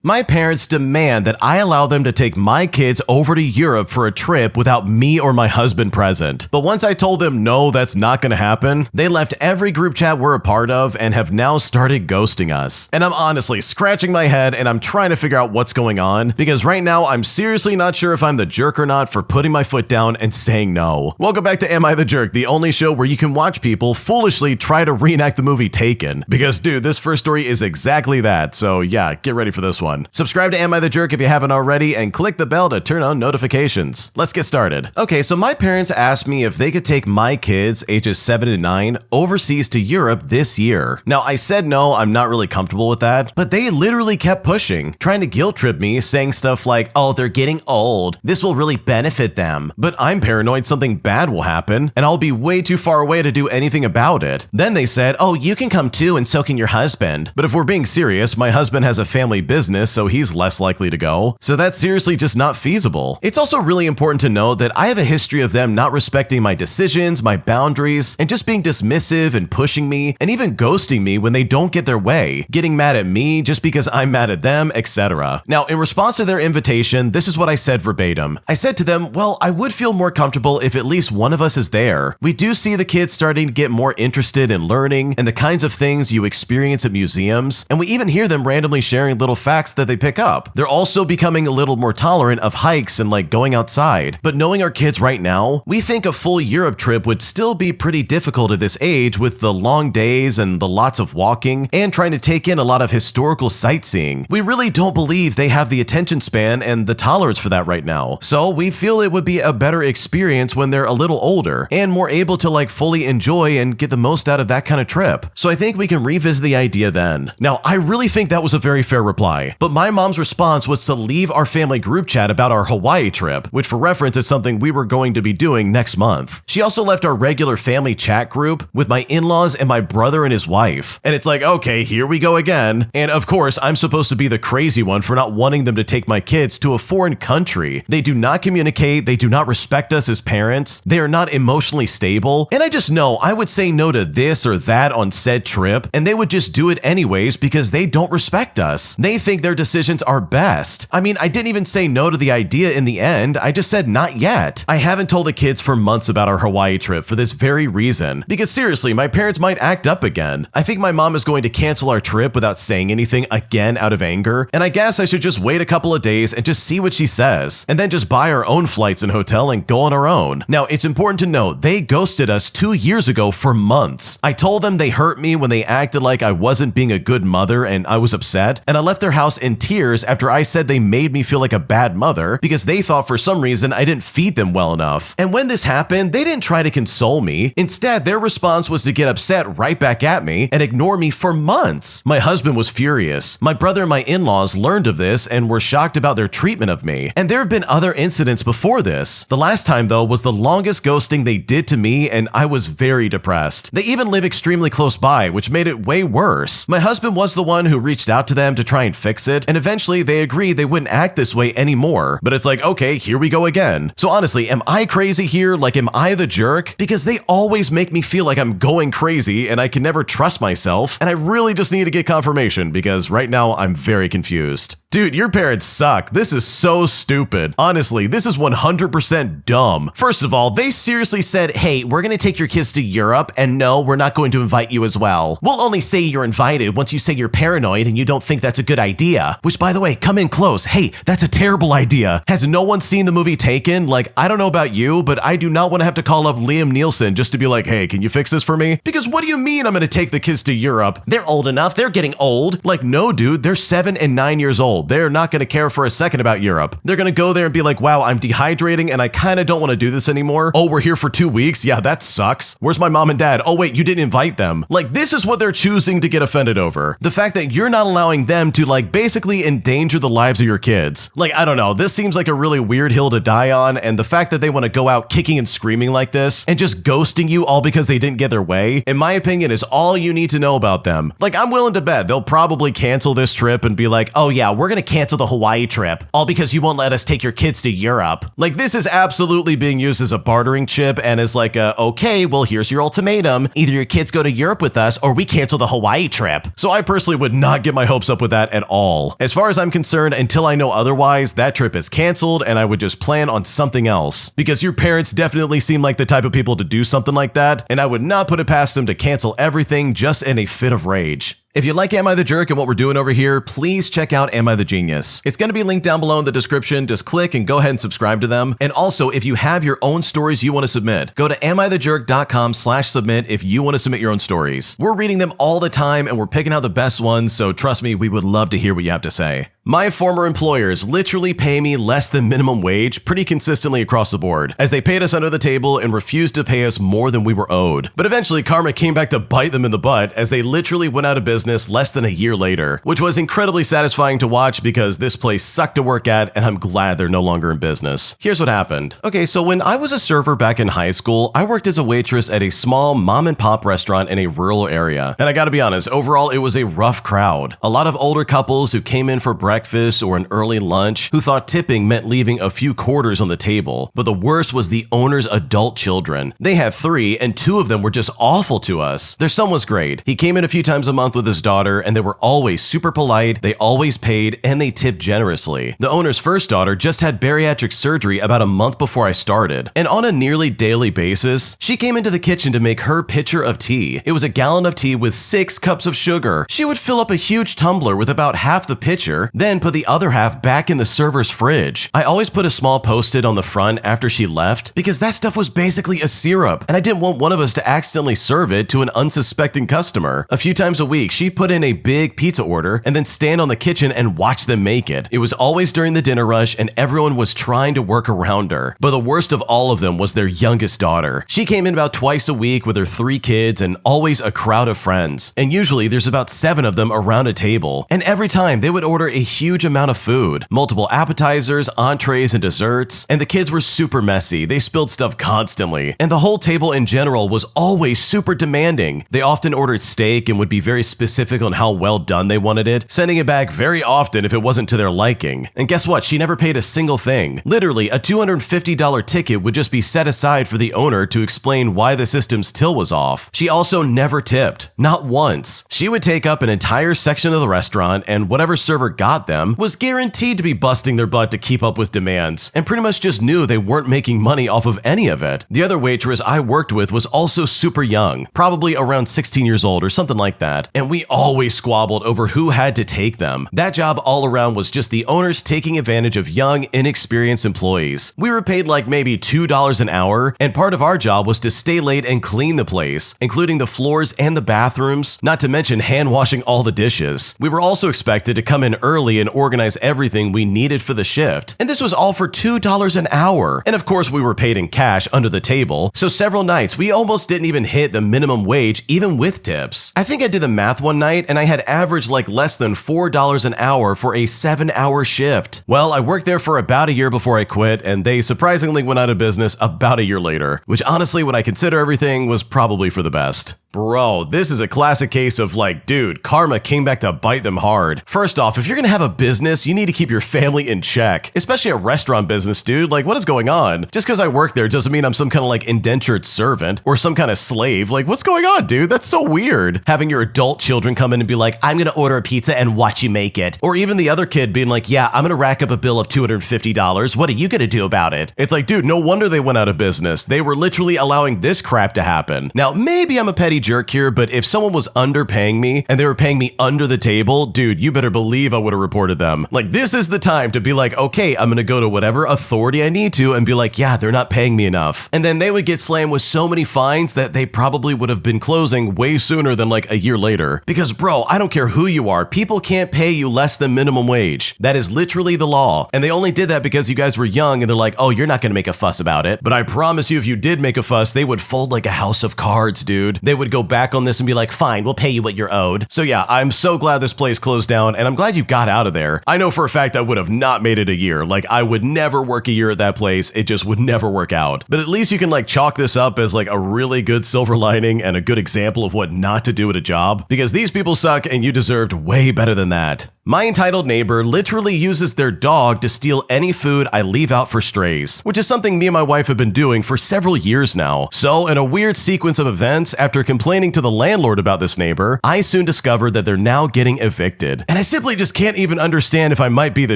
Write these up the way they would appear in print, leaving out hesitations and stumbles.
My parents demand that I allow them to take my kids over to Europe for a trip without me or my husband present. But once I told them no, that's not gonna happen, they left every group chat we're a part of and have now started ghosting us. And I'm honestly scratching my head and I'm trying to figure out what's going on, because right now I'm seriously not sure if I'm the jerk or not for putting my foot down and saying no. Welcome back to Am I the Jerk, the only show where you can watch people foolishly try to reenact the movie Taken. Because dude, this first story is exactly that, so yeah, get ready for this one. Subscribe to Am I the Jerk if you haven't already, and click the bell to turn on notifications. Let's get started. Okay, so my parents asked me if they could take my kids, ages 7 and 9, overseas to Europe this year. Now, I said no, I'm not really comfortable with that, but they literally kept pushing, trying to guilt trip me, saying stuff like, oh, they're getting old, this will really benefit them. But I'm paranoid something bad will happen, and I'll be way too far away to do anything about it. Then they said, oh, you can come too, and so can your husband. But if we're being serious, my husband has a family business, so he's less likely to go. So that's seriously just not feasible. It's also really important to know that I have a history of them not respecting my decisions, my boundaries, and just being dismissive and pushing me, and even ghosting me when they don't get their way, getting mad at me just because I'm mad at them, etc. Now, in response to their invitation, this is what I said verbatim. I said to them, well, I would feel more comfortable if at least one of us is there. We do see the kids starting to get more interested in learning and the kinds of things you experience at museums, and we even hear them randomly sharing little facts that they pick up. They're also becoming a little more tolerant of hikes and like going outside. But knowing our kids right now, we think a full Europe trip would still be pretty difficult at this age with the long days and the lots of walking and trying to take in a lot of historical sightseeing. We really don't believe they have the attention span and the tolerance for that right now. So we feel it would be a better experience when they're a little older and more able to like fully enjoy and get the most out of that kind of trip. So I think we can revisit the idea then. Now, I really think that was a very fair reply, but my mom's response was to leave our family group chat about our Hawaii trip, which for reference is something we were going to be doing next month. She also left our regular family chat group with my in-laws and my brother and his wife. And it's like, okay, here we go again. And of course, I'm supposed to be the crazy one for not wanting them to take my kids to a foreign country. They do not communicate, they do not respect us as parents, they are not emotionally stable, and I just know I would say no to this or that on said trip, and they would just do it anyways because they don't respect us. They think their decisions are best. I mean, I didn't even say no to the idea in the end, I just said not yet. I haven't told the kids for months about our Hawaii trip for this very reason, because seriously, my parents might act up again. I think my mom is going to cancel our trip without saying anything again out of anger, and I guess I should just wait a couple of days and just see what she says, and then just buy our own flights and hotel and go on our own. Now, it's important to note, they ghosted us 2 years ago for months. I told them they hurt me when they acted like I wasn't being a good mother and I was upset, and I left their house in tears after I said they made me feel like a bad mother because they thought for some reason I didn't feed them well enough. And when this happened, they didn't try to console me. Instead, their response was to get upset right back at me and ignore me for months. My husband was furious. My brother and my in-laws learned of this and were shocked about their treatment of me. And there have been other incidents before this. The last time though was the longest ghosting they did to me, and I was very depressed. They even live extremely close by, which made it way worse. My husband was the one who reached out to them to try and fix it, and eventually they agreed they wouldn't act this way anymore. But it's like, okay, here we go again. So honestly, am I crazy here? Like, am I the jerk? Because they always make me feel like I'm going crazy and I can never trust myself, and I really just need to get confirmation because right now I'm very confused. Dude, your parents suck. This is so stupid. Honestly, this is 100% dumb. First of all, they seriously said, hey, we're gonna take your kids to Europe, and no, we're not going to invite you as well. We'll only say you're invited once you say you're paranoid and you don't think that's a good idea. Which, by the way, come in close. Hey, that's a terrible idea. Has no one seen the movie Taken? Like, I don't know about you, but I do not want to have to call up Liam Neeson just to be like, hey, can you fix this for me? Because what do you mean I'm gonna take the kids to Europe? They're old enough. They're getting old. Like, no, dude, they're 7 and 9 years old. They're not going to care for a second about Europe. They're going to go there and be like, wow, I'm dehydrating and I kind of don't want to do this anymore. Oh, we're here for 2 weeks? Yeah, that sucks. Where's my mom and dad? Oh, wait, you didn't invite them. Like, this is what they're choosing to get offended over. The fact that you're not allowing them to, like, basically endanger the lives of your kids. Like, I don't know. This seems like a really weird hill to die on, and the fact that they want to go out kicking and screaming like this and just ghosting you all because they didn't get their way, in my opinion, is all you need to know about them. Like, I'm willing to bet they'll probably cancel this trip and be like, oh yeah, we're we're gonna cancel the Hawaii trip, all because you won't let us take your kids to Europe. Like, this is absolutely being used as a bartering chip and as like okay, well, here's your ultimatum. Either your kids go to Europe with us or we cancel the Hawaii trip. So I personally would not get my hopes up with that at all. As far as I'm concerned, until I know otherwise, that trip is canceled and I would just plan on something else. Because your parents definitely seem like the type of people to do something like that, and I would not put it past them to cancel everything just in a fit of rage. If you like Am I the Jerk and what we're doing over here, please check out Am I the Genius. It's going to be linked down below in the description. Just click and go ahead and subscribe to them. And also, if you have your own stories you want to submit, go to AmITheJerk.com/submit if you want to submit your own stories. We're reading them all the time and we're picking out the best ones, so trust me, we would love to hear what you have to say. My former employers literally pay me less than minimum wage pretty consistently across the board, as they paid us under the table and refused to pay us more than we were owed. But eventually, karma came back to bite them in the butt as they literally went out of business less than a year later, which was incredibly satisfying to watch because this place sucked to work at and I'm glad they're no longer in business. Here's what happened. Okay, so when I was a server back in high school, I worked as a waitress at a small mom and pop restaurant in a rural area. And I gotta be honest, overall, it was a rough crowd. A lot of older couples who came in for breakfast or an early lunch who thought tipping meant leaving a few quarters on the table. But the worst was the owner's adult children. They had 3 and 2 of them were just awful to us. Their son was great. He came in a few times a month with his daughter and they were always super polite, they always paid, and they tipped generously. The owner's first daughter just had bariatric surgery about a month before I started. And on a nearly daily basis, she came into the kitchen to make her pitcher of tea. It was a gallon of tea with 6 cups of sugar. She would fill up a huge tumbler with about half the pitcher, then put the other half back in the server's fridge. I always put a small post-it on the front after she left because that stuff was basically a syrup and I didn't want one of us to accidentally serve it to an unsuspecting customer. A few times a week, she put in a big pizza order and then stand on the kitchen and watch them make it. It was always during the dinner rush and everyone was trying to work around her. But the worst of all of them was their youngest daughter. She came in about twice a week with her 3 kids and always a crowd of friends. And usually there's about 7 of them around a table. And every time they would order a huge amount of food, multiple appetizers, entrees, and desserts. And the kids were super messy. They spilled stuff constantly. And the whole table in general was always super demanding. They often ordered steak and would be very specific on how well done they wanted it, sending it back very often if it wasn't to their liking. And guess what? She never paid a single thing. Literally, a $250 ticket would just be set aside for the owner to explain why the system's till was off. She also never tipped. Not once. She would take up an entire section of the restaurant and whatever server got them was guaranteed to be busting their butt to keep up with demands and pretty much just knew they weren't making money off of any of it. The other waitress I worked with was also super young, probably around 16 years old or something like that, and we always squabbled over who had to take them. That job all around was just the owners taking advantage of young, inexperienced employees. We were paid like maybe $2 an hour, and part of our job was to stay late and clean the place, including the floors and the bathrooms, not to mention hand washing all the dishes. We were also expected to come in early and organize everything we needed for the shift, and this was all for $2 an hour. And of course we were paid in cash under the table, so several nights we almost didn't even hit the minimum wage even with tips. I think I did the math one night and I had averaged like less than $4 an hour for a 7-hour shift. Well, I worked there for about a year before I quit, and they surprisingly went out of business about a year later, which honestly, when I consider everything, was probably for the best. Bro, this is a classic case of like, dude, karma came back to bite them hard. First off, if you're gonna have a business, you need to keep your family in check, especially a restaurant business, dude. Like, what is going on? Just because I work there doesn't mean I'm some kind of like indentured servant or some kind of slave. Like, what's going on, dude? That's so weird. Having your adult children come in and be like, I'm gonna order a pizza and watch you make it. Or even the other kid being like, yeah, I'm gonna rack up a bill of $250. What are you gonna do about it? It's like, dude, no wonder they went out of business. They were literally allowing this crap to happen. Now, maybe I'm a petty jerk here, but if someone was underpaying me and they were paying me under the table, dude, you better believe I would have reported them. Like, this is the time to be like, okay, I'm gonna go to whatever authority I need to and be like, yeah, they're not paying me enough. And then they would get slammed with so many fines that they probably would have been closing way sooner than like a year later. Because bro, I don't care who you are, people can't pay you less than minimum wage. That is literally the law. And they only did that because you guys were young and they're like, oh, you're not gonna make a fuss about it. But I promise you, if you did make a fuss, they would fold like a house of cards, dude. They would go back on this and be like, fine, we'll pay you what you're owed. So yeah, I'm so glad this place closed down and I'm glad you got out of there. I know for a fact I would have not made it a year. Like, I would never work a year at that place. It just would never work out. But at least you can like chalk this up as like a really good silver lining and a good example of what not to do at a job, because these people suck and you deserved way better than that. My entitled neighbor literally uses their dog to steal any food I leave out for strays, which is something me and my wife have been doing for several years now. So, in a weird sequence of events, after complaining to the landlord about this neighbor, I soon discovered that they're now getting evicted. And I simply just can't even understand if I might be the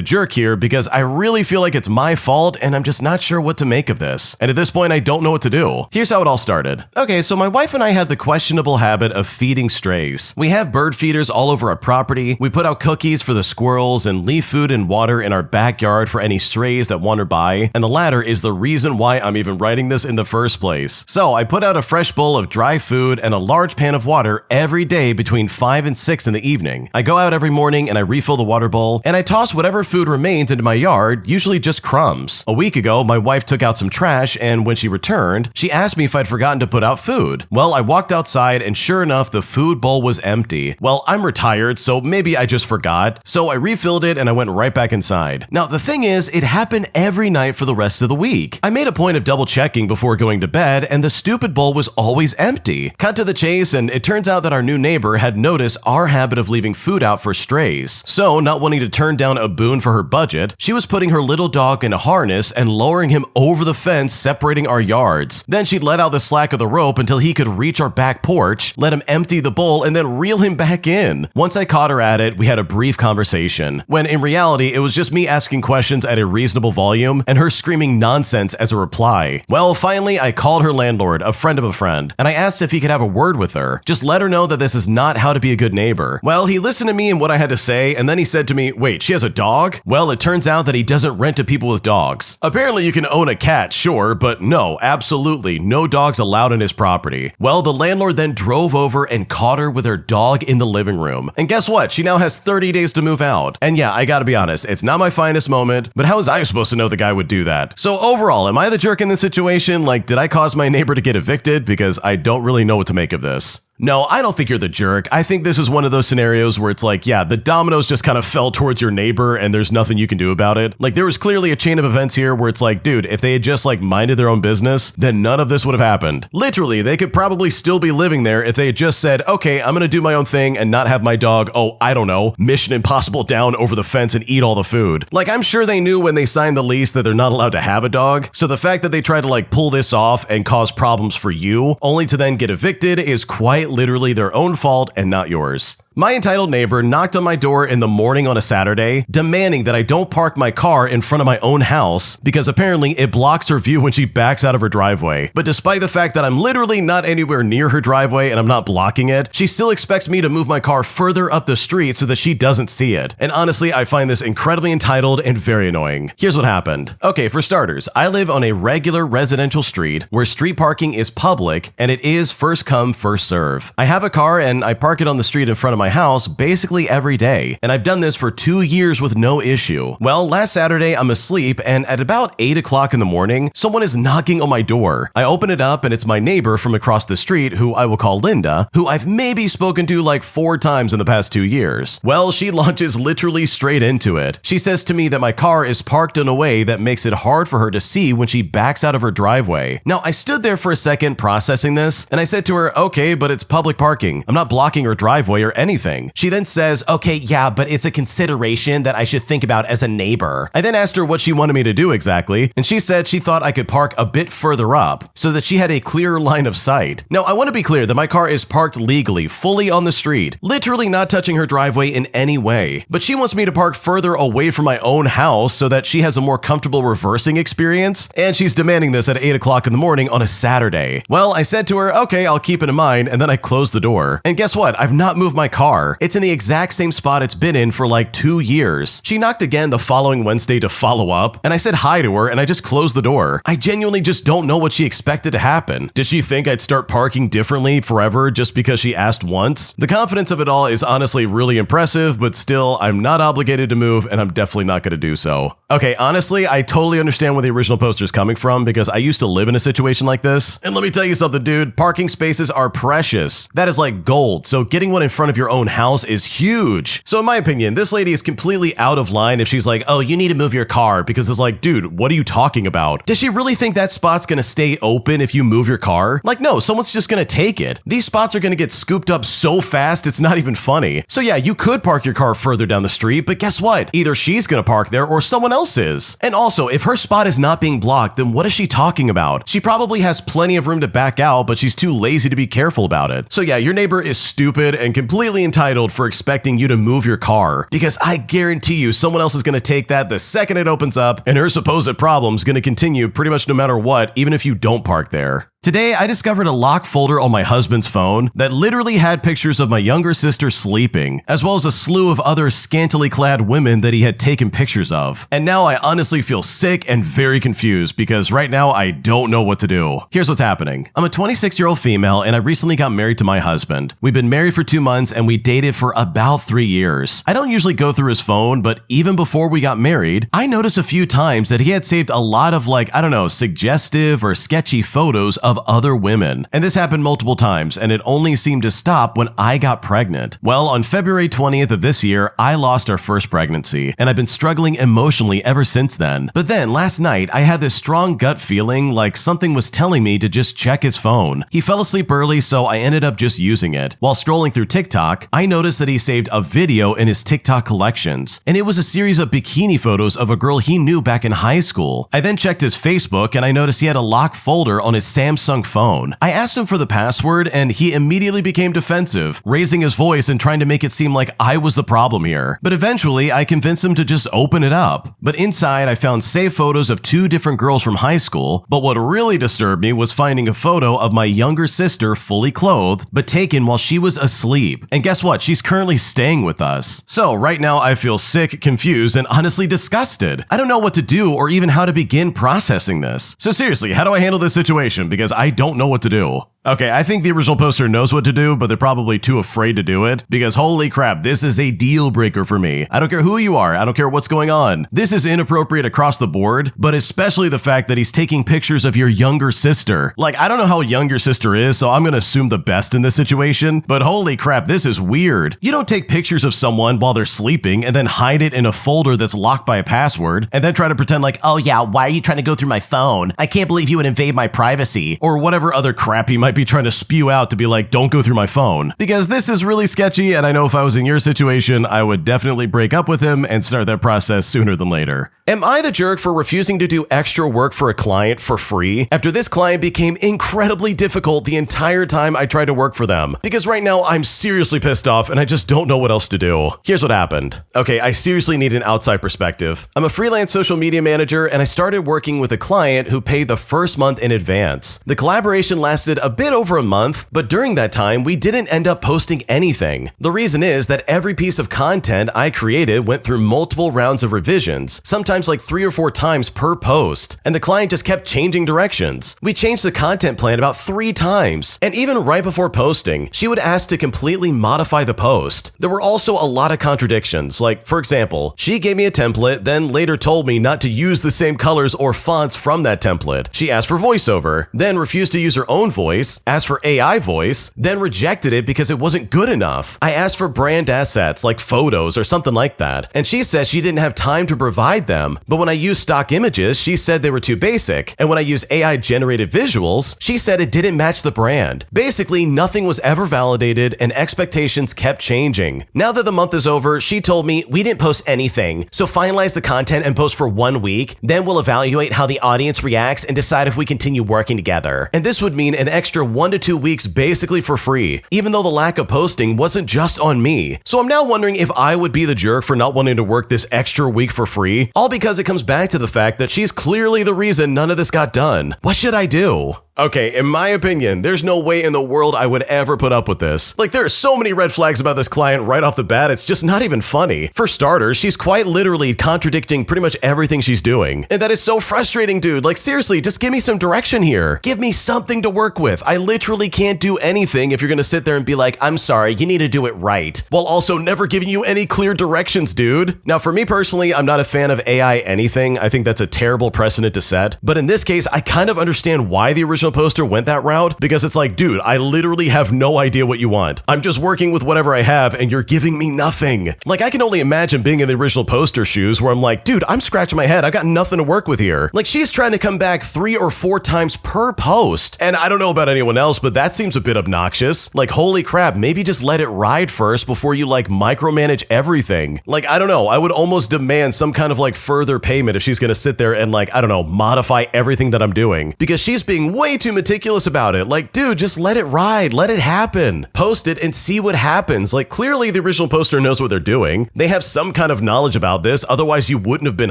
jerk here because I really feel like it's my fault and I'm just not sure what to make of this. And at this point, I don't know what to do. Here's how it all started. Okay, so my wife and I have the questionable habit of feeding strays. We have bird feeders all over our property. We put out cookies for the squirrels and leave food and water in our backyard for any strays that wander by. And the latter is the reason why I'm even writing this in the first place. So I put out a fresh bowl of dry food and a large pan of water every day between 5 and 6 in the evening. I go out every morning and I refill the water bowl and I toss whatever food remains into my yard, usually just crumbs. A week ago, my wife took out some trash and when she returned, she asked me if I'd forgotten to put out food. Well, I walked outside and sure enough, the food bowl was empty. Well, I'm retired, so maybe I just forgot. So I refilled it and I went right back inside. Now, the thing is, it happened every night for the rest of the week. I made a point of double checking before going to bed and the stupid bowl was always empty. Cut to the chase and it turns out that our new neighbor had noticed our habit of leaving food out for strays. So, not wanting to turn down a boon for her budget, she was putting her little dog in a harness and lowering him over the fence separating our yards. Then she'd let out the slack of the rope until he could reach our back porch, let him empty the bowl, and then reel him back in. Once I caught her at it, we had a brief conversation, when in reality, it was just me asking questions at a reasonable volume and her screaming nonsense as a reply. Well, finally, I called her landlord, a friend of a friend, and I asked if he could have a word with her. Just let her know that this is not how to be a good neighbor. Well, he listened to me and what I had to say, and then he said to me, wait, she has a dog? Well, it turns out that he doesn't rent to people with dogs. Apparently, you can own a cat, sure, but no, absolutely, no dogs allowed in his property. Well, the landlord then drove over and caught her with her dog in the living room. And guess what? She now has 30 days to move out. And yeah, I gotta be honest, it's not my finest moment, but how was I supposed to know the guy would do that? So overall, am I the jerk in this situation? Like, did I cause my neighbor to get evicted? Because I don't really know what to make of this. No, I don't think you're the jerk. I think this is one of those scenarios where it's like, yeah, the dominoes just kind of fell towards your neighbor and there's nothing you can do about it. Like, there was clearly a chain of events here where it's like, dude, if they had just like minded their own business, then none of this would have happened. Literally, they could probably still be living there if they had just said, okay, I'm gonna do my own thing and not have my dog, oh, I don't know, Mission Impossible down over the fence and eat all the food. Like, I'm sure they knew when they signed the lease that they're not allowed to have a dog. So the fact that they tried to like pull this off and cause problems for you, only to then get evicted, is quite literally their own fault and not yours. My entitled neighbor knocked on my door in the morning on a Saturday, demanding that I don't park my car in front of my own house because apparently it blocks her view when she backs out of her driveway. But despite the fact that I'm literally not anywhere near her driveway and I'm not blocking it, she still expects me to move my car further up the street so that she doesn't see it. And honestly, I find this incredibly entitled and very annoying. Here's what happened. Okay, for starters, I live on a regular residential street where street parking is public and it is first come, first serve. I have a car and I park it on the street in front of my house basically every day, and I've done this for 2 years with no issue. Well, last Saturday I'm asleep and at about 8 o'clock in the morning, someone is knocking on my door. I open it up and it's my neighbor from across the street, who I will call Linda, who I've maybe spoken to like 4 times in the past 2 years. Well, she launches literally straight into it. She says to me that my car is parked in a way that makes it hard for her to see when she backs out of her driveway. Now, I stood there for a second processing this, and I said to her, okay, but it's public parking. I'm not blocking her driveway or anything. She then says, okay, yeah, but it's a consideration that I should think about as a neighbor. I then asked her what she wanted me to do exactly, and she said she thought I could park a bit further up so that she had a clearer line of sight. Now, I want to be clear that my car is parked legally, fully on the street, literally not touching her driveway in any way. But she wants me to park further away from my own house so that she has a more comfortable reversing experience, and she's demanding this at 8 o'clock in the morning on a Saturday. Well, I said to her, okay, I'll keep it in mind, and then I closed the door. And guess what? I've not moved my car. It's in the exact same spot it's been in for like 2 years. She knocked again the following Wednesday to follow up, and I said hi to her and I just closed the door. I genuinely just don't know what she expected to happen. Did she think I'd start parking differently forever just because she asked once? The confidence of it all is honestly really impressive, but still, I'm not obligated to move and I'm definitely not going to do so. Okay, honestly, I totally understand where the original poster is coming from because I used to live in a situation like this. And let me tell you something, dude, parking spaces are precious. That is like gold, so getting one in front of your own house is huge. So in my opinion, this lady is completely out of line if she's like, oh, you need to move your car, because it's like, dude, what are you talking about? Does she really think that spot's gonna stay open if you move your car? Like, no, someone's just gonna take it. These spots are gonna get scooped up so fast, it's not even funny. So yeah, you could park your car further down the street, but guess what? Either she's gonna park there or someone else is. And also, if her spot is not being blocked, then what is she talking about? She probably has plenty of room to back out, but she's too lazy to be careful about it. So yeah, your neighbor is stupid and completely entitled for expecting you to move your car, because I guarantee you someone else is gonna take that the second it opens up, and her supposed problem's gonna continue pretty much no matter what, even if you don't park there. Today, I discovered a lock folder on my husband's phone that literally had pictures of my younger sister sleeping, as well as a slew of other scantily clad women that he had taken pictures of. And now I honestly feel sick and very confused, because right now I don't know what to do. Here's what's happening. I'm a 26-year-old female and I recently got married to my husband. We've been married for 2 months and we dated for about 3 years. I don't usually go through his phone, but even before we got married, I noticed a few times that he had saved a lot of suggestive or sketchy photos of other women. And this happened multiple times, and it only seemed to stop when I got pregnant. Well, on February 20th of this year, I lost our first pregnancy, and I've been struggling emotionally ever since then. But then, last night, I had this strong gut feeling like something was telling me to just check his phone. He fell asleep early, so I ended up just using it. While scrolling through TikTok, I noticed that he saved a video in his TikTok collections, and it was a series of bikini photos of a girl he knew back in high school. I then checked his Facebook, and I noticed he had a locked folder on his Samsung phone. I asked him for the password and he immediately became defensive, raising his voice and trying to make it seem like I was the problem here. But eventually I convinced him to just open it up. But inside I found saved photos of 2 different girls from high school, but what really disturbed me was finding a photo of my younger sister fully clothed, but taken while she was asleep. And guess what? She's currently staying with us. So right now I feel sick, confused, and honestly disgusted. I don't know what to do or even how to begin processing this. So seriously, how do I handle this situation? Because I don't know what to do. Okay, I think the original poster knows what to do, but they're probably too afraid to do it, because holy crap, this is a deal breaker for me. I don't care who you are, I don't care what's going on. This is inappropriate across the board, but especially the fact that he's taking pictures of your younger sister. Like, I don't know how young your sister is, so I'm gonna assume the best in this situation, but holy crap, this is weird. You don't take pictures of someone while they're sleeping and then hide it in a folder that's locked by a password, and then try to pretend like, oh yeah, why are you trying to go through my phone? I can't believe you would invade my privacy, or whatever other crap he might be trying to spew out to be like, don't go through my phone. Because this is really sketchy, and I know if I was in your situation, I would definitely break up with him and start that process sooner than later. Am I the jerk for refusing to do extra work for a client for free after this client became incredibly difficult the entire time I tried to work for them? Because right now I'm seriously pissed off and I just don't know what else to do. Here's what happened. Okay, I seriously need an outside perspective. I'm a freelance social media manager and I started working with a client who paid the first month in advance. The collaboration lasted a bit over a month, but during that time we didn't end up posting anything. The reason is that every piece of content I created went through multiple rounds of revisions, sometimes like 3 or 4 times per post, and the client just kept changing directions. We changed the content plan about 3 times, and even right before posting, she would ask to completely modify the post. There were also a lot of contradictions, like for example, she gave me a template, then later told me not to use the same colors or fonts from that template. She asked for voiceover, then refused to use her own voice, asked for AI voice, then rejected it because it wasn't good enough. I asked for brand assets like photos or something like that, and she said she didn't have time to provide them. But when I used stock images, she said they were too basic. And when I used AI generated visuals, she said it didn't match the brand. Basically, nothing was ever validated and expectations kept changing. Now that the month is over, she told me we didn't post anything. So finalize the content and post for 1 week. Then we'll evaluate how the audience reacts and decide if we continue working together. And this would mean an extra 1 to 2 weeks basically for free, even though the lack of posting wasn't just on me. So I'm now wondering if I would be the jerk for not wanting to work this extra week for free, all because it comes back to the fact that she's clearly the reason none of this got done. What should I do? Okay, in my opinion, there's no way in the world I would ever put up with this. Like, there are so many red flags about this client right off the bat, it's just not even funny. For starters, she's quite literally contradicting pretty much everything she's doing. And that is so frustrating, dude. Like, seriously, just give me some direction here. Give me something to work with. I literally can't do anything if you're gonna sit there and be like, I'm sorry, you need to do it right, while also never giving you any clear directions, dude. Now, for me personally, I'm not a fan of AI anything. I think that's a terrible precedent to set. But in this case, I kind of understand why the original original poster went that route, because it's like, dude, I literally have no idea what you want. I'm just working with whatever I have and you're giving me nothing. Like, I can only imagine being in the original poster shoes where I'm like, dude, I'm scratching my head. I got nothing to work with here. Like, she's trying to come back 3 or 4 times per post. And I don't know about anyone else, but that seems a bit obnoxious. Like, holy crap, maybe just let it ride first before you like micromanage everything. Like, I don't know. I would almost demand some kind of like further payment if she's gonna sit there and like, I don't know, modify everything that I'm doing, because she's being way too meticulous about it. Like, dude, just let it ride. Let it happen. Post it and see what happens. Like, clearly the original poster knows what they're doing. They have some kind of knowledge about this. Otherwise you wouldn't have been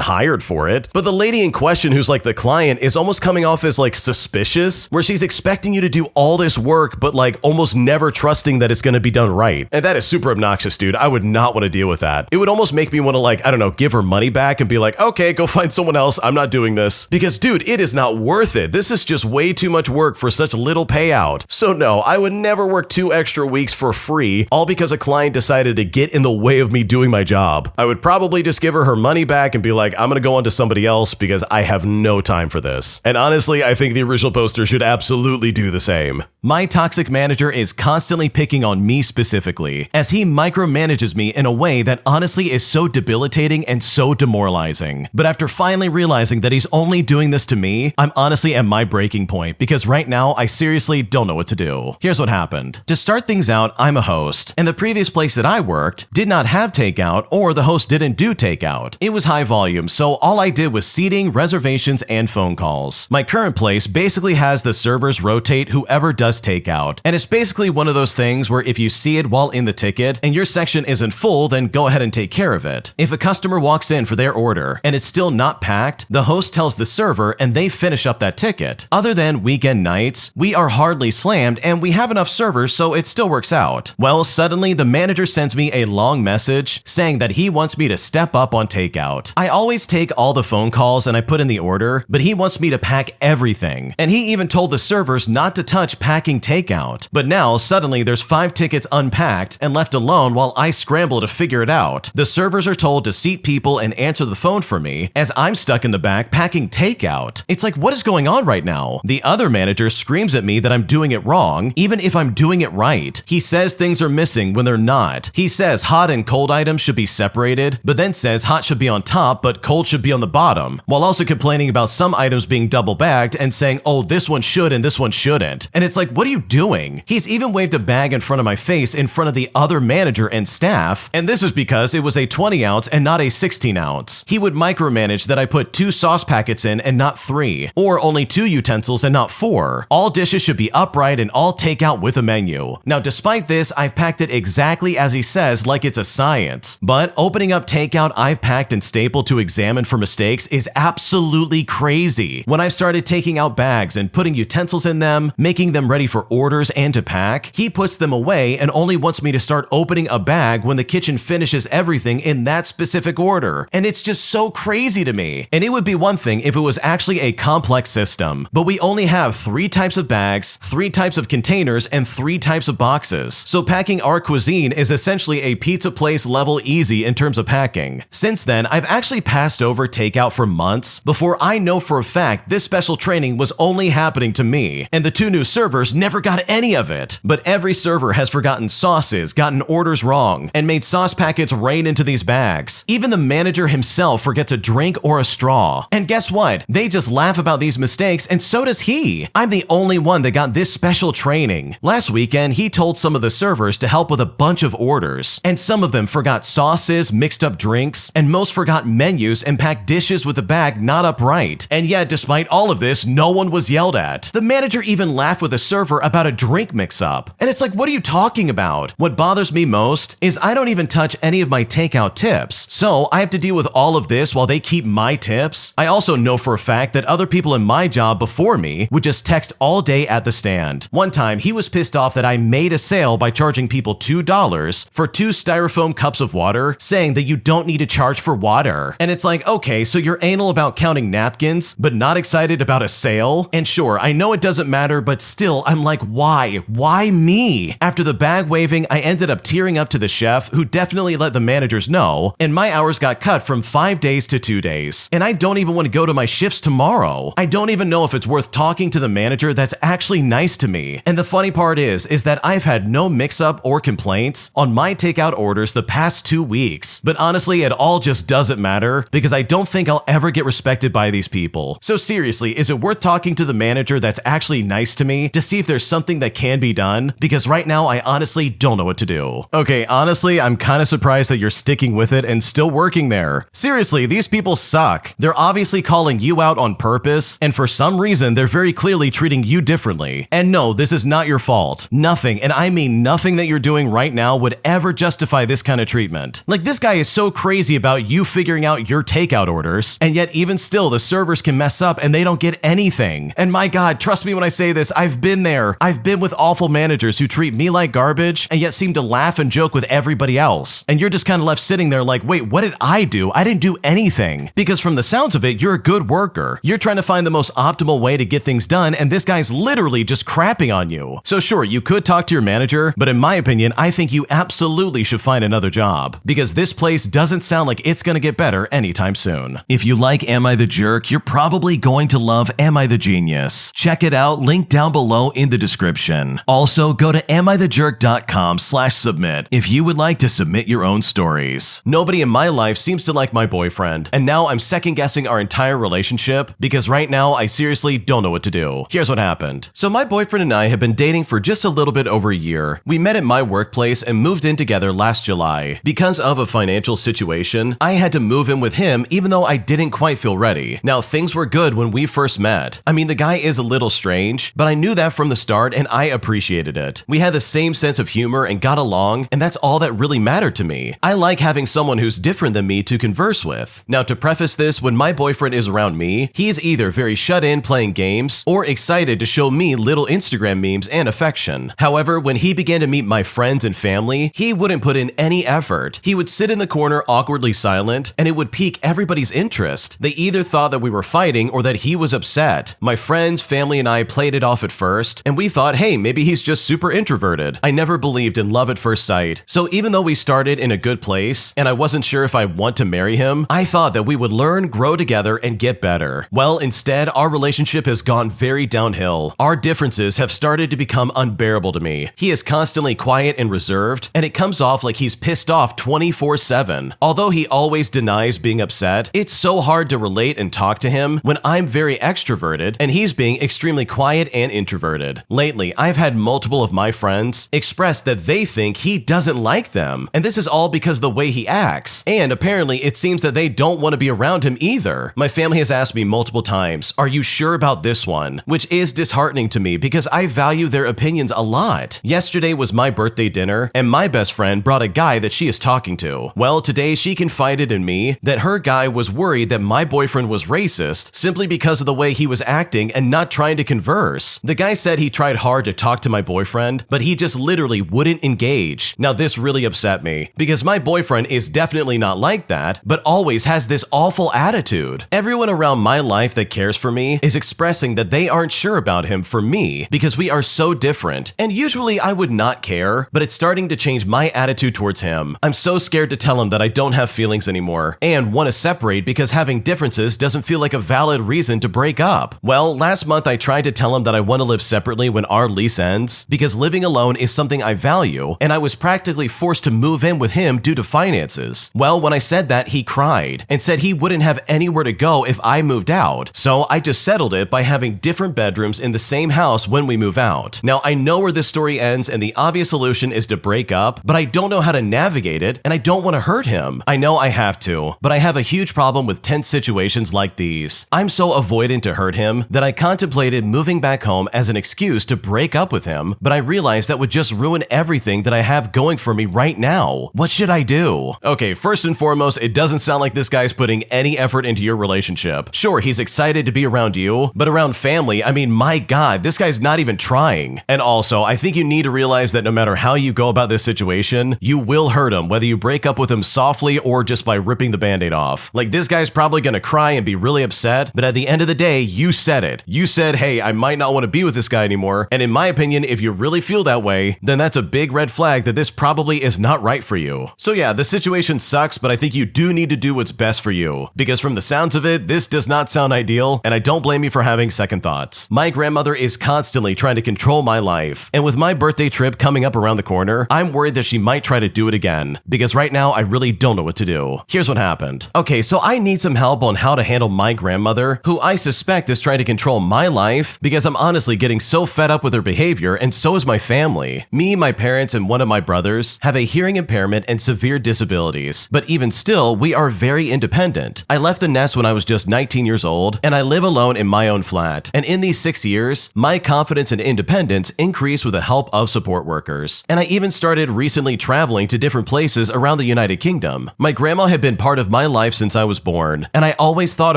hired for it. But the lady in question, who's like the client, is almost coming off as like suspicious, where she's expecting you to do all this work, but like almost never trusting that it's going to be done right. And that is super obnoxious, dude. I would not want to deal with that. It would almost make me want to like, I don't know, give her money back and be like, okay, go find someone else. I'm not doing this. Because dude, it is not worth it. This is just way too much work for such little payout. So no, I would never work 2 extra weeks for free, all because a client decided to get in the way of me doing my job. I would probably just give her money back and be like, I'm gonna go on to somebody else because I have no time for this. And honestly, I think the original poster should absolutely do the same. My toxic manager is constantly picking on me specifically, as he micromanages me in a way that honestly is so debilitating and so demoralizing. But after finally realizing that he's only doing this to me, I'm honestly at my breaking point, because right now I seriously don't know what to do. Here's what happened. To start things out, I'm a host, and the previous place that I worked did not have takeout, or the host didn't do takeout. It was high volume, so all I did was seating, reservations, and phone calls. My current place basically has the servers rotate whoever does takeout, and it's basically one of those things where if you see it while in the ticket and your section isn't full, then go ahead and take care of it. If a customer walks in for their order and it's still not packed, the host tells the server and they finish up that ticket. Other than weekend nights, we are hardly slammed and we have enough servers, so it still works out. Well, suddenly the manager sends me a long message saying that he wants me to step up on takeout. I always take all the phone calls and I put in the order, but he wants me to pack everything. And he even told the servers not to touch packing takeout. But now suddenly there's 5 tickets unpacked and left alone while I scramble to figure it out. The servers are told to seat people and answer the phone for me as I'm stuck in the back packing takeout. It's like, what is going on right now? The other manager screams at me that I'm doing it wrong, even if I'm doing it right. He says things are missing when they're not. He says hot and cold items should be separated, but then says hot should be on top, but cold should be on the bottom, while also complaining about some items being double bagged and saying, oh, this one should and this one shouldn't. And it's like, what are you doing? He's even waved a bag in front of my face in front of the other manager and staff, and this is because it was a 20 ounce and not a 16 ounce. He would micromanage that I put 2 sauce packets in and not 3, or only 2 utensils and not 4. All dishes should be upright and all takeout with a menu. Now, despite this, I've packed it exactly as he says, like it's a science. But opening up takeout I've packed and stapled to examine for mistakes is absolutely crazy. When I started taking out bags and putting utensils in them, making them ready for orders and to pack, he puts them away and only wants me to start opening a bag when the kitchen finishes everything in that specific order. And it's just so crazy to me. And it would be one thing if it was actually a complex system, but we only have 3 types of bags, 3 types of containers, and 3 types of boxes. So packing our cuisine is essentially a pizza place level easy in terms of packing. Since then, I've actually passed over takeout for months before I know for a fact this special training was only happening to me, and the 2 new servers never got any of it. But every server has forgotten sauces, gotten orders wrong, and made sauce packets rain into these bags. Even the manager himself forgets a drink or a straw. And guess what? They just laugh about these mistakes, and so does he. I'm the only one that got this special training. Last weekend, he told some of the servers to help with a bunch of orders, and some of them forgot sauces, mixed up drinks, and most forgot menus and packed dishes with the bag not upright. And yet, despite all of this, no one was yelled at. The manager even laughed with a server about a drink mix-up. And it's like, what are you talking about? What bothers me most is I don't even touch any of my takeout tips, so I have to deal with all of this while they keep my tips. I also know for a fact that other people in my job before me would just text all day at the stand. One time, he was pissed off that I made a sale by charging people $2 for 2 styrofoam cups of water, saying that you don't need to charge for water. And it's like, okay, so you're anal about counting napkins, but not excited about a sale? And sure, I know it doesn't matter, but still, I'm like, why? Why me? After the bag waving, I ended up tearing up to the chef, who definitely let the managers know, and my hours got cut from 5 days to 2 days. And I don't even want to go to my shifts tomorrow. I don't even know if it's worth talking to the manager that's actually nice to me. And the funny part is that I've had no mix-up or complaints on my takeout orders the past 2 weeks. But honestly, it all just doesn't matter because I don't think I'll ever get respected by these people. So seriously, is it worth talking to the manager that's actually nice to me to see if there's something that can be done? Because right now, I honestly don't know what to do. Okay, honestly, I'm kind of surprised that you're sticking with it and still working there. Seriously, these people suck. They're obviously calling you out on purpose, and for some reason, they're very clearly treating you differently. And no, this is not your fault. Nothing, and I mean nothing that you're doing right now would ever justify this kind of treatment. Like, this guy is so crazy about you figuring out your takeout orders, and yet even still, the servers can mess up and they don't get anything. And my God, trust me when I say this, I've been there. I've been with awful managers who treat me like garbage and yet seem to laugh and joke with everybody else. And you're just kind of left sitting there like, wait, what did I do? I didn't do anything. Because from the sounds of it, you're a good worker. You're trying to find the most optimal way to get things done, and this guy's literally just crapping on you. So sure, you could talk to your manager, but in my opinion, I think you absolutely should find another job, because this place doesn't sound like it's gonna get better anytime soon. If you like Am I the Jerk, you're probably going to love Am I the Genius. Check it out, link down below in the description. Also, go to amithejerk.com/submit if you would like to submit your own stories. Nobody in my life seems to like my boyfriend, and now I'm second guessing our entire relationship because right now I seriously don't know what to do. Here's what happened. So my boyfriend and I have been dating for just a little bit over a year. We met at my workplace and moved in together last July. Because of a financial situation, I had to move in with him even though I didn't quite feel ready. Now, things were good when we first met. I mean, the guy is a little strange, but I knew that from the start and I appreciated it. We had the same sense of humor and got along, and that's all that really mattered to me. I like having someone who's different than me to converse with. Now, to preface this, when my boyfriend is around me, he's either very shut in playing games or excited to show me little Instagram memes and affection. However, when he began to meet my friends and family, he wouldn't put in any effort. He would sit in the corner awkwardly silent, and it would pique everybody's interest. They either thought that we were fighting or that he was upset. My friends, family, and I played it off at first, and we thought, hey, maybe he's just super introverted. I never believed in love at first sight. So even though we started in a good place, and I wasn't sure if I want to marry him, I thought that we would learn, grow together, and get better. Well, instead, our relationship has gone very downhill. Our differences have started to become unbearable to me. He is constantly quiet and reserved, and it comes off like he's pissed off 24/7. Although he always denies being upset, it's so hard to relate and talk to him when I'm very extroverted and he's being extremely quiet and introverted. Lately, I've had multiple of my friends express that they think he doesn't like them, and this is all because of the way he acts. And apparently, it seems that they don't want to be around him either. My family has asked me multiple times, are you sure about this one? Which is disheartening to me because I value their opinions a lot. Yesterday was my birthday dinner, and my best friend brought a guy that she is talking to. Well, today she confided in me that her guy was worried that my boyfriend was racist simply because of the way he was acting and not trying to converse. The guy said he tried hard to talk to my boyfriend, but he just literally wouldn't engage. Now, this really upset me because my boyfriend is definitely not like that, but always has this awful attitude. Everyone around my life that cares for me is expressing that they aren't sure about him for me because we are so different. And usually I would not care, but it's starting to change my attitude towards him. I'm so scared to tell him that I don't have feelings anymore and want to separate because having differences doesn't feel like a valid reason to break up. Well, last month I tried to tell him that I want to live separately when our lease ends because living alone is something I value, and I was practically forced to move in with him due to finances. Well, when I said that, he cried and said he wouldn't have anywhere to go if I moved out. So I just settled it by having different bedrooms in the same house when we move out. Now, I know where this story ends and the obvious solution is to break up, but I don't know how to navigate it and I don't want to hurt him. I know I have to, but I have a huge problem with tense situations like these. I'm so avoidant to hurt him that I contemplated moving back home as an excuse to break up with him, but I realized that would just ruin everything that I have going for me right now. What should I do? Okay, first and foremost, it doesn't sound like this guy's putting any effort into your relationship. Sure, he's excited to be around you, but around family, I mean, my God, this guy's not even trying. And also, I think you need to realize that no matter how you go about this situation, you will hurt him, whether you break up with him softly or just by ripping the band-aid off. Like, this guy's probably gonna cry and be really upset, but at the end of the day, you said it. You said, hey, I might not want to be with this guy anymore, and in my opinion, if you really feel that way, then that's a big red flag that this probably is not right for you. So yeah, the situation sucks, but I think you do need to do what's best for you, because from the sounds of it, this does not sound ideal, and I don't blame you for having second thoughts. My grandmother is constantly trying to control my life, and with my birthday trip coming up around the corner, I'm worried that she might try to do it again, because right now I really don't know what to do. Here's what happened. Okay, so I need some help on how to handle my grandmother, who I suspect is trying to control my life, because I'm honestly getting so fed up with her behavior, and so is my family. Me, my parents, and one of my brothers have a hearing impairment and severe disabilities, but even still, we are very independent. I left the nest when I was just 19 years old, and I live alone in my own flat. And in these 6 years, my confidence and independence increased with the help of support workers. And I even started recently traveling to different places around the United Kingdom. My grandma had been part of my life since I was born, and I always thought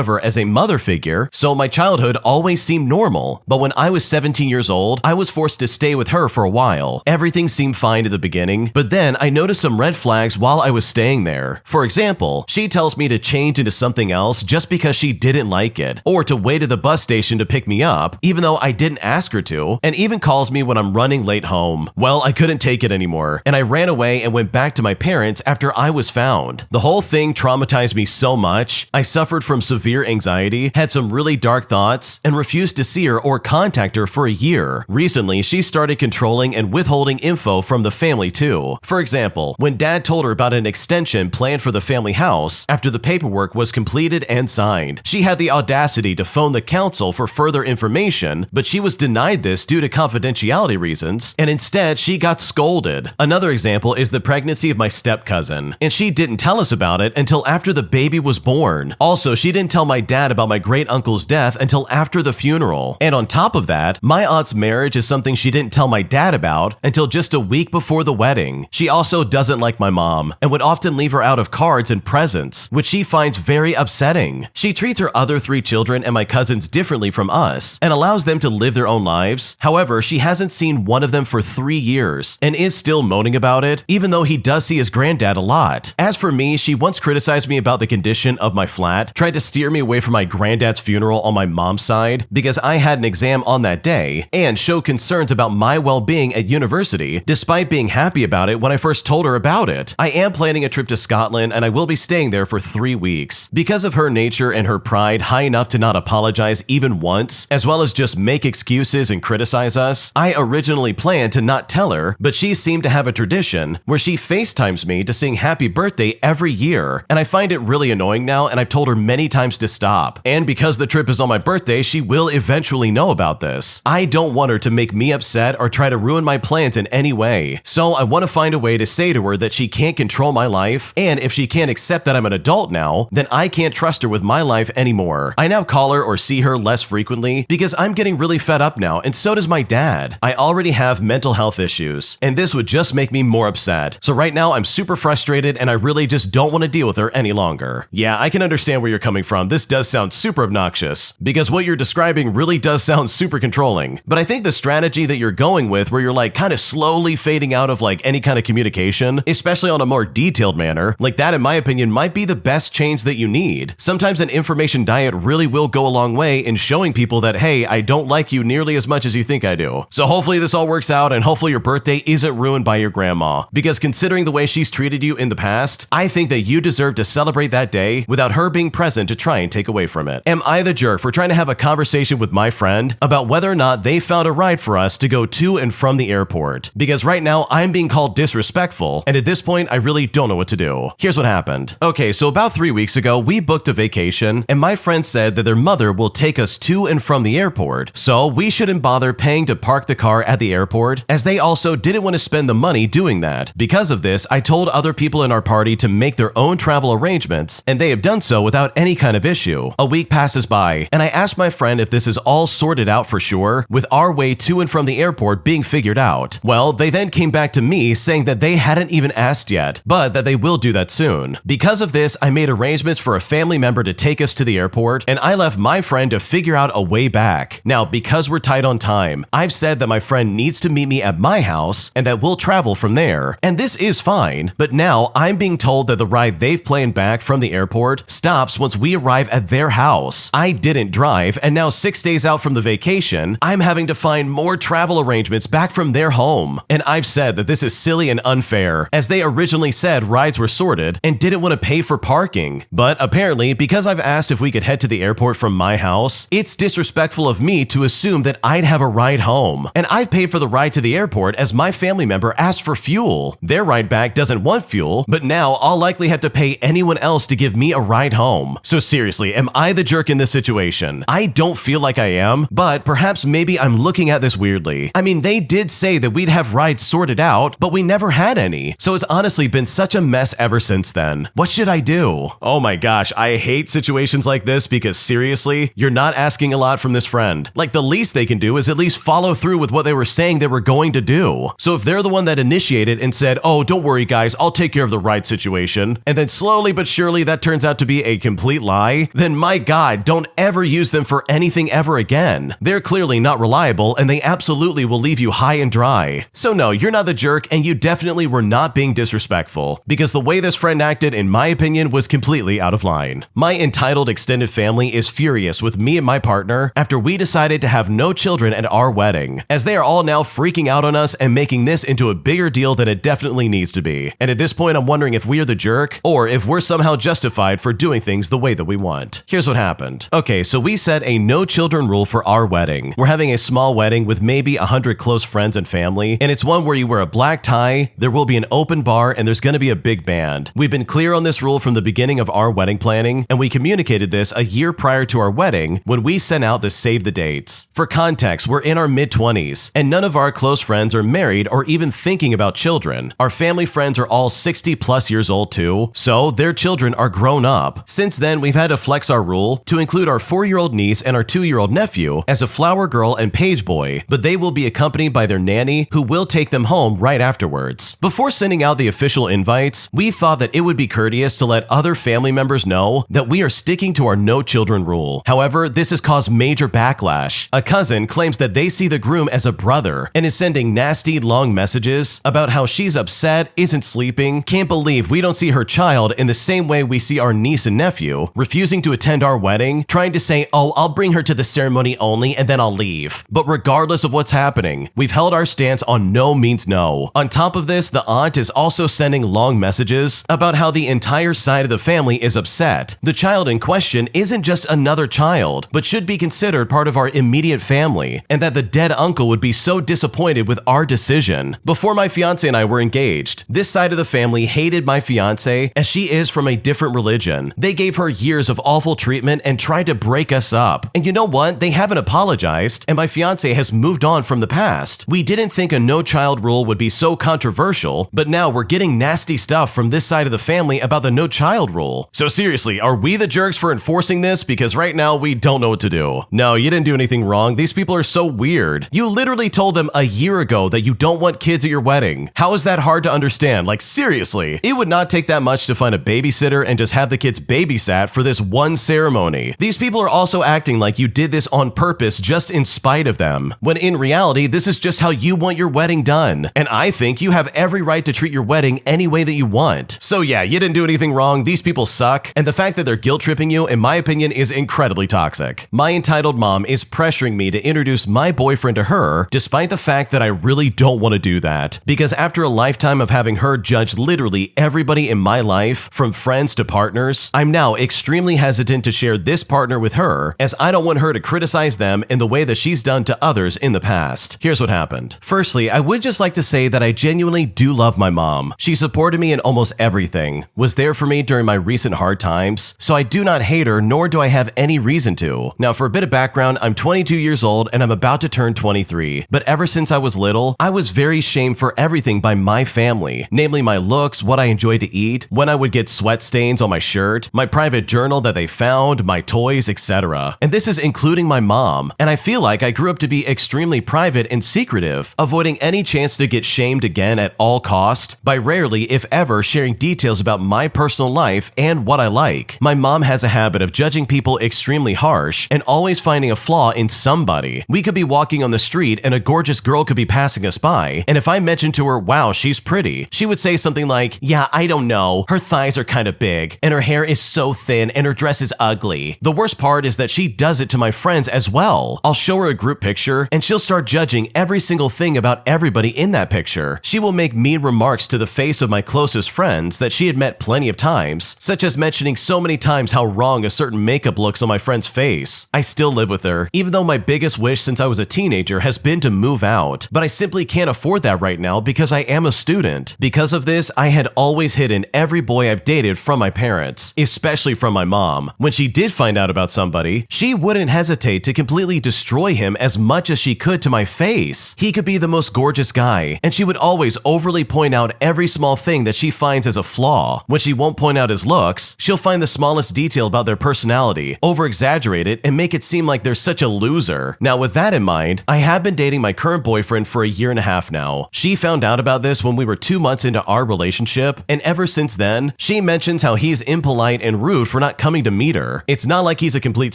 of her as a mother figure, so my childhood always seemed normal. But when I was 17 years old, I was forced to stay with her for a while. Everything seemed fine at the beginning, but then I noticed some red flags while I was staying there. For example, she tells me to change into something else just because she didn't like it, or to wait at the bus station to pick me up, even though I didn't ask her to, and even calls me when I'm running late home. Well, I couldn't take it anymore, and I ran away and went back to my parents after I was found. The whole thing traumatized me so much. I suffered from severe anxiety, had some really dark thoughts, and refused to see her or contact her for a year. Recently, she started controlling and withholding info from the family too. For example, when Dad told her about an extension planned for the family house after the paperwork was completed and signed, she had the audacity to phone the council for further information, but she was denied this due to confidentiality reasons, and instead she got scolded. Another example is the pregnancy of my step-cousin, and she didn't tell us about it until after the baby was born. Also, she didn't tell my dad about my great-uncle's death until after the funeral. And on top of that, my aunt's marriage is something she didn't tell my dad about until just a week before the wedding. She also doesn't like my mom, and would often leave her out of cards and presents, which she finds very upsetting. She treats her other 3 children and my cousins differently from us, and allows them to live their own lives. However, she hasn't seen one of them for 3 years, and is still moaning about it, even though he does see his granddad a lot. As for me, she once criticized me about the condition of my flat, tried to steer me away from my granddad's funeral on my mom's side, because I had an exam on that day, and showed concerns about my well-being at university, despite being happy about it when I first told her about it. I am planning a trip to Scotland, and I will be staying there for 3 weeks. Because of her nature and her pride high enough to not apologize even once, as well as just make excuses and criticize us, I originally planned to not tell her, but she seemed to have a tradition where she FaceTimes me to sing happy birthday every year, and I find it really annoying now, and I've told her many times to stop. And because the trip is on my birthday, she will eventually know about this. I don't want her to make me upset or try to ruin my plans in any way, so I want to find a way to say to her that she can't control my life, and if she can't accept that I'm an adult now, then I can't trust her with my life anymore. I now call her or see her less frequently because I'm getting really fed up now, and so does my dad. I already have mental health issues, and this would just make me more upset. So right now I'm super frustrated, and I really just don't want to deal with her any longer. Yeah, I can understand where you're coming from. This does sound super obnoxious, because what you're describing really does sound super controlling. But I think the strategy that you're going with, where you're like kind of slowly fading out of like any kind of communication, especially on a more detailed manner, like that in my opinion might be the best change that you need. Sometimes an information diet really will go a long way in showing people that, hey, I don't like you nearly as much as you think I do. So hopefully this all works out, and hopefully your birthday isn't ruined by your grandma, because considering the way she's treated you in the past, I think that you deserve to celebrate that day without her being present to try and take away from it. Am I the jerk for trying to have a conversation with my friend about whether or not they found a ride for us to go to and from the airport? Because right now I'm being called disrespectful, and at this point I really don't know what to do. Here's what happened. Okay, so about 3 weeks ago, we booked a vacation, and my friend said that their mother will take us to and from the airport, so we shouldn't bother paying to park the car at the airport, as they also didn't want to spend the money doing that. Because of this, I told other people in our party to make their own travel arrangements, and they have done so without any kind of issue. A week passes by, and I asked my friend if this is all sorted out for sure, with our way to and from the airport being figured out. Well, they then came back to me saying that they hadn't even asked yet, but that they will do that soon. Because of this, I made arrangements for a family member to take us to the airport, and I left my friend to figure out a way back. Now, because we're tight on time, I've said that my friend needs to meet me at my house, and that we'll travel from there. And this is fine, but now I'm being told that the ride they've planned back from the airport stops once we arrive at their house. I didn't drive, and now 6 days out from the vacation, I'm having to find more travel arrangements back from their home. And I've said that this is silly and unfair, as they originally said rides were sorted and didn't want to pay for parking. But apparently, because I've asked if we could head to the airport from my house, it's disrespectful of me to assume that I'd have a ride home. And I've paid for the ride to the airport as my family member asked for fuel. Their ride back doesn't want fuel, but now I'll likely have to pay anyone else to give me a ride home. So seriously, am I the jerk in this situation? I don't feel like I am, but perhaps maybe I'm looking at this weirdly. I mean, they did say that we'd have rides sorted out, but we never had any. So it's honestly been such a mess ever since then. What should I do? Oh my gosh, I hate situations like this because seriously, you're not asking a lot from this friend. Like, the least they can do is at least follow through with what they were saying they were going to do. So if they're the one that initiated and said, oh, don't worry guys, I'll take care of the ride situation, and then slowly but surely that turns out to be a complete lie, then my God, don't ever use them for anything ever again. They're clearly not reliable and they absolutely will leave you high and dry. So no, you're not the jerk and you definitely were not being disrespectful, because the way this friend acted, in my opinion, was completely out of line. My entitled extended family is furious with me and my partner after we decided to have no children at our wedding, as they are all now freaking out on us and making this into a bigger deal than it definitely needs to be. And at this point, I'm wondering if we are the jerk or if we're somehow justified for doing things the way that we want. Here's what happened. Okay, so we set a no children rule for our wedding. We're having a small wedding with maybe 100 close friends and family, and it's one where you wear a black tie, there will be an open bar, and there's gonna be a big band. We've been clear on this rule from the beginning of our wedding planning, and we communicated this a year prior to our wedding when we sent out the save the dates. For context, we're in our mid-20s, and none of our close friends are married or even thinking about children. Our family friends are all 60 plus years old too, so their children are grown up. Since then, we've had to flex our rule to include our 4-year-old niece and our 2-year-old nephew as a flower girl and page boy, but they will be accompanied by their nanny who will take them home right afterwards. Before sending out the official invites, we thought that it would be courteous to let other family members know that we are sticking to our no children rule. However, this has caused major backlash. A cousin claims that they see the groom as a brother and is sending nasty long messages about how she's upset, isn't sleeping, can't believe we don't see her child in the same way we see our niece and nephew, refusing to attend our wedding, trying to say, oh, I'll bring her to the ceremony only and then I'll leave. But regardless of what's happening, we've held our stance on no means no. On top of this, the aunt is also sending long messages about how the entire side of the family is upset. The child in question isn't just another child, but should be considered part of our immediate family, and that the dead uncle would be so disappointed with our decision. Before my fiance and I were engaged, this side of the family hated my fiance as she is from a different religion. They gave her years of awful treatment and tried to break us up. And you know what? They haven't apologized, and my fiance has moved on from the past. We didn't think a no child rule would be so controversial, but now we're getting nasty stuff from this side of the family about the no child rule. So seriously, are we the jerks for enforcing this? Because right now we don't know what to do. No, you didn't do anything wrong. These people are so weird. You literally told them a year ago that you don't want kids at your wedding. How is that hard to understand? Like, seriously, it would not take that much to find a babysitter and just have the kids babysat for this one ceremony. These people are also acting like you did this on purpose just in spite of them, when in reality, this is just how you want your wedding done. And I think you have every right to treat your wedding any way that you want. So yeah, you didn't do anything wrong. These people suck. And the fact that they're guilt tripping you, in my opinion, is incredibly toxic. My entitled mom is pressuring me to introduce my boyfriend to her, despite the fact that I really don't want to do that. Because after a lifetime of having her judge literally everybody in my life, from friends to partners, I'm now extremely hesitant to share this partner with her, as I don't want her to criticize them in the way that she's done to others in the past. Here's what happened. Firstly, I would just like to say that I genuinely do love my mom. She supported me in almost everything, was there for me during my recent hard times, so I do not hate her, nor do I have any reason to. Now, for a bit of background, I'm 22 years old and I'm about to turn 23, but ever since I was little, I was very shamed for everything by my family, namely my looks, what I enjoyed to eat, when I would get sweat stains on my shirt, my private journal that they found, my toys, etc. And this is including my mom, and I feel like I grew up to be extremely private and secretive, avoiding any chance to get shamed again at all cost, by rarely, if ever, sharing details about my personal life and what I like. My mom has a habit of judging people extremely harsh and always finding a flaw in somebody. We could be walking on the street and a gorgeous girl could be passing us by, and if I mentioned to her, wow, she's pretty, she would say something like, yeah, I don't know, her thighs are kind of big, and her hair is so thin, and her dress is ugly. The worst part is that she does it to my friends as well. I'll show show her a group picture and she'll start judging every single thing about everybody in that picture. She will make mean remarks to the face of my closest friends that she had met plenty of times, such as mentioning so many times how wrong a certain makeup looks on my friend's face. I still live with her, even though my biggest wish since I was a teenager has been to move out, but I simply can't afford that right now because I am a student. Because of this, I had always hidden every boy I've dated from my parents, especially from my mom. When she did find out about somebody, she wouldn't hesitate to completely destroy him as much as she could to my face. He could be the most gorgeous guy, and she would always overly point out every small thing that she finds as a flaw. When she won't point out his looks, she'll find the smallest detail about their personality, over-exaggerate it, and make it seem like they're such a loser. Now, with that in mind, I have been dating my current boyfriend for a year and a half now. She found out about this when we were 2 months into our relationship, and ever since then, she mentions how he's impolite and rude for not coming to meet her. It's not like he's a complete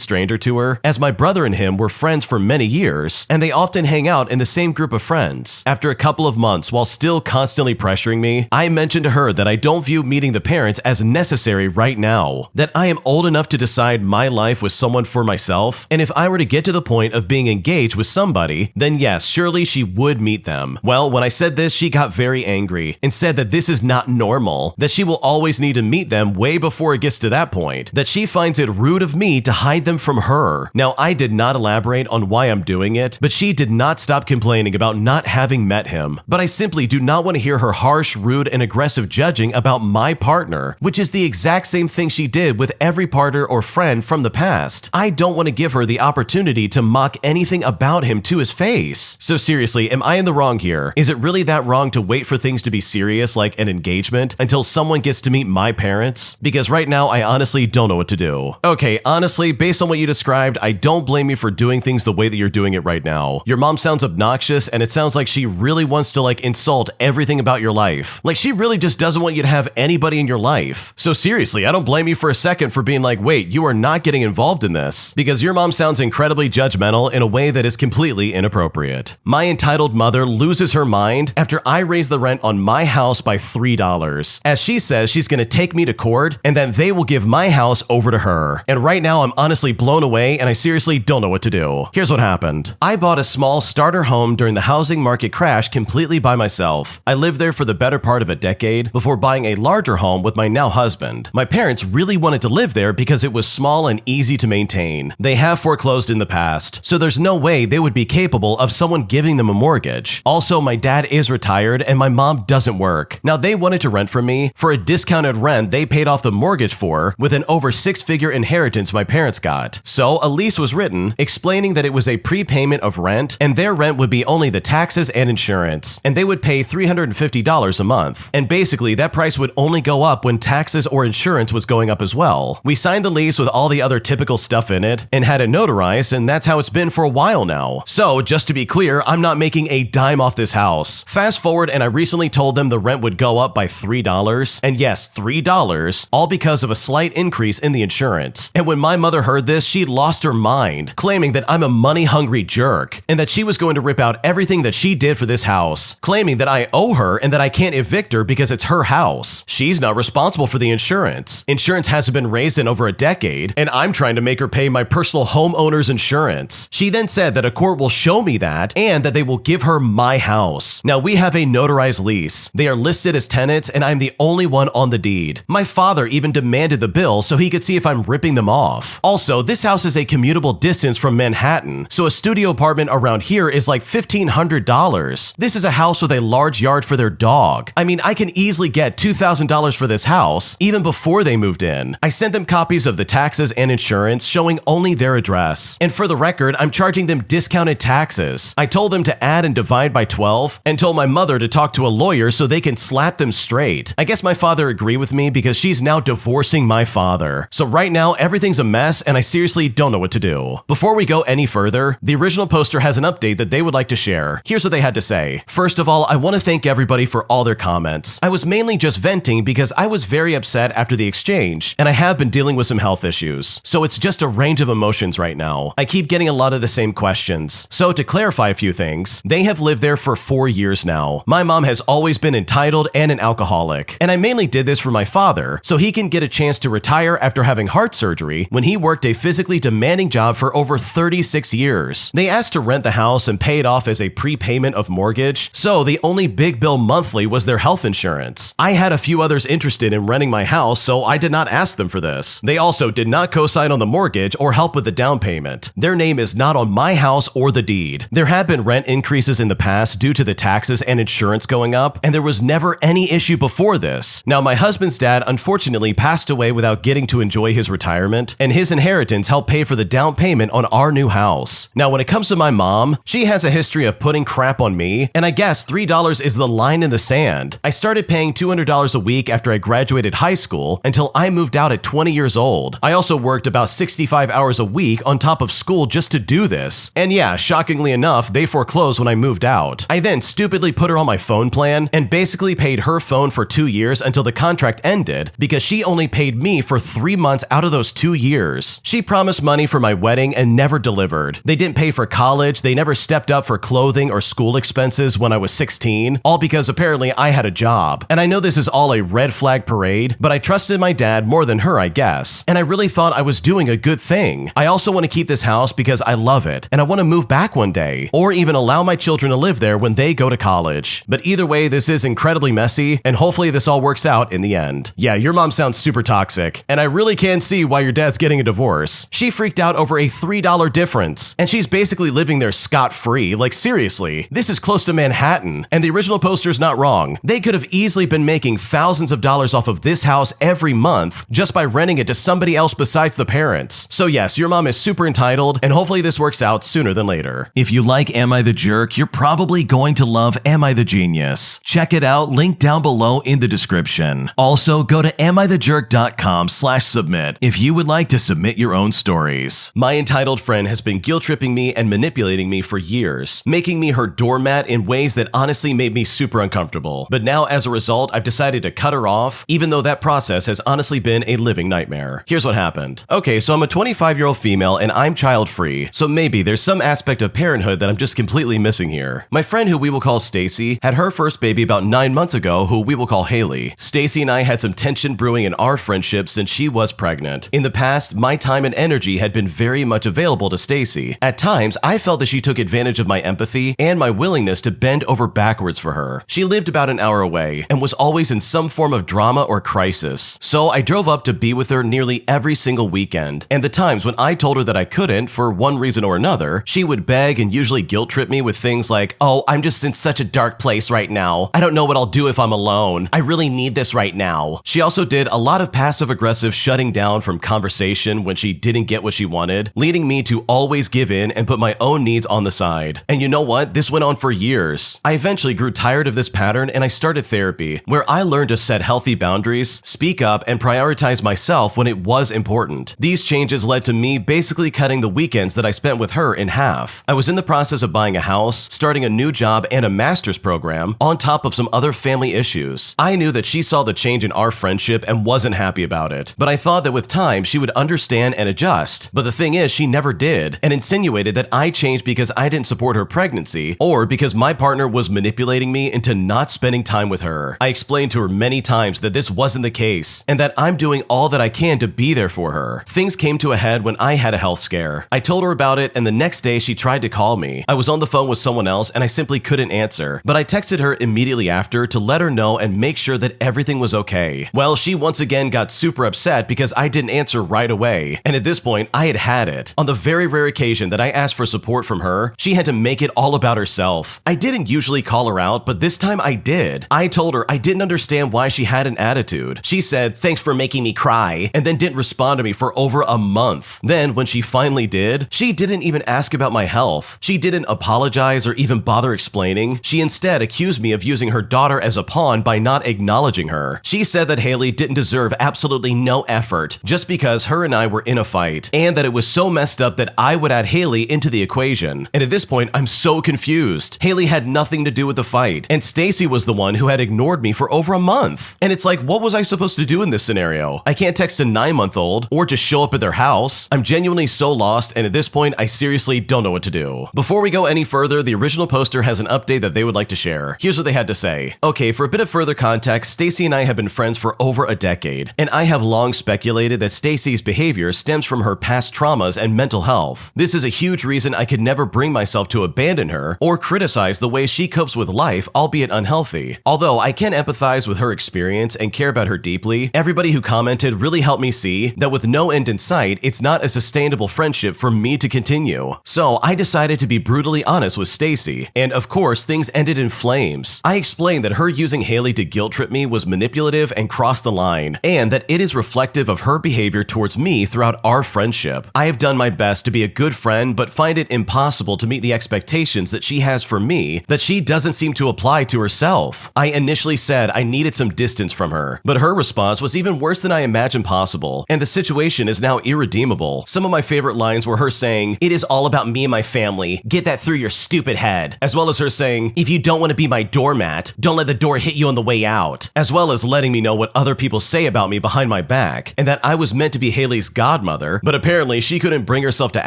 stranger to her, as my brother and him were friends for many years, and they often hang out in the same group of friends. After a couple of months, while still constantly pressuring me, I mentioned to her that I don't view meeting the parents as necessary right now, that I am old enough to decide my life with someone for myself, and if I were to get to the point of being engaged with somebody, then yes, surely she would meet them. Well, when I said this, she got very angry and said that this is not normal, that she will always need to meet them way before it gets to that point, that she finds it rude of me to hide them from her. Now, I did not elaborate on why I'm doing it, but she did not stop complaining about not having met him. But I simply do not want to hear her harsh, rude, and aggressive judging about my partner, which is the exact same thing she did with every partner or friend from the past. I don't want to give her the opportunity to mock anything about him to his face. So seriously, am I in the wrong here? Is it really that wrong to wait for things to be serious like an engagement until someone gets to meet my parents? Because right now, I honestly don't know what to do. Okay, honestly, based on what you described, I don't blame you for doing things the way that you're doing it right now. Your mom sounds obnoxious, and it sounds like she really wants to insult everything about your life. Like she really just doesn't want you to have anybody in your life. So seriously, I don't blame you for a second for being like, wait, you are not getting involved in this, because your mom sounds incredibly judgmental in a way that is completely inappropriate. My entitled mother loses her mind after I raise the rent on my house by $3, as she says she's going to take me to court and then they will give my house over to her. And right now I'm honestly blown away and I seriously don't know what to do. Here's what happened. I bought a small starter home during the housing market crash completely by myself. I lived there for the better part of a decade before buying a larger home with my now husband. My parents really wanted to live there because it was small and easy to maintain. They have foreclosed in the past, so there's no way they would be capable of someone giving them a mortgage. Also, my dad is retired and my mom doesn't work. Now, they wanted to rent from me for a discounted rent they paid off the mortgage for with an over six-figure inheritance my parents got. So a lease was written explaining that it was a prepayment of rent and their rent would be only the taxes and insurance, and they would pay $350 a month. And basically, that price would only go up when taxes or insurance was going up as well. We signed the lease with all the other typical stuff in it and had it notarized, and that's how it's been for a while now. So just to be clear, I'm not making a dime off this house. Fast forward, and I recently told them the rent would go up by $3, and yes, $3, all because of a slight increase in the insurance. And when my mother heard this, she lost her mind, claiming that I'm a money-hungry jerk, and that she was going to rip out everything that she did for this house, claiming that I owe her and that I can't evict her because it's her house. She's not responsible for the insurance. Insurance hasn't been raised in over a decade, and I'm trying to make her pay my personal homeowner's insurance. She then said that a court will show me that and that they will give her my house. Now, we have a notarized lease. They are listed as tenants, and I'm the only one on the deed. My father even demanded the bill so he could see if I'm ripping them off. Also, this house is a commutable distance from Manhattan, so a studio apartment around here is like $1,500. This is a house with a large yard for their dog. I mean, I can easily get $2,000 for this house, even before they moved in. I sent them copies of the taxes and insurance showing only their address. And for the record, I'm charging them discounted taxes. I told them to add and divide by 12 and told my mother to talk to a lawyer so they can slap them straight. I guess my father agreed with me because she's now divorcing my father. So right now, everything's a mess and I seriously don't know what to do. Before we go any further, the original poster has an update that they would like to share. Here's what they had to say. First of all, I want to thank everybody for all their comments. I was mainly just venting because I was very upset after the exchange, and I have been dealing with some health issues. So it's just a range of emotions right now. I keep getting a lot of the same questions. So to clarify a few things, they have lived there for 4 years now. My mom has always been entitled and an alcoholic, and I mainly did this for my father so he can get a chance to retire after having heart surgery when he worked a physically demanding job for over 36 6 years. They asked to rent the house and pay it off as a prepayment of mortgage, so the only big bill monthly was their health insurance. I had a few others interested in renting my house, so I did not ask them for this. They also did not co-sign on the mortgage or help with the down payment. Their name is not on my house or the deed. There have been rent increases in the past due to the taxes and insurance going up, and there was never any issue before this. Now, my husband's dad unfortunately passed away without getting to enjoy his retirement, and his inheritance helped pay for the down payment on our new house. Now, when it comes to my mom, she has a history of putting crap on me, and I guess $3 is the line in the sand. I started paying $200 a week after I graduated high school until I moved out at 20 years old. I also worked about 65 hours a week on top of school just to do this. And yeah, shockingly enough, they foreclosed when I moved out. I then stupidly put her on my phone plan and basically paid her phone for 2 years until the contract ended because she only paid me for 3 months out of those 2 years. She promised money for my wedding and never delivered. They didn't pay for college, they never stepped up for clothing or school expenses when I was 16, all because apparently I had a job. And I know this is all a red flag parade, but I trusted my dad more than her, I guess. And I really thought I was doing a good thing. I also want to keep this house because I love it, and I want to move back one day, or even allow my children to live there when they go to college. But either way, this is incredibly messy, and hopefully this all works out in the end. Yeah, your mom sounds super toxic, and I really can see why your dad's getting a divorce. She freaked out over a $3 difference, and she's basically living there scot-free. Like seriously, this is close to Manhattan, and the original poster's not wrong. They could have easily been making thousands of dollars off of this house every month just by renting it to somebody else besides the parents. So yes, your mom is super entitled, and hopefully this works out sooner than later. If you like Am I the Jerk, you're probably going to love Am I the Genius. Check it out, link down below in the description. Also, go to amithejerk.com/submit if you would like to submit your own stories. My entitled friend has been guilt-tripping me and manipulating me for years, making me her doormat in ways that honestly made me super uncomfortable. But now, as a result, I've decided to cut her off, even though that process has honestly been a living nightmare. Here's what happened. Okay, so I'm a 25-year-old female and I'm child-free, so maybe there's some aspect of parenthood that I'm just completely missing here. My friend, who we will call Stacy, had her first baby about 9 months ago, who we will call Haley. Stacy and I had some tension brewing in our friendship since she was pregnant. In the past, my time and energy had been very much available to Stacy. At times, I felt that she took advantage of my empathy and my willingness to bend over backwards for her. She lived about an hour away and was always in some form of drama or crisis, so I drove up to be with her nearly every single weekend. And the times when I told her that I couldn't, for one reason or another, she would beg and usually guilt trip me with things like, "Oh, I'm just in such a dark place right now. I don't know what I'll do if I'm alone. I really need this right now." She also did a lot of passive-aggressive shutting down from conversation when she didn't get what she wanted, leading me to always give in and put my own needs on the side. And you know what? This went on for years. I eventually grew tired of this pattern and I started therapy, where I learned to set healthy boundaries, speak up, and prioritize myself when it was important. These changes led to me basically cutting the weekends that I spent with her in half. I was in the process of buying a house, starting a new job and a master's program, on top of some other family issues. I knew that she saw the change in our friendship and wasn't happy about it, but I thought that with time she would understand and adjust. But the thing is, she never did, and insinuated that I changed because I didn't support her pregnancy, or because my partner was manipulating me into not spending time with her. I explained to her many times that this wasn't the case, and that I'm doing all that I can to be there for her. Things came to a head when I had a health scare. I told her about it, and the next day she tried to call me. I was on the phone with someone else and I simply couldn't answer, but I texted her immediately after to let her know and make sure that everything was okay. Well, she once again got super upset because I didn't answer right away, and at this point, I had had it. On the very rare occasion that I asked for support from her, she had to make it all about herself. I didn't usually call her out, but this time I did. I told her I didn't understand why she had an attitude. She said, "Thanks for making me cry," and then didn't respond to me for over a month. Then, when she finally did, she didn't even ask about my health. She didn't apologize or even bother explaining. She instead accused me of using her daughter as a pawn by not acknowledging her. She said that Haley didn't deserve absolutely no effort just because her and I were in a fight, and that it was so messed up that I would add Haley into the equation. And at this point, I'm so confused. Haley had nothing to do with the fight, and Stacy was the one who had ignored me for over a month. And it's like, what was I supposed to do in this scenario? I can't text a 9-month-old or just show up at their house. I'm genuinely so lost, and at this point, I seriously don't know what to do. Before we go any further, the original poster has an update that they would like to share. Here's what they had to say. Okay, for a bit of further context, Stacy and I have been friends for over a decade, and I have long speculated that Stacy's behavior stems from her past traumas and mental health. This is a huge reason I could never bring myself to abandon her or criticize the way she copes with life, albeit unhealthy. Although I can empathize with her experience and care about her deeply, everybody who commented really helped me see that with no end in sight, it's not a sustainable friendship for me to continue. So I decided to be brutally honest with Stacy, and of course things ended in flames. I explained that her using Haley to guilt trip me was manipulative and crossed the line, and that it is reflective of her behavior towards me throughout our friendship. I have done my best to be a good friend, but find it impossible to meet the expectations that she has for me that she doesn't seem to apply to herself. I initially said I needed some distance from her, but her response was even worse than I imagined possible, and the situation is now irredeemable. Some of my favorite lines were her saying, "It is all about me and my family. Get that through your stupid head." As well as her saying, "If you don't want to be my doormat, don't let the door hit you on the way out." As well as letting me know what other people say about me behind my back, and that I was meant to be Haley's godmother, but apparently she couldn't bring herself to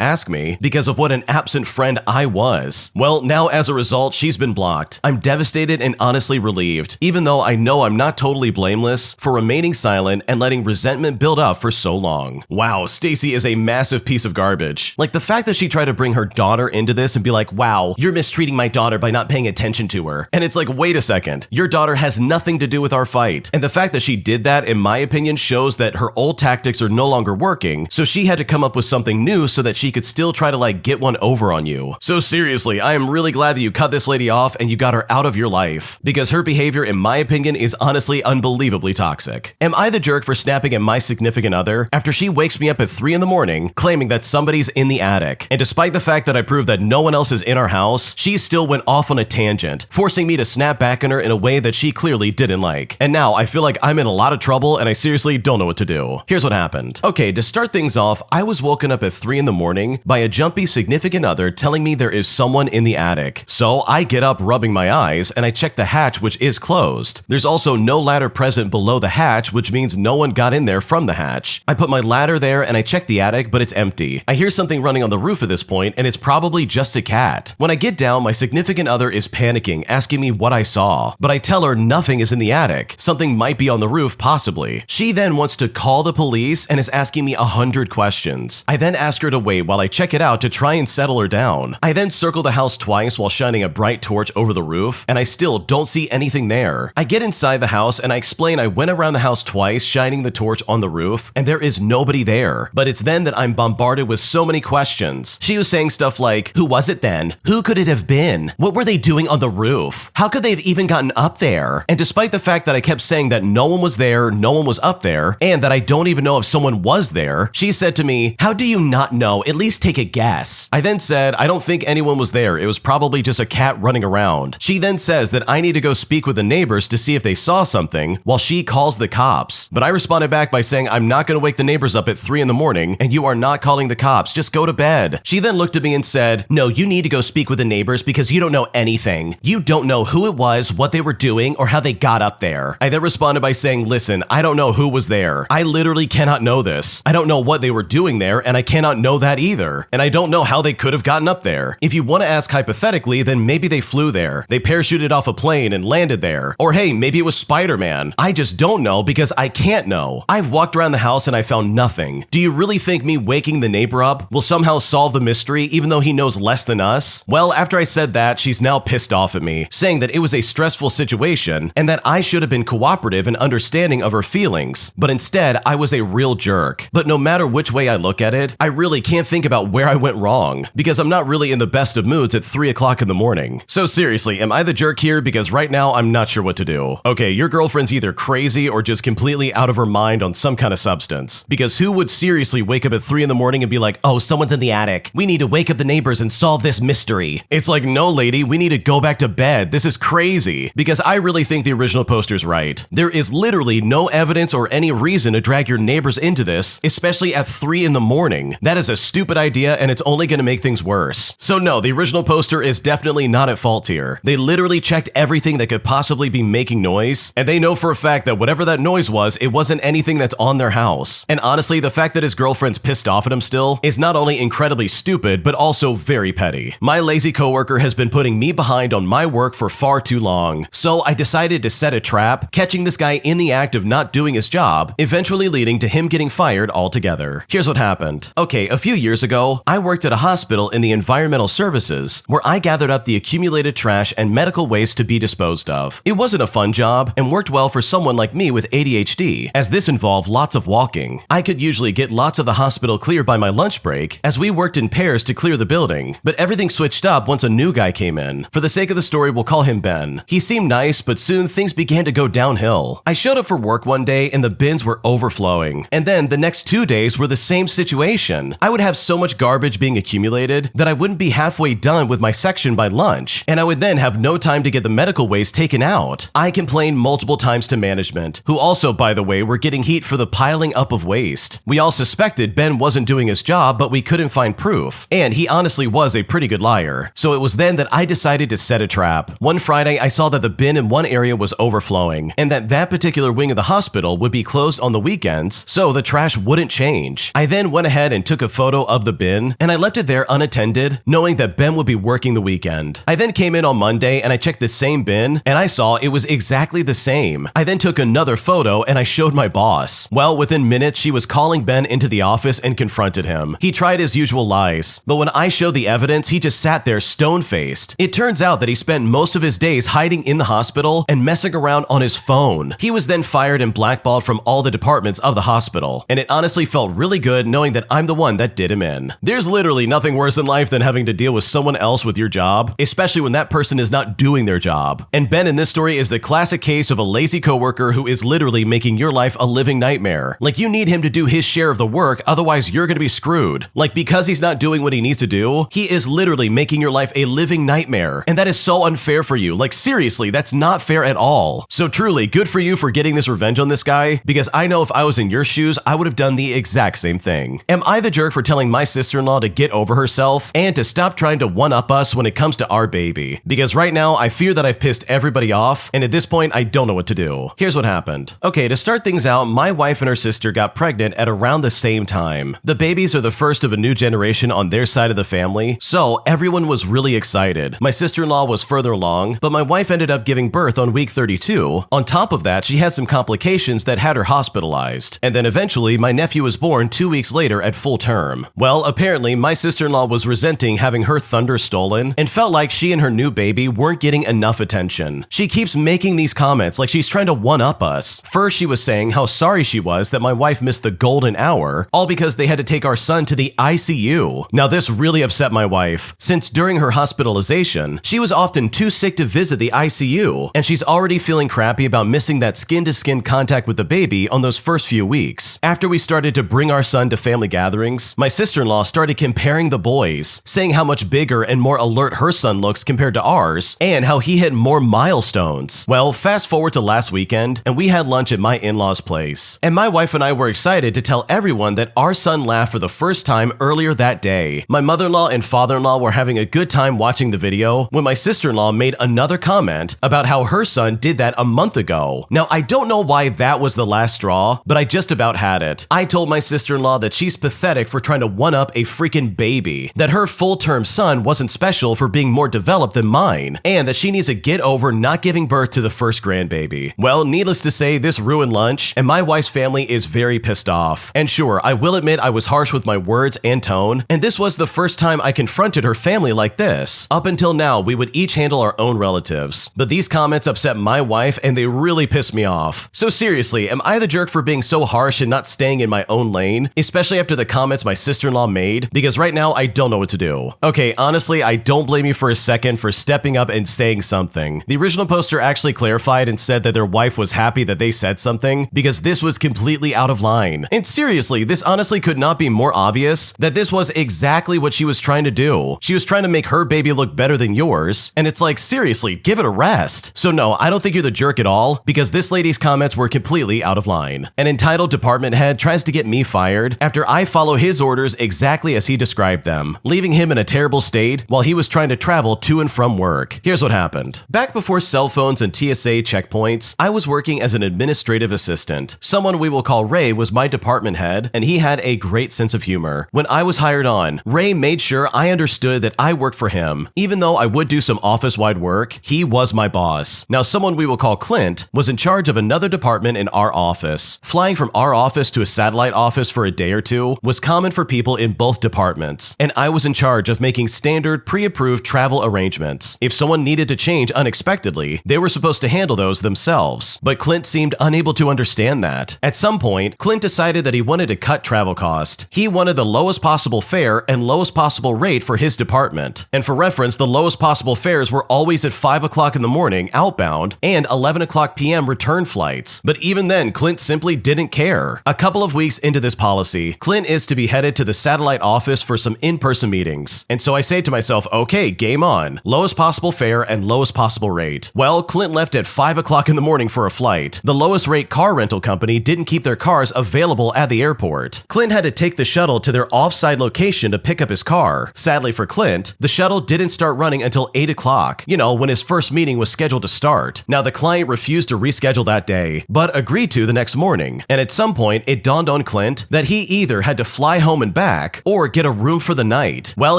ask me because of what an absent friend I was. Well, now as a result, she's been blocked. I'm devastated and honestly relieved, even though I know I'm not totally blameless for remaining silent and letting resentment build up for so long. Wow, Stacy is a massive piece of garbage. Like the fact that she tried to bring her daughter into this and be like, "Wow, you're mistreating my daughter by not paying attention to her." And it's like, wait a second, your daughter has nothing to do with our fight. And the fact that she did that, in my opinion, shows that her old tactics are no longer working, so she had to come up with something new so that she could still try to like get one over on you. So seriously, I am really glad that you cut this lady off and you got her out of your life, because her behavior, in my opinion, is honestly unbelievably toxic. Am I the jerk for snapping at my significant other after she wakes me up at 3 in the morning claiming that somebody's in the attic? And despite the fact that I proved that no one else is in our house, she still went off on a tangent, forcing me to snap back on her in a way that she clearly didn't like. And now I feel like I'm in a lot of trouble and I seriously don't know what to do. Here's what happened. Okay, to start things off, I was woken up at 3 in the morning by a jumpy significant other telling me there is someone in the attic. So I get up rubbing my eyes and I check the hatch, which is closed. There's also no ladder present below the hatch, which means no one got in there from the hatch. I put my ladder there and I check the attic, but it's empty. I hear something running on the roof at this point and it's probably just a cat. When I get down, my significant other is panicking, asking me what I saw, but I tell her nothing is in the attic. Something might be on the roof, possibly. She then wants to call the police and is asking me 100 questions. I then ask her to wait while I check it out to try and settle her down. I then circle the house twice while shining a bright torch over the roof, and I still don't see anything there. I get inside the house and I explain I went around the house twice shining the torch on the roof, and there is nobody there. But it's then that I'm bombarded with so many questions. She was saying stuff like, "Who was it then? Who could it have been? What were they doing on the roof? How could they have even gotten up there?" And despite the fact that I kept saying that no one was there, no one was up there, and that I don't even know if someone was there, she said to me, "How do you not know? At least take a guess." I then said, "I don't think anyone was there. It was probably just a cat running around." She then says that I need to go speak with the neighbors to see if they saw something while she calls the cops. But I responded back by saying I'm not going to wake the neighbors up at 3 in the morning and you are not calling the cops. Just go to bed. She then looked at me and said, "No, you need to go speak with the neighbors because you don't know anything. You don't know who it was, what they were doing, or how they got up there." I then responded by saying, "Listen, I don't know who was there. I literally cannot know this. I don't know what they were doing there, and I cannot know that either. And I don't know how they could have gotten up there. If you want to ask hypothetically, then maybe they flew there. They parachuted off a plane and landed there. Or hey, maybe it was Spider-Man. I just don't know because I can't know. I've walked around the house and I found nothing. Do you really think me waking the neighbor up will somehow solve the mystery even though he knows less than us?" Well, after I said that, she's now pissed off at me, saying that it was a stressful situation and that I should have been cooperative and understanding of her feelings, but instead I was a real jerk. But no matter which way I look at it, I really can't think about where I went wrong because I'm not really in the best of moods at 3 o'clock in the morning. So seriously, am I the jerk here? Because right now I'm not sure what to do. Okay, your girlfriend's either crazy or just completely out of her mind on some kind of substance. Because who would seriously wake up at 3 in the morning and be like, "Oh, someone's in the attic. We need to wake up the neighbors and solve this mystery." It's like, no lady, we need to go back to bed. This is crazy. Because I really think the original poster's right. There is literally no evidence or any reason to drag your neighbors into this, especially at 3 in the morning. That is a stupid idea and it's only going to make things worse. So no, the original poster is definitely not at fault here. They literally checked everything that could possibly be making noise, and they know for a fact that whatever that noise was, it wasn't anything that's on their house. And honestly, the fact that his girlfriend's pissed off at him still is not only incredibly stupid, but also very petty. My lazy coworker has been putting me behind on my work for far too long, so I decided to set a trap, catching this guy in the act of not doing his job, eventually leading to him getting fired altogether. Here's what happened. Okay, a few years ago, ago, I worked at a hospital in the environmental services where I gathered up the accumulated trash and medical waste to be disposed of. It wasn't a fun job and worked well for someone like me with ADHD, as this involved lots of walking. I could usually get lots of the hospital clear by my lunch break, as we worked in pairs to clear the building, but everything switched up once a new guy came in. For the sake of the story, we'll call him Ben. He seemed nice, but soon things began to go downhill. I showed up for work one day and the bins were overflowing, and then the next 2 days were the same situation. I would have so much garbage being accumulated that I wouldn't be halfway done with my section by lunch, and I would then have no time to get the medical waste taken out. I complained multiple times to management, who also, by the way, were getting heat for the piling up of waste. We all suspected Ben wasn't doing his job, but we couldn't find proof, and he honestly was a pretty good liar. So it was then that I decided to set a trap. One Friday, I saw that the bin in one area was overflowing, and that particular wing of the hospital would be closed on the weekends, so the trash wouldn't change. I then went ahead and took a photo of the bin, and I left it there unattended, knowing that Ben would be working the weekend. I then came in on Monday and I checked the same bin, and I saw it was exactly the same. I then took another photo and I showed my boss. Well, within minutes, she was calling Ben into the office and confronted him. He tried his usual lies, but when I showed the evidence, he just sat there stone-faced. It turns out that he spent most of his days hiding in the hospital and messing around on his phone. He was then fired and blackballed from all the departments of the hospital, and it honestly felt really good knowing that I'm the one that did him in. There's literally nothing worse in life than having to deal with someone else with your job, especially when that person is not doing their job. And Ben in this story is the classic case of a lazy coworker who is literally making your life a living nightmare. Like, you need him to do his share of the work, otherwise you're gonna be screwed. Like, because he's not doing what he needs to do, he is literally making your life a living nightmare. And that is so unfair for you. Like, seriously, that's not fair at all. So truly, good for you for getting this revenge on this guy, because I know if I was in your shoes, I would have done the exact same thing. Am I the jerk for telling my sister-in-law to get over herself and to stop trying to one-up us when it comes to our baby? Because right now, I fear that I've pissed everybody off, and at this point, I don't know what to do. Here's what happened. Okay, to start things out, my wife and her sister got pregnant at around the same time. The babies are the first of a new generation on their side of the family, so everyone was really excited. My sister-in-law was further along, but my wife ended up giving birth on week 32. On top of that, she had some complications that had her hospitalized. And then eventually, my nephew was born 2 weeks later at full term. Well, apparently, my sister-in-law was resenting having her thunder stolen and felt like she and her new baby weren't getting enough attention. She keeps making these comments like she's trying to one-up us. First, she was saying how sorry she was that my wife missed the golden hour, all because they had to take our son to the ICU. Now, this really upset my wife, since during her hospitalization, she was often too sick to visit the ICU, and she's already feeling crappy about missing that skin-to-skin contact with the baby on those first few weeks. After we started to bring our son to family gatherings, my sister-in-law started comparing the boys, saying how much bigger and more alert her son looks compared to ours, and how he hit more milestones. Well, fast forward to last weekend, and we had lunch at my in-laws' place. And my wife and I were excited to tell everyone that our son laughed for the first time earlier that day. My mother-in-law and father-in-law were having a good time watching the video when my sister-in-law made another comment about how her son did that a month ago. Now, I don't know why that was the last straw, but I just about had it. I told my sister-in-law that she's pathetic for trying to one-up a freaking baby, that her full-term son wasn't special for being more developed than mine, and that she needs to get over not giving birth to the first grandbaby. Well, needless to say, this ruined lunch, and my wife's family is very pissed off. And sure, I will admit I was harsh with my words and tone, and this was the first time I confronted her family like this. Up until now, we would each handle our own relatives, but these comments upset my wife and they really pissed me off. So seriously, am I the jerk for being so harsh and not staying in my own lane, especially after the comments my sister-in-law made? Because right now, I don't know what to do. Okay, honestly, I don't blame you for a second for stepping up and saying something. The original poster actually clarified and said that their wife was happy that they said something because this was completely out of line. And seriously, this honestly could not be more obvious that this was exactly what she was trying to do. She was trying to make her baby look better than yours, and it's like, seriously, give it a rest. So no, I don't think you're the jerk at all, because this lady's comments were completely out of line. An entitled department head tries to get me fired after I follow his orders exactly as he described them, leaving him in a terrible state while he was trying to travel to and from work. Here's what happened. Back before cell phones and TSA checkpoints, I was working as an administrative assistant. Someone we will call Ray was my department head, and he had a great sense of humor. When I was hired on, Ray made sure I understood that I worked for him. Even though I would do some office-wide work, he was my boss. Now, someone we will call Clint was in charge of another department in our office. Flying from our office to a satellite office for a day or two was common for people in in both departments, and I was in charge of making standard pre-approved travel arrangements. If someone needed to change unexpectedly, they were supposed to handle those themselves. But Clint seemed unable to understand that. At some point, Clint decided that he wanted to cut travel cost. He wanted the lowest possible fare and lowest possible rate for his department. And for reference, the lowest possible fares were always at 5 o'clock in the morning outbound and 11 o'clock p.m. return flights. But even then, Clint simply didn't care. A couple of weeks into this policy, Clint is to be headed to the satellite office for some in-person meetings. And so I say to myself, okay, game on. Lowest possible fare and lowest possible rate. Well, Clint left at 5 o'clock in the morning for a flight. The lowest rate car rental company didn't keep their cars available at the airport. Clint had to take the shuttle to their off-site location to pick up his car. Sadly for Clint, the shuttle didn't start running until 8 o'clock, when his first meeting was scheduled to start. Now, the client refused to reschedule that day, but agreed to the next morning. And at some point, it dawned on Clint that he either had to fly home and back or get a room for the night. Well,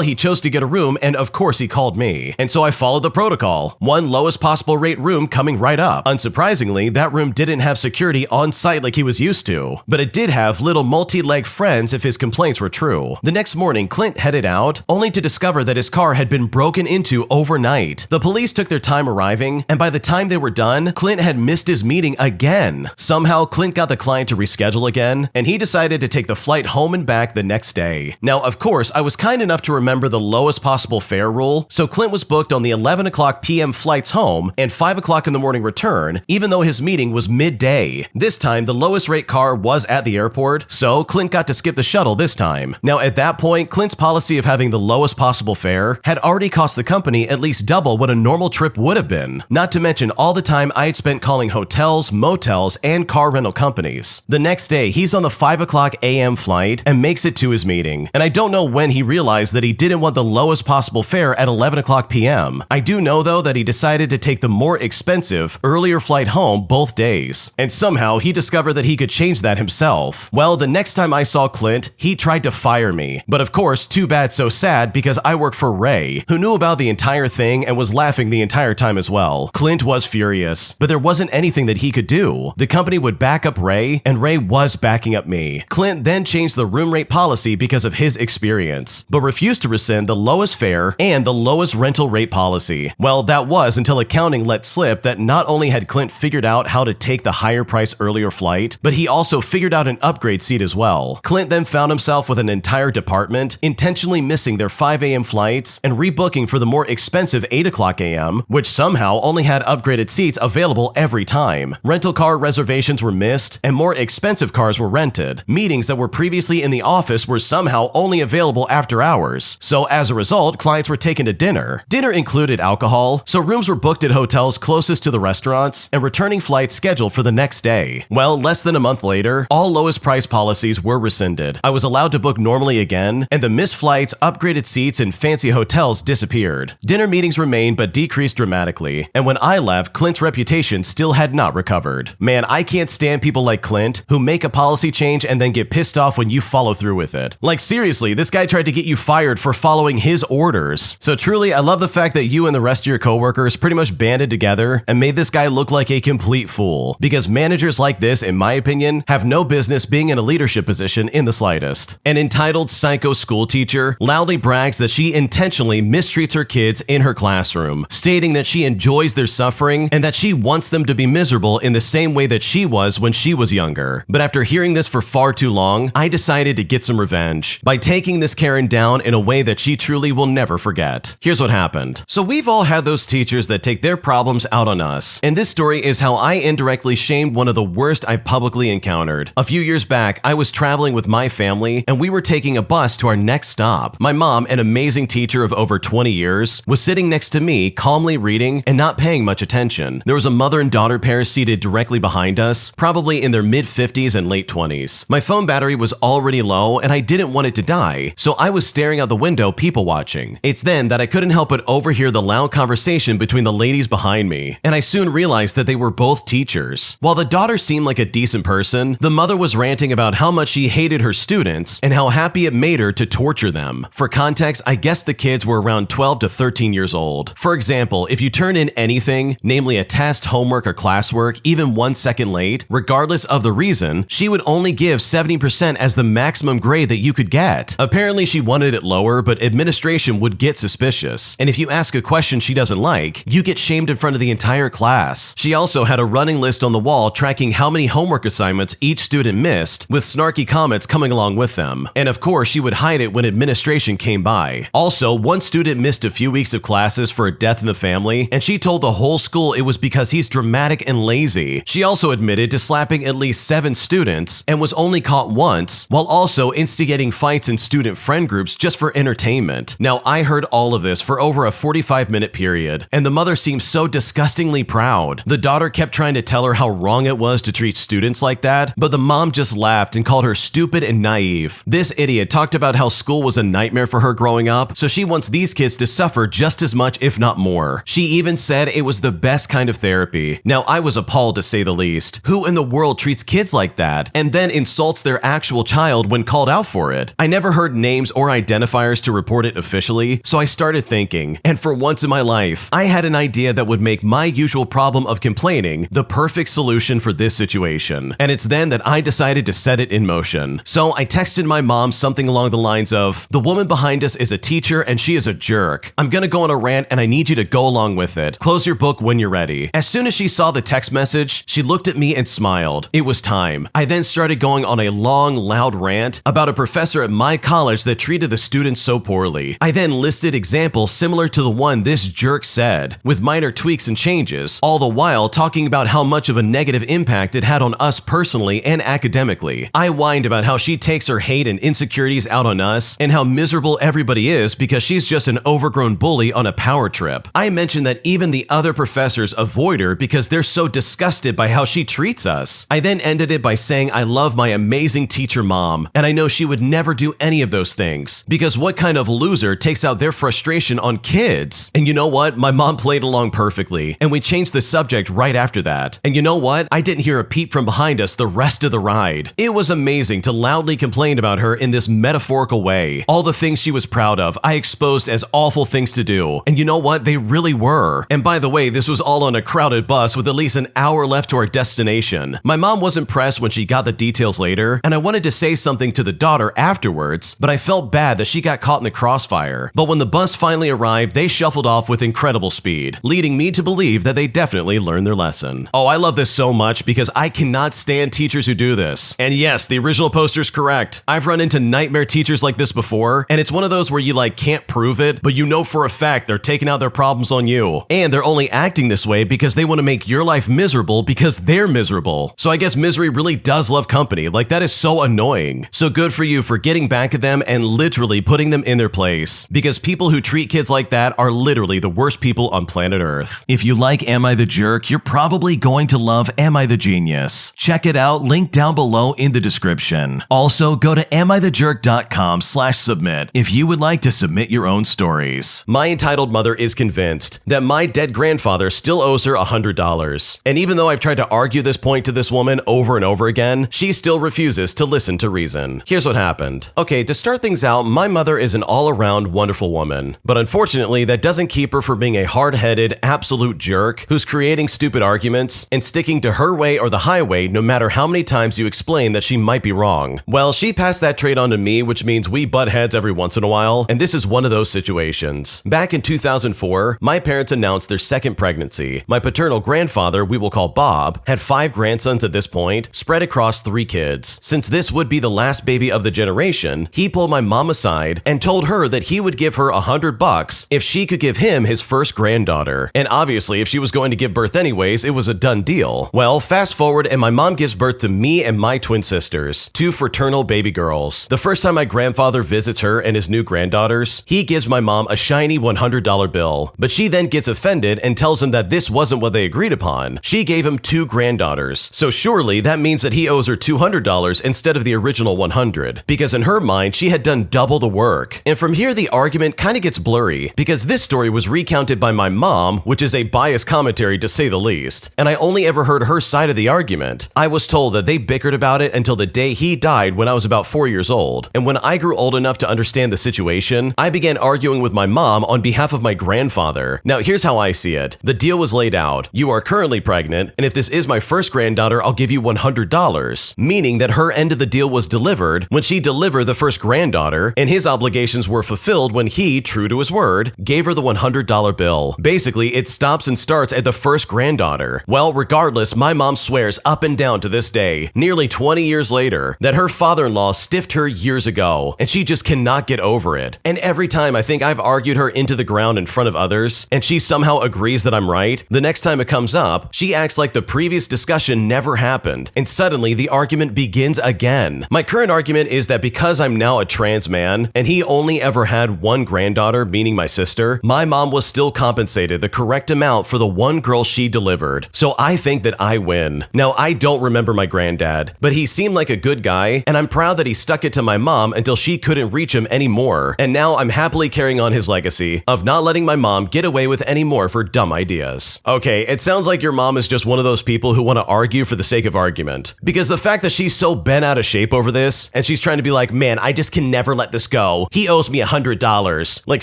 he chose to get a room, and of course he called me. And so I followed the protocol. One lowest possible rate room coming right up. Unsurprisingly, that room didn't have security on site like he was used to, but it did have little multi-leg friends if his complaints were true. The next morning, Clint headed out, only to discover that his car had been broken into overnight. The police took their time arriving, and by the time they were done, Clint had missed his meeting again. Somehow, Clint got the client to reschedule again, and he decided to take the flight home and back the next day. Now, of course, I was kind enough to remember the lowest possible fare rule, so Clint was booked on the 11 o'clock p.m. flights home and 5 o'clock in the morning return, even though his meeting was midday. This time, the lowest rate car was at the airport, so Clint got to skip the shuttle this time. Now, at that point, Clint's policy of having the lowest possible fare had already cost the company at least double what a normal trip would have been, not to mention all the time I had spent calling hotels, motels, and car rental companies. The next day, he's on the 5 o'clock a.m. flight and makes it to his meeting, and I don't know when he realized that he didn't want the lowest possible fare at 11 o'clock p.m. I do know, though, that he decided to take the more expensive, earlier flight home both days, and somehow he discovered that he could change that himself. Well, the next time I saw Clint, he tried to fire me, but of course, too bad so sad, because I work for Ray, who knew about the entire thing and was laughing the entire time as well. Clint was furious, but there wasn't anything that he could do. The company would back up Ray, and Ray was backing up me. Clint then changed the room rate policy because of his experience, but refused to rescind the lowest fare and the lowest rental rate policy. Well, that was until accounting let slip that not only had Clint figured out how to take the higher price earlier flight, but he also figured out an upgrade seat as well. Clint then found himself with an entire department intentionally missing their 5 a.m. flights and rebooking for the more expensive 8 o'clock a.m., which somehow only had upgraded seats available every time. Rental car reservations were missed, and more expensive cars were rented. Meetings that were previously in the office were somehow only available after hours. So as a result, clients were taken to dinner. Dinner included alcohol, so rooms were booked at hotels closest to the restaurants, and returning flights scheduled for the next day. Well, less than a month later, all lowest price policies were rescinded. I was allowed to book normally again, and the missed flights, upgraded seats, and fancy hotels disappeared. Dinner meetings remained but decreased dramatically, and when I left, Clint's reputation still had not recovered. Man, I can't stand people like Clint who make a policy change and then get pissed off when you follow through with it. Like seriously, this guy tried to get you fired for following his orders. So truly, I love the fact that you and the rest of your coworkers pretty much banded together and made this guy look like a complete fool, because managers like this, in my opinion, have no business being in a leadership position in the slightest. An entitled psycho school teacher loudly brags that she intentionally mistreats her kids in her classroom, stating that she enjoys their suffering and that she wants them to be miserable in the same way that she was when she was younger. But after hearing this for far too long, I decided to get some revenge by taking this Karen down in a way that she truly will never forget. Here's what happened. So we've all had those teachers that take their problems out on us, and this story is how I indirectly shamed one of the worst I've publicly encountered. A few years back, I was traveling with my family, and we were taking a bus to our next stop. My mom, an amazing teacher of over 20 years, was sitting next to me, calmly reading and not paying much attention. There was a mother and daughter pair seated directly behind us, probably in their mid-50s and late 20s. My phone battery was already low, and I didn't want it to die, so I was staring out the window, people watching. It's then that I couldn't help but overhear the loud conversation between the ladies behind me, and I soon realized that they were both teachers. While the daughter seemed like a decent person, the mother was ranting about how much she hated her students and how happy it made her to torture them. For context, I guess the kids were around 12 to 13 years old. For example, if you turn in anything, namely a test, homework, or classwork, even 1 second late, regardless of the reason, she would only give 70% as the maximum grade that you could could get. Apparently she wanted it lower, but administration would get suspicious. And if you ask a question she doesn't like, you get shamed in front of the entire class. She also had a running list on the wall tracking how many homework assignments each student missed, with snarky comments coming along with them. And of course, she would hide it when administration came by. Also, one student missed a few weeks of classes for a death in the family, and she told the whole school it was because he's dramatic and lazy. She also admitted to slapping at least 7 students and was only caught once, while also instigating fights in student friend groups just for entertainment. Now, I heard all of this for over a 45-minute period, and the mother seemed so disgustingly proud. The daughter kept trying to tell her how wrong it was to treat students like that, but the mom just laughed and called her stupid and naive. This idiot talked about how school was a nightmare for her growing up, so she wants these kids to suffer just as much, if not more. She even said it was the best kind of therapy. Now, I was appalled to say the least. Who in the world treats kids like that and then insults their actual child when called out for it? I never heard names or identifiers to report it officially, so I started thinking, and for once in my life, I had an idea that would make my usual problem of complaining the perfect solution for this situation. And it's then that I decided to set it in motion. So I texted my mom something along the lines of, "The woman behind us is a teacher and she is a jerk. I'm gonna go on a rant and I need you to go along with it. Close your book when you're ready." As soon as she saw the text message, she looked at me and smiled. It was time. I then started going on a long, loud rant about a professor at my college that treated the students so poorly. I then listed examples similar to the one this jerk said, with minor tweaks and changes, all the while talking about how much of a negative impact it had on us personally and academically. I whined about how she takes her hate and insecurities out on us and how miserable everybody is because she's just an overgrown bully on a power trip. I mentioned that even the other professors avoid her because they're so disgusted by how she treats us. I then ended it by saying I love my amazing teacher mom, and I know she would never do any of those things, because what kind of loser takes out their frustration on kids? And you know what? My mom played along perfectly, and we changed the subject right after that. And you know what? I didn't hear a peep from behind us the rest of the ride. It was amazing to loudly complain about her in this metaphorical way. All the things she was proud of, I exposed as awful things to do. And you know what? They really were. And by the way, this was all on a crowded bus with at least an hour left to our destination. My mom wasn't pressed when she got the details later, and I wanted to say something to the daughter afterwards, but I felt bad that she got caught in the crossfire. But when the bus finally arrived, they shuffled off with incredible speed, leading me to believe that they definitely learned their lesson. Oh, I love this so much because I cannot stand teachers who do this. And yes, the original poster's correct. I've run into nightmare teachers like this before, and it's one of those where you can't prove it, but you know for a fact they're taking out their problems on you. And they're only acting this way because they want to make your life miserable because they're miserable. So I guess misery really does love company. That is so annoying. So good for you for getting back at them and literally putting them in their place, because people who treat kids like that are literally the worst people on planet Earth. If you like Am I the Jerk, you're probably going to love Am I the Genius. Check it out, link down below in the description. Also, go to amithejerk.com/submit if you would like to submit your own stories. My entitled mother is convinced that my dead grandfather still owes her $100. And even though I've tried to argue this point to this woman over and over again, she still refuses to listen to reason. Here's what happened. Okay, to start things out, my mother is an all-around wonderful woman. But unfortunately, that doesn't keep her from being a hard-headed, absolute jerk who's creating stupid arguments and sticking to her way or the highway no matter how many times you explain that she might be wrong. Well, she passed that trait on to me, which means we butt heads every once in a while, and this is one of those situations. Back in 2004, my parents announced their second pregnancy. My paternal grandfather, we will call Bob, had 5 grandsons at this point, spread across 3 kids. Since this would be the last baby of the generation, he pulled my mom aside and told her that he would give her $100 if she could give him his first granddaughter. And obviously, if she was going to give birth anyways, it was a done deal. Well, fast forward and my mom gives birth to me and my twin sisters, 2 fraternal baby girls. The first time my grandfather visits her and his new granddaughters, he gives my mom a shiny $100 bill, but she then gets offended and tells him that this wasn't what they agreed upon. She gave him 2 granddaughters, so surely that means that he owes her $200 instead of the original $100, because in her mind, she had done double the work. And from here, the argument kind of gets blurry, because this story was recounted by my mom, which is a biased commentary to say the least, and I only ever heard her side of the argument. I was told that they bickered about it until the day he died when I was about 4 years old, and when I grew old enough to understand the situation, I began arguing with my mom on behalf of my grandfather. Now, here's how I see it. The deal was laid out. You are currently pregnant, and if this is my first granddaughter, I'll give you $100, meaning that her end of the deal was delivered when she she delivered the first granddaughter, and his obligations were fulfilled when he, true to his word, gave her the $100 bill. Basically, it stops and starts at the first granddaughter. Well, regardless, my mom swears up and down to this day, nearly 20 years later, that her father-in-law stiffed her years ago, and she just cannot get over it. And every time I think I've argued her into the ground in front of others, and she somehow agrees that I'm right, the next time it comes up, she acts like the previous discussion never happened, and suddenly the argument begins again. My current argument is that because I'm now a trans man, and he only ever had one granddaughter, meaning my sister, my mom was still compensated the correct amount for the one girl she delivered. So I think that I win. Now, I don't remember my granddad, but he seemed like a good guy, and I'm proud that he stuck it to my mom until she couldn't reach him anymore. And now I'm happily carrying on his legacy of not letting my mom get away with any more for dumb ideas. Okay, it sounds like your mom is just one of those people who want to argue for the sake of argument. Because the fact that she's so bent out of shape over this, and she's trying to be like, man, I just can never let this go. He owes me $100. Like,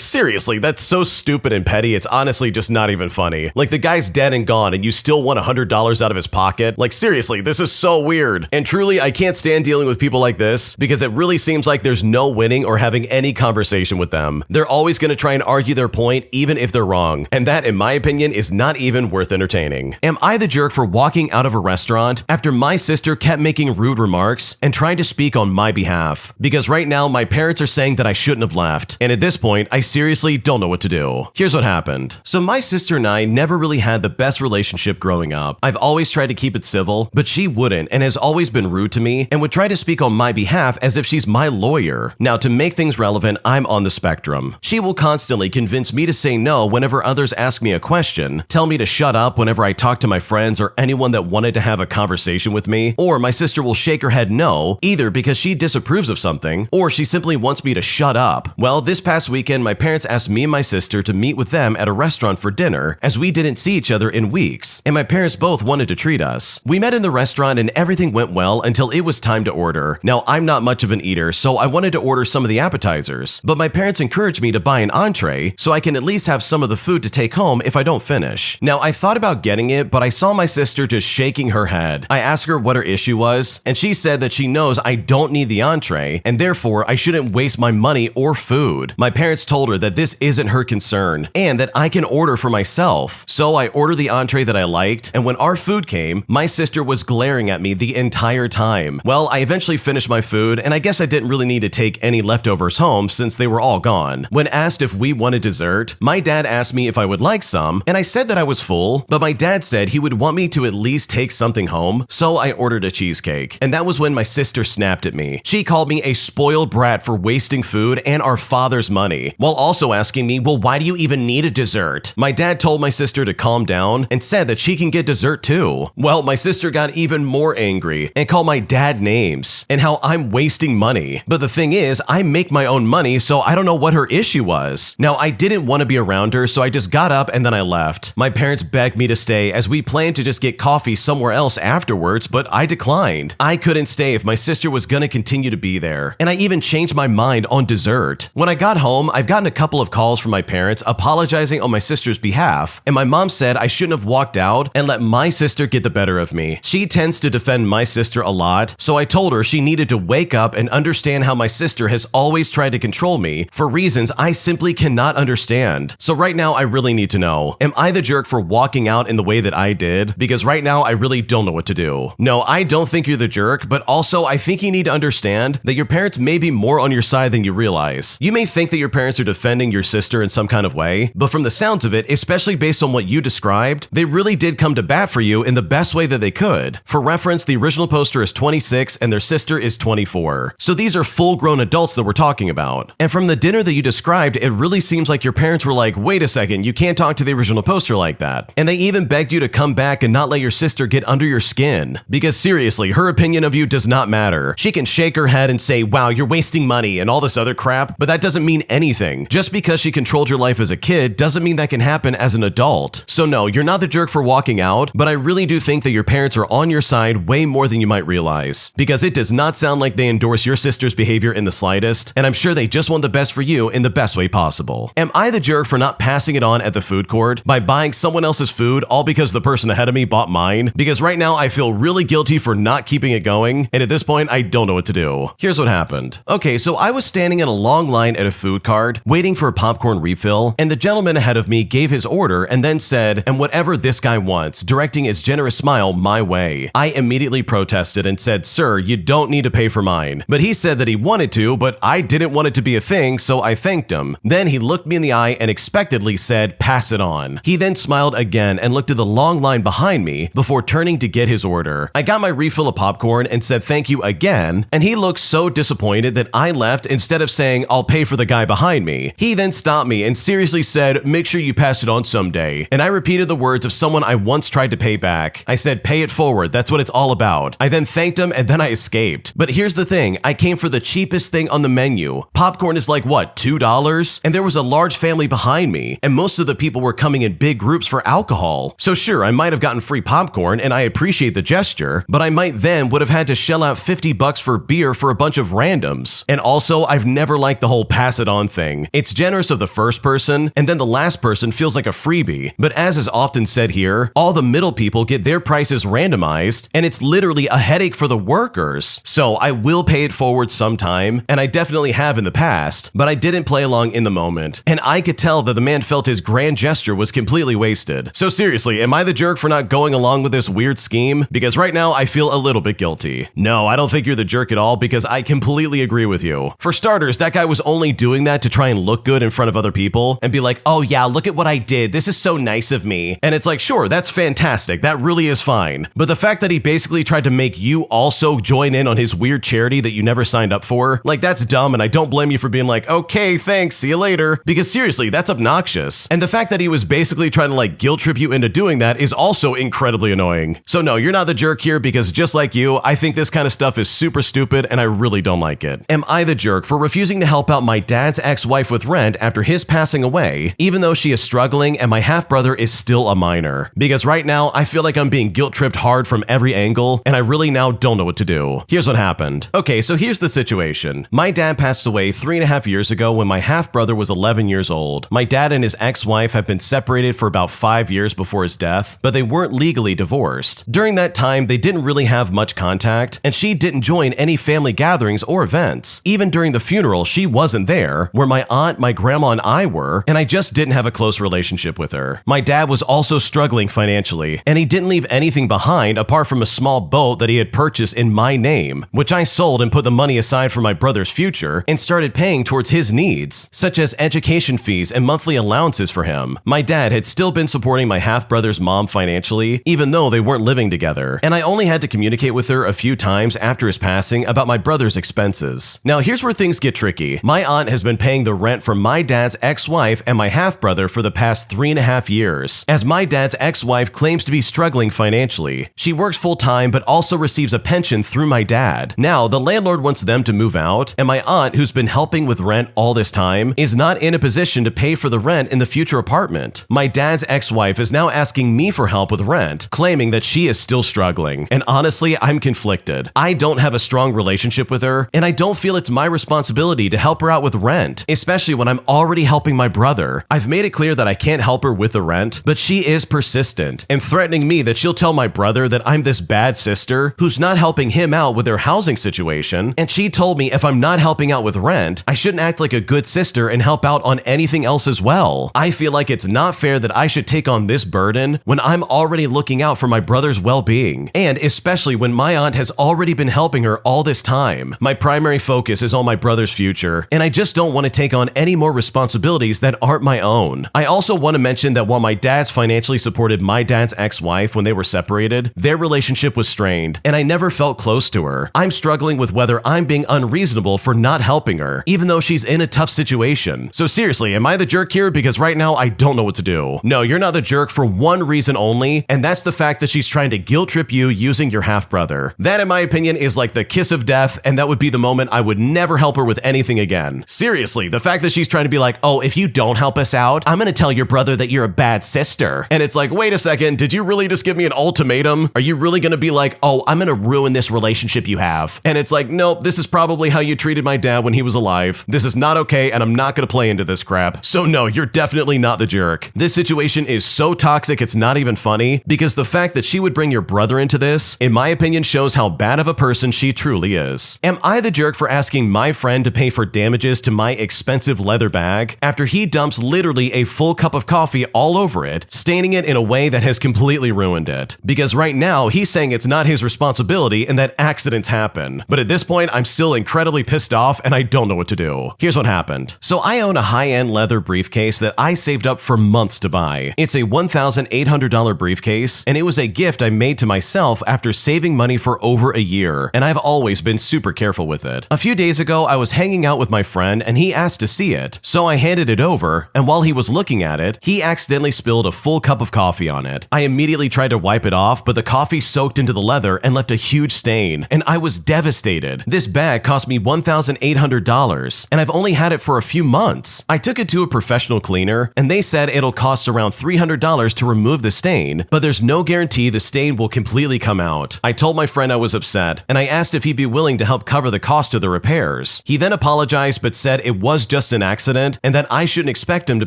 seriously, that's so stupid and petty, it's honestly just not even funny. Like, the guy's dead and gone, and you still want $100 out of his pocket? Like, seriously, this is so weird. And truly, I can't stand dealing with people like this, because it really seems like there's no winning or having any conversation with them. They're always going to try and argue their point, even if they're wrong. And that, in my opinion, is not even worth entertaining. Am I the jerk for walking out of a restaurant after my sister kept making rude remarks and trying to speak on my behalf? Because right now, my parents are saying that I shouldn't have left. And at this point, I seriously don't know what to do. Here's what happened. So my sister and I never really had the best relationship growing up. I've always tried to keep it civil, but she wouldn't and has always been rude to me and would try to speak on my behalf as if she's my lawyer. Now, to make things relevant, I'm on the spectrum. She will constantly convince me to say no whenever others ask me a question, tell me to shut up whenever I talk to my friends or anyone that wanted to have a conversation with me, or my sister will shake her head no, either because she disapproves of something, or she simply wants me to shut up. Well, this past weekend, my parents asked me and my sister to meet with them at a restaurant for dinner, as we didn't see each other in weeks, and my parents both wanted to treat us. We met in the restaurant and everything went well until it was time to order. Now, I'm not much of an eater, so I wanted to order some of the appetizers, but my parents encouraged me to buy an entree so I can at least have some of the food to take home if I don't finish. Now, I thought about getting it, but I saw my sister just shaking her head. I asked her what her issue was, and she said that she knows I don't need the entree, and therefore I shouldn't waste my money or food. My parents told her that this isn't her concern, and that I can order for myself. So I ordered the entree that I liked, and when our food came, my sister was glaring at me the entire time. Well, I eventually finished my food, and I guess I didn't really need to take any leftovers home since they were all gone. When asked if we wanted dessert, my dad asked me if I would like some, and I said that I was full, but my dad said he would want me to at least take something home, so I ordered a cheesecake. And that was when my sister snapped at me. She called me a spoiled brat for wasting food and our father's money, while also asking me, well, why do you even need a dessert? My dad told my sister to calm down and said that she can get dessert too. Well, my sister got even more angry and called my dad names and how I'm wasting money. But the thing is, I make my own money, so I don't know what her issue was. Now, I didn't want to be around her, so I just got up and then I left. My parents begged me to stay as we planned to just get coffee somewhere else afterwards, but I declined. I couldn't stay if my sister was gonna continue to be there, and I even changed my mind on dessert. When I got home, I've gotten a couple of calls from my parents apologizing on my sister's behalf, and my mom said I shouldn't have walked out and let my sister get the better of me. She tends to defend my sister a lot, so I told her she needed to wake up and understand how my sister has always tried to control me for reasons I simply cannot understand. So right now, I really need to know, am I the jerk for walking out in the way that I did? Because right now, I really don't know what to do. No, I don't think you're the jerk, but also I think you need to understand that your parents may be more on your side than you realize. You may think that your parents are defending your sister in some kind of way, but from the sounds of it, especially based on what you described, they really did come to bat for you in the best way that they could. For reference, the original poster is 26 and their sister is 24. So these are full-grown adults that we're talking about. And from the dinner that you described, it really seems like your parents were like, wait a second, you can't talk to the original poster like that. And they even begged you to come back and not let your sister get under your skin. Because seriously, her opinion of you does not matter. She can shake her head and say, wow, you're wasting money and all this other crap, but that doesn't mean anything. Just because she controlled your life as a kid doesn't mean that can happen as an adult. So no, you're not the jerk for walking out, but I really do think that your parents are on your side way more than you might realize. Because it does not sound like they endorse your sister's behavior in the slightest, and I'm sure they just want the best for you in the best way possible. Am I the jerk for not passing it on at the food court by buying someone else's food all because the person ahead of me bought mine? Because right now I feel really guilty for not keeping it going, and at this point I don't know what to do. you. Here's what happened. Okay, so I was standing in a long line at a food cart, waiting for a popcorn refill, and the gentleman ahead of me gave his order and then said, "And whatever this guy wants," directing his generous smile my way. I immediately protested and said, "Sir, you don't need to pay for mine." But he said that he wanted to, but I didn't want it to be a thing, so I thanked him. Then he looked me in the eye and expectantly said, "Pass it on." He then smiled again and looked at the long line behind me before turning to get his order. I got my refill of popcorn and said thank you again, and he looked so disappointed that I left instead of saying, "I'll pay for the guy behind me." He then stopped me and seriously said, "Make sure you pass it on someday." And I repeated the words of someone I once tried to pay back. I said, "Pay it forward, that's what it's all about." I then thanked him and then I escaped. But here's the thing, I came for the cheapest thing on the menu. Popcorn is like what, $2? And there was a large family behind me, and most of the people were coming in big groups for alcohol. So sure, I might have gotten free popcorn and I appreciate the gesture, but I might then would have had to shell out $50 for beer for a bunch of randoms. And also, I've never liked the whole pass it on thing. It's generous of the first person, and then the last person feels like a freebie. But as is often said here, all the middle people get their prices randomized, and it's literally a headache for the workers. So I will pay it forward sometime, and I definitely have in the past, but I didn't play along in the moment. And I could tell that the man felt his grand gesture was completely wasted. So seriously, am I the jerk for not going along with this weird scheme? Because right now I feel a little bit guilty. No, I don't think you're the jerk at all, because I completely agree with you. For starters, that guy was only doing that to try and look good in front of other people and be like, "Oh yeah, look at what I did. This is so nice of me." And it's like, sure, that's fantastic. That really is fine. But the fact that he basically tried to make you also join in on his weird charity that you never signed up for, like, that's dumb, and I don't blame you for being like, "Okay, thanks, see you later." Because seriously, that's obnoxious. And the fact that he was basically trying to like guilt trip you into doing that is also incredibly annoying. So no, you're not the jerk here, because just like you, I think this kind of stuff is super stupid and I really don't like it. Am I the jerk for refusing to help out my dad's ex-wife with rent after his passing away, even though she is struggling and my half-brother is still a minor? Because right now, I feel like I'm being guilt-tripped hard from every angle, and I really now don't know what to do. Here's what happened. Okay, so here's the situation. My dad passed away 3.5 years ago when my half-brother was 11 years old. My dad and his ex-wife have been separated for about 5 years before his death, but they weren't legally divorced. During that time, they didn't really have much contact, and she didn't join any family gatherings or events. Even during the funeral, she wasn't there, where my aunt, my grandma, and I were, and I just didn't have a close relationship with her. My dad was also struggling financially, and he didn't leave anything behind apart from a small boat that he had purchased in my name, which I sold and put the money aside for my brother's future and started paying towards his needs, such as education fees and monthly allowances for him. My dad had still been supporting my half-brother's mom financially, even though they weren't living together, and I only had to communicate with her a few times after his passing about my brother's expenses. Now here's where things get tricky. My aunt has been paying the rent for my dad's ex-wife and my half-brother for the past 3.5 years, as my dad's ex-wife claims to be struggling financially. She works full-time but also receives a pension through my dad. Now, the landlord wants them to move out, and my aunt, who's been helping with rent all this time, is not in a position to pay for the rent in the future apartment. My dad's ex-wife is now asking me for help with rent, claiming that she is still struggling. And honestly, I'm conflicted. I don't have a strong relationship with her, and I don't feel it's my responsibility to help her out with rent, especially when I'm already helping my brother. I've made it clear that I can't help her with the rent, but she is persistent and threatening me that she'll tell my brother that I'm this bad sister who's not helping him out with their housing situation, and she told me if I'm not helping out with rent, I shouldn't act like a good sister and help out on anything else as well. I feel like it's not fair that I should take on this burden when I'm already looking out for my brother's well-being, and especially when my aunt has already been helping her all this time. My primary focus is on my brother's future, and I just don't want to take on any more responsibilities that aren't my own. I also want to mention that while my dad's financially supported my dad's ex-wife when they were separated, their relationship was strained, and I never felt close to her. I'm struggling with whether I'm being unreasonable for not helping her, even though she's in a tough situation. So seriously, am I the jerk here? Because right now, I don't know what to do. No, you're not the jerk for one reason only, and that's the fact that she's trying to guilt trip you using your half-brother. That, in my opinion, is like the kiss of death, and that would be the moment I would never help her with anything again. Seriously, the fact that she's trying to be like, "Oh, if you don't help us out, I'm gonna tell your brother that you're a bad sister." And it's like, wait a second, did you really just give me an ultimatum? Are you really gonna be like, "Oh, I'm gonna ruin this relationship you have"? And it's like, nope, this is probably how you treated my dad when he was alive. This is not okay, and I'm not gonna play into this crap. So no, you're definitely not the jerk. This situation is so toxic it's not even funny, because the fact that she would bring your brother into this, in my opinion, shows how bad of a person she truly is. is. Am I the jerk for asking my friend to pay for damages to my expensive leather bag after he dumps literally a full cup of coffee all over it, staining it in a way that has completely ruined it? Because right now, he's saying it's not his responsibility and that accidents happen. But at this point, I'm still incredibly pissed off and I don't know what to do. Here's what happened. So I own a high-end leather briefcase that I saved up for months to buy. It's a $1,800 briefcase, and it was a gift I made to myself after saving money for over a year, and I've always been super careful with it. A few days ago, I was hanging out with my friend and he asked to see it, so I handed it over, and while he was looking at it, he accidentally spilled a full cup of coffee on it. I immediately tried to wipe it off, but the coffee soaked into the leather and left a huge stain, and I was devastated. This bag cost me $1,800, and I've only had it for a few months. I took it to a professional cleaner, and they said it'll cost around $300 to remove the stain, but there's no guarantee the stain will completely come out. I told my friend I was upset, and I asked if he'd be willing to help cover the cost of the repairs. He then apologized but said it was just an accident and that I shouldn't expect him to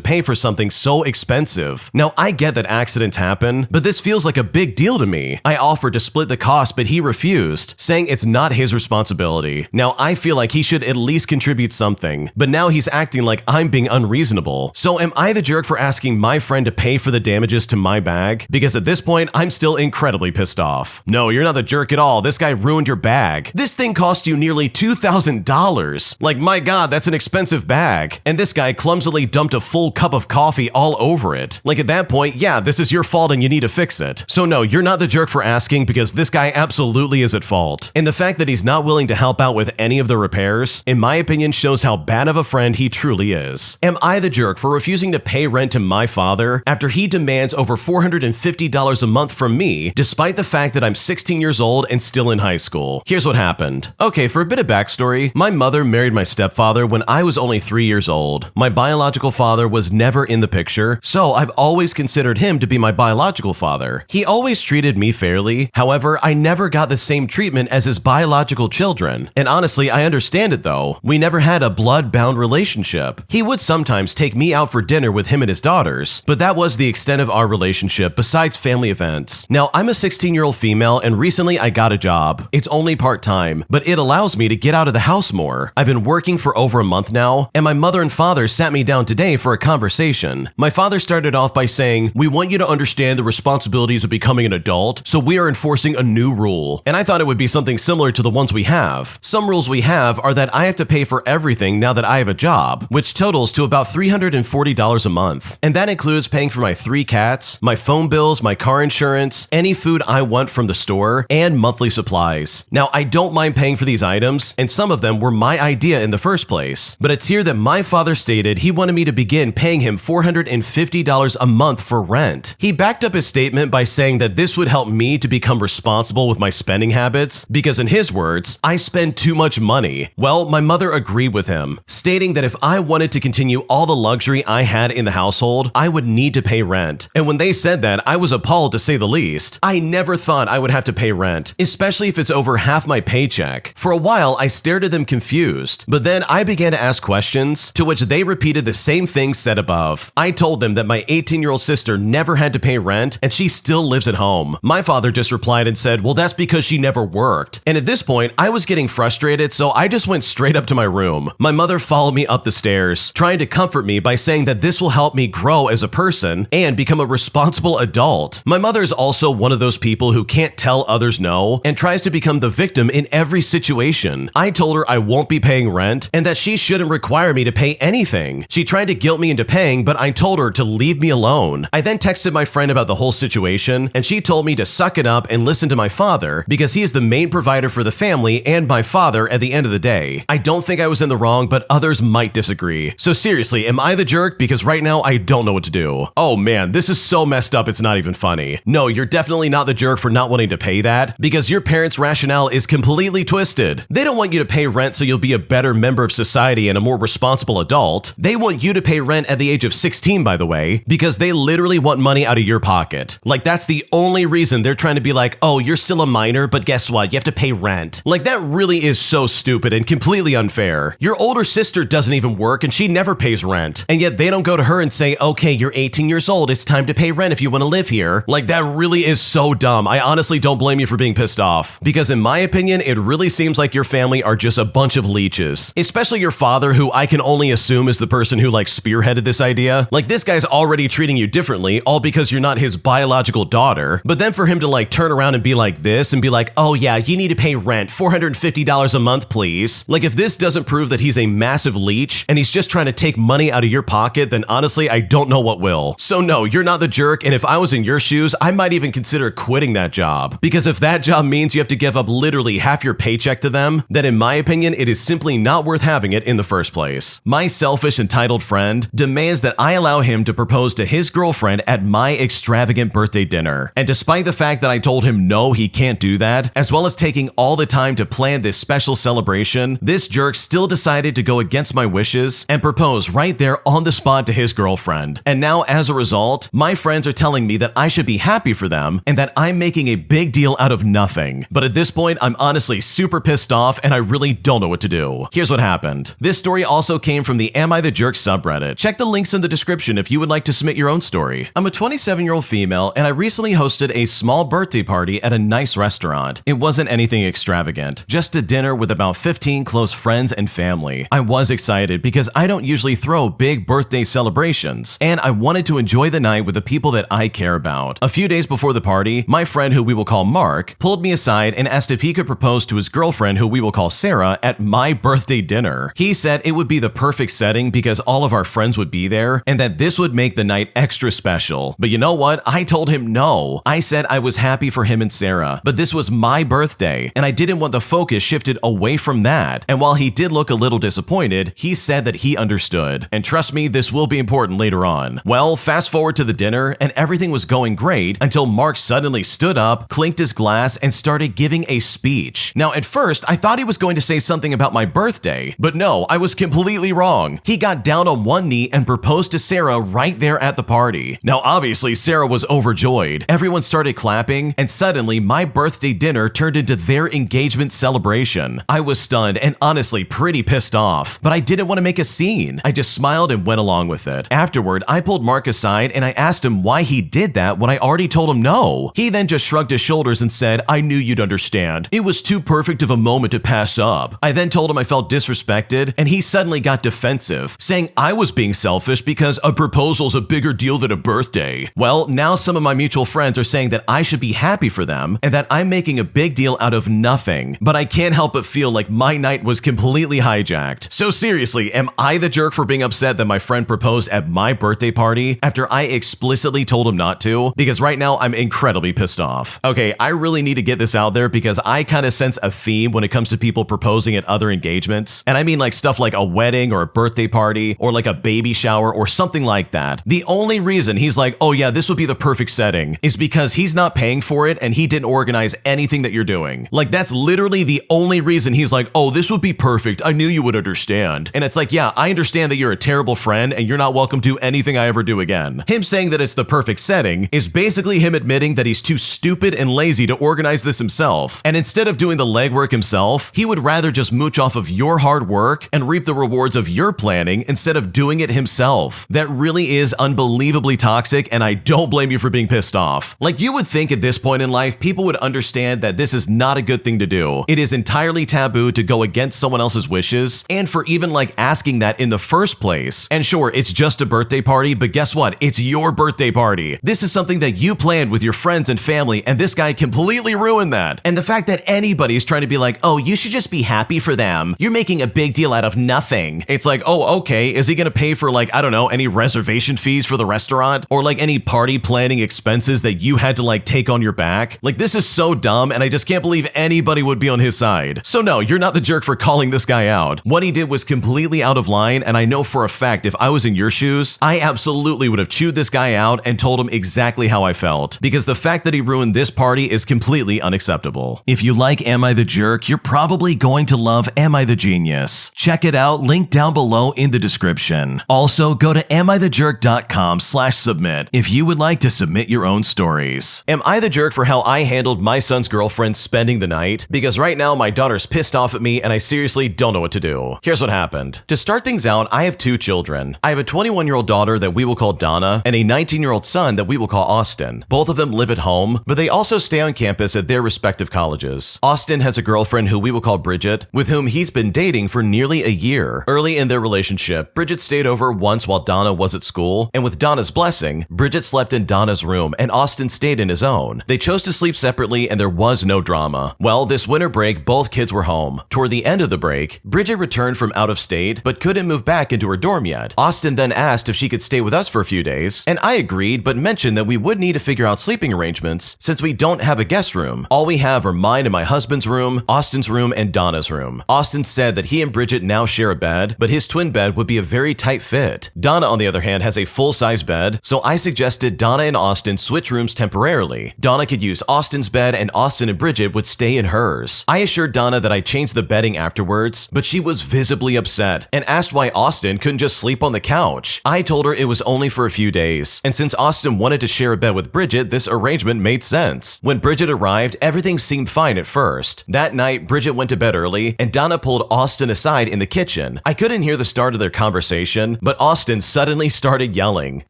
pay for something so expensive. Now, I get that accidents happen, but this feels like a big deal to me. I offered to split the cost, but he refused, saying it's not his responsibility. Now, I feel like he should at least contribute something, but now he's acting like I'm being unreasonable. So am I the jerk for asking my friend to pay for the damages to my bag? Because at this point, I'm still incredibly pissed off. No, you're not the jerk at all. This guy ruined your bag. This thing cost you nearly $2,000. Like, my God, that's an expensive bag. And this guy clumsily dumped a full cup of coffee all over it. Like, at that point, yeah, this is your fault and you need to fix it. So no, you're not the jerk for asking, because this guy absolutely is at fault. And the fact that he's not willing to help out with any of the repairs, in my opinion, shows how bad of a friend he truly is. Am I the jerk for refusing to pay rent to my father after he demands over $450 a month from me, despite the fact that I'm 16 years old and still in high school? Here's what happened. Okay, for a bit of backstory, my mother married my stepfather when I was only 3 years old. My biological father was never in the picture, so I've always considered him to be my biological father. He always treated me fairly. However, I never got the same treatment as his biological children. And honestly, I understand it though. We never had a blood-bound relationship. He would sometimes take me out for dinner with him and his daughters, but that was the extent of our relationship besides family events. Now, I'm a 16-year-old female and recently I got a job. It's only part-time, but it allows me to get out of the house more. I've been working for over a month now, and my mother and father sat me down today for a conversation. My father started off by saying, "We want you to understand the responsibilities of becoming an adult, so we are enforcing a new rule." And I thought it would be something similar to the ones we have. Some rules we have are that I have to pay for everything now that I have a job, which totals to about $340 a month. And that includes paying for my 3 cats, my phone bills, my car insurance, any food I want from the store, and monthly supplies. Now, I don't mind paying for these items, and some of them were my idea in the first place, but it's here that my father stated he wanted me to begin paying him $450 a month for rent. He backed up his statement by saying that this would help me to become responsible with my spending habits, because in his words, I spend too much money. Well, my mother agreed with him, stating that if I wanted to continue all the luxury I had in the household, I would need to pay rent. And when they said that, I was appalled to say the least. I never thought I would have to pay rent, especially if it's over half my paycheck. For a while, I stared at them confused, but then I began to ask questions, to which they repeated the same things said above. I told them that my 18-year-old sister never had to pay rent, and she still lives at home. My father just replied and said, "Well, that's because she never worked." And at this point, I was getting frustrated, so I just went straight up to my room. My mother followed me up the stairs, trying to comfort me by saying that this will help me grow as a person and become a responsible adult. My mother is also one of those people who can't tell others no and tries to become the victim in every situation. I told her I won't be paying rent and that she shouldn't require me to pay anything. She tried to guilt me into paying, but I told her to leave me alone. I then texted my friend about the whole situation, and she told me to suck it up and listen to my father because he is the main provider for the family and my father at the end of the day. I don't think I was in the wrong, but others might disagree. So seriously, am I the jerk? Because right now I don't know what to do. Oh man, this is so messed up it's not even funny. No, you're definitely not the jerk for not wanting to pay that, because your parents' rationale is completely twisted. They don't want you to pay rent so you'll be a better member of society and a more responsible adult. They want you to pay rent at the age of 16, by the way, because they literally want money out of your pocket. Like, that's the only reason they're trying to be like, "Oh, you're still a minor, but guess what? You have to pay rent." Like, that really is so stupid and completely unfair. Your older sister doesn't even work and she never pays rent, and yet they don't go to her and say, "Okay, you're 18 years old, it's time to pay rent if you want to live here." Like, that really is so dumb. I honestly don't blame you for being pissed off, because in my opinion, it really really seems like your family are just a bunch of leeches. Especially your father, who I can only assume is the person who like spearheaded this idea. Like, this guy's already treating you differently, all because you're not his biological daughter. But then for him to like turn around and be like this and be like, oh yeah, you need to pay rent, $450 a month, please. Like, if this doesn't prove that he's a massive leech and he's just trying to take money out of your pocket, then honestly, I don't know what will. So no, you're not the jerk, and if I was in your shoes, I might even consider quitting that job. Because if that job means you have to give up literally half your paycheck to them, then in my opinion, it is simply not worth having it in the first place. My selfish, entitled friend demands that I allow him to propose to his girlfriend at my extravagant birthday dinner. And despite the fact that I told him no, he can't do that, as well as taking all the time to plan this special celebration, this jerk still decided to go against my wishes and propose right there on the spot to his girlfriend. And now, as a result, my friends are telling me that I should be happy for them and that I'm making a big deal out of nothing. But at this point, I'm honestly super pissed off and I really don't know what to do. Here's what happened. This story also came from the Am I the Jerk subreddit. Check the links in the description if you would like to submit your own story. I'm a 27-year-old female and I recently hosted a small birthday party at a nice restaurant. It wasn't anything extravagant, just a dinner with about 15 close friends and family. I was excited because I don't usually throw big birthday celebrations, and I wanted to enjoy the night with the people that I care about. A few days before the party, my friend, who we will call Mark, pulled me aside and asked if he could propose to his girlfriend, who we will call Sarah, at my birthday dinner. He said it would be the perfect setting because all of our friends would be there and that this would make the night extra special. But you know what? I told him no. I said I was happy for him and Sarah, but this was my birthday and I didn't want the focus shifted away from that. And while he did look a little disappointed, he said that he understood. And trust me, this will be important later on. Well, fast forward to the dinner and everything was going great until Mark suddenly stood up, clinked his glass, and started giving a speech. Now, at first, I thought he was going to say something about my birthday, but no, I was completely wrong. He got down on one knee and proposed to Sarah right there at the party. Now, obviously, Sarah was overjoyed. Everyone started clapping, and suddenly, my birthday dinner turned into their engagement celebration. I was stunned and honestly pretty pissed off, but I didn't want to make a scene. I just smiled and went along with it. Afterward, I pulled Mark aside and I asked him why he did that when I already told him no. He then just shrugged his shoulders and said, I knew you'd understand. It was too perfect of a moment to pass up. I then told him I felt disrespected, and he suddenly got defensive, saying I was being selfish because a proposal's a bigger deal than a birthday. Well, now some of my mutual friends are saying that I should be happy for them and that I'm making a big deal out of nothing, but I can't help but feel like my night was completely hijacked. So seriously, am I the jerk for being upset that my friend proposed at my birthday party after I explicitly told him not to? Because right now I'm incredibly pissed off. Okay, I really need to get this out there because I kind of sense a theme when it comes to people proposing at other engagements. And I mean like stuff like a wedding or a birthday party or like a baby shower or something like that. The only reason he's like, oh yeah, this would be the perfect setting is because he's not paying for it and he didn't organize anything that you're doing. Like, that's literally the only reason he's like, oh, this would be perfect. I knew you would understand. And it's like, yeah, I understand that you're a terrible friend and you're not welcome to anything I ever do again. Him saying that it's the perfect setting is basically him admitting that he's too stupid and lazy to organize this himself. And instead of doing the legwork himself, he would rather just mooch off of your hard work and reap the rewards of your planning instead of doing it himself. That really is unbelievably toxic, and I don't blame you for being pissed off. Like, you would think at this point in life, people would understand that this is not a good thing to do. It is entirely taboo to go against someone else's wishes, and for even like asking that in the first place. And sure, it's just a birthday party, but guess what? It's your birthday party. This is something that you planned with your friends and family, and this guy completely ruined that. And the fact that anybody is trying to be like, oh, you should just be happy for them. You're making a big deal out of nothing. It's like, oh, okay, is he gonna pay for like, I don't know, any reservation fees for the restaurant? Or like any party planning expenses that you had to like take on your back? Like, this is so dumb, and I just can't believe anybody would be on his side. So no, you're not the jerk for calling this guy out. What he did was completely out of line, and I know for a fact if I was in your shoes, I absolutely would have chewed this guy out and told him exactly how I felt, because the fact that he ruined this party is completely unacceptable. If you like Am I the Jerk, you're probably going to love Am I the Genius. Check it out, link down below in the description. Also, go to amithejerk.com/submit if you would like to submit your own stories. Am I the jerk for how I handled my son's girlfriend spending the night? Because right now my daughter's pissed off at me and I seriously don't know what to do. Here's what happened. To start things out, I have two children. I have a 21-year-old daughter that we will call Donna and a 19-year-old son that we will call Austin. Both of them live at home, but they also stay on campus at their respective colleges. Austin has has a girlfriend who we will call Bridget, with whom he's been dating for nearly a year. Early in their relationship, Bridget stayed over once while Donna was at school, and with Donna's blessing, Bridget slept in Donna's room and Austin stayed in his own. They chose to sleep separately and there was no drama. Well, this winter break, both kids were home. Toward the end of the break, Bridget returned from out of state but couldn't move back into her dorm yet. Austin then asked if she could stay with us for a few days, and I agreed but mentioned that we would need to figure out sleeping arrangements since we don't have a guest room. All we have are mine and my husband's room, Austin's room, and Donna's room. Austin said that he and Bridget now share a bed, but his twin bed would be a very tight fit. Donna, on the other hand, has a full-size bed, so I suggested Donna and Austin switch rooms temporarily. Donna could use Austin's bed and Austin and Bridget would stay in hers. I assured Donna that I changed the bedding afterwards, but she was visibly upset and asked why Austin couldn't just sleep on the couch. I told her it was only for a few days, and since Austin wanted to share a bed with Bridget, this arrangement made sense. When Bridget arrived, everything seemed fine at first. That night, Bridget went to bed early, and Donna pulled Austin aside in the kitchen. I couldn't hear the start of their conversation, but Austin suddenly started yelling.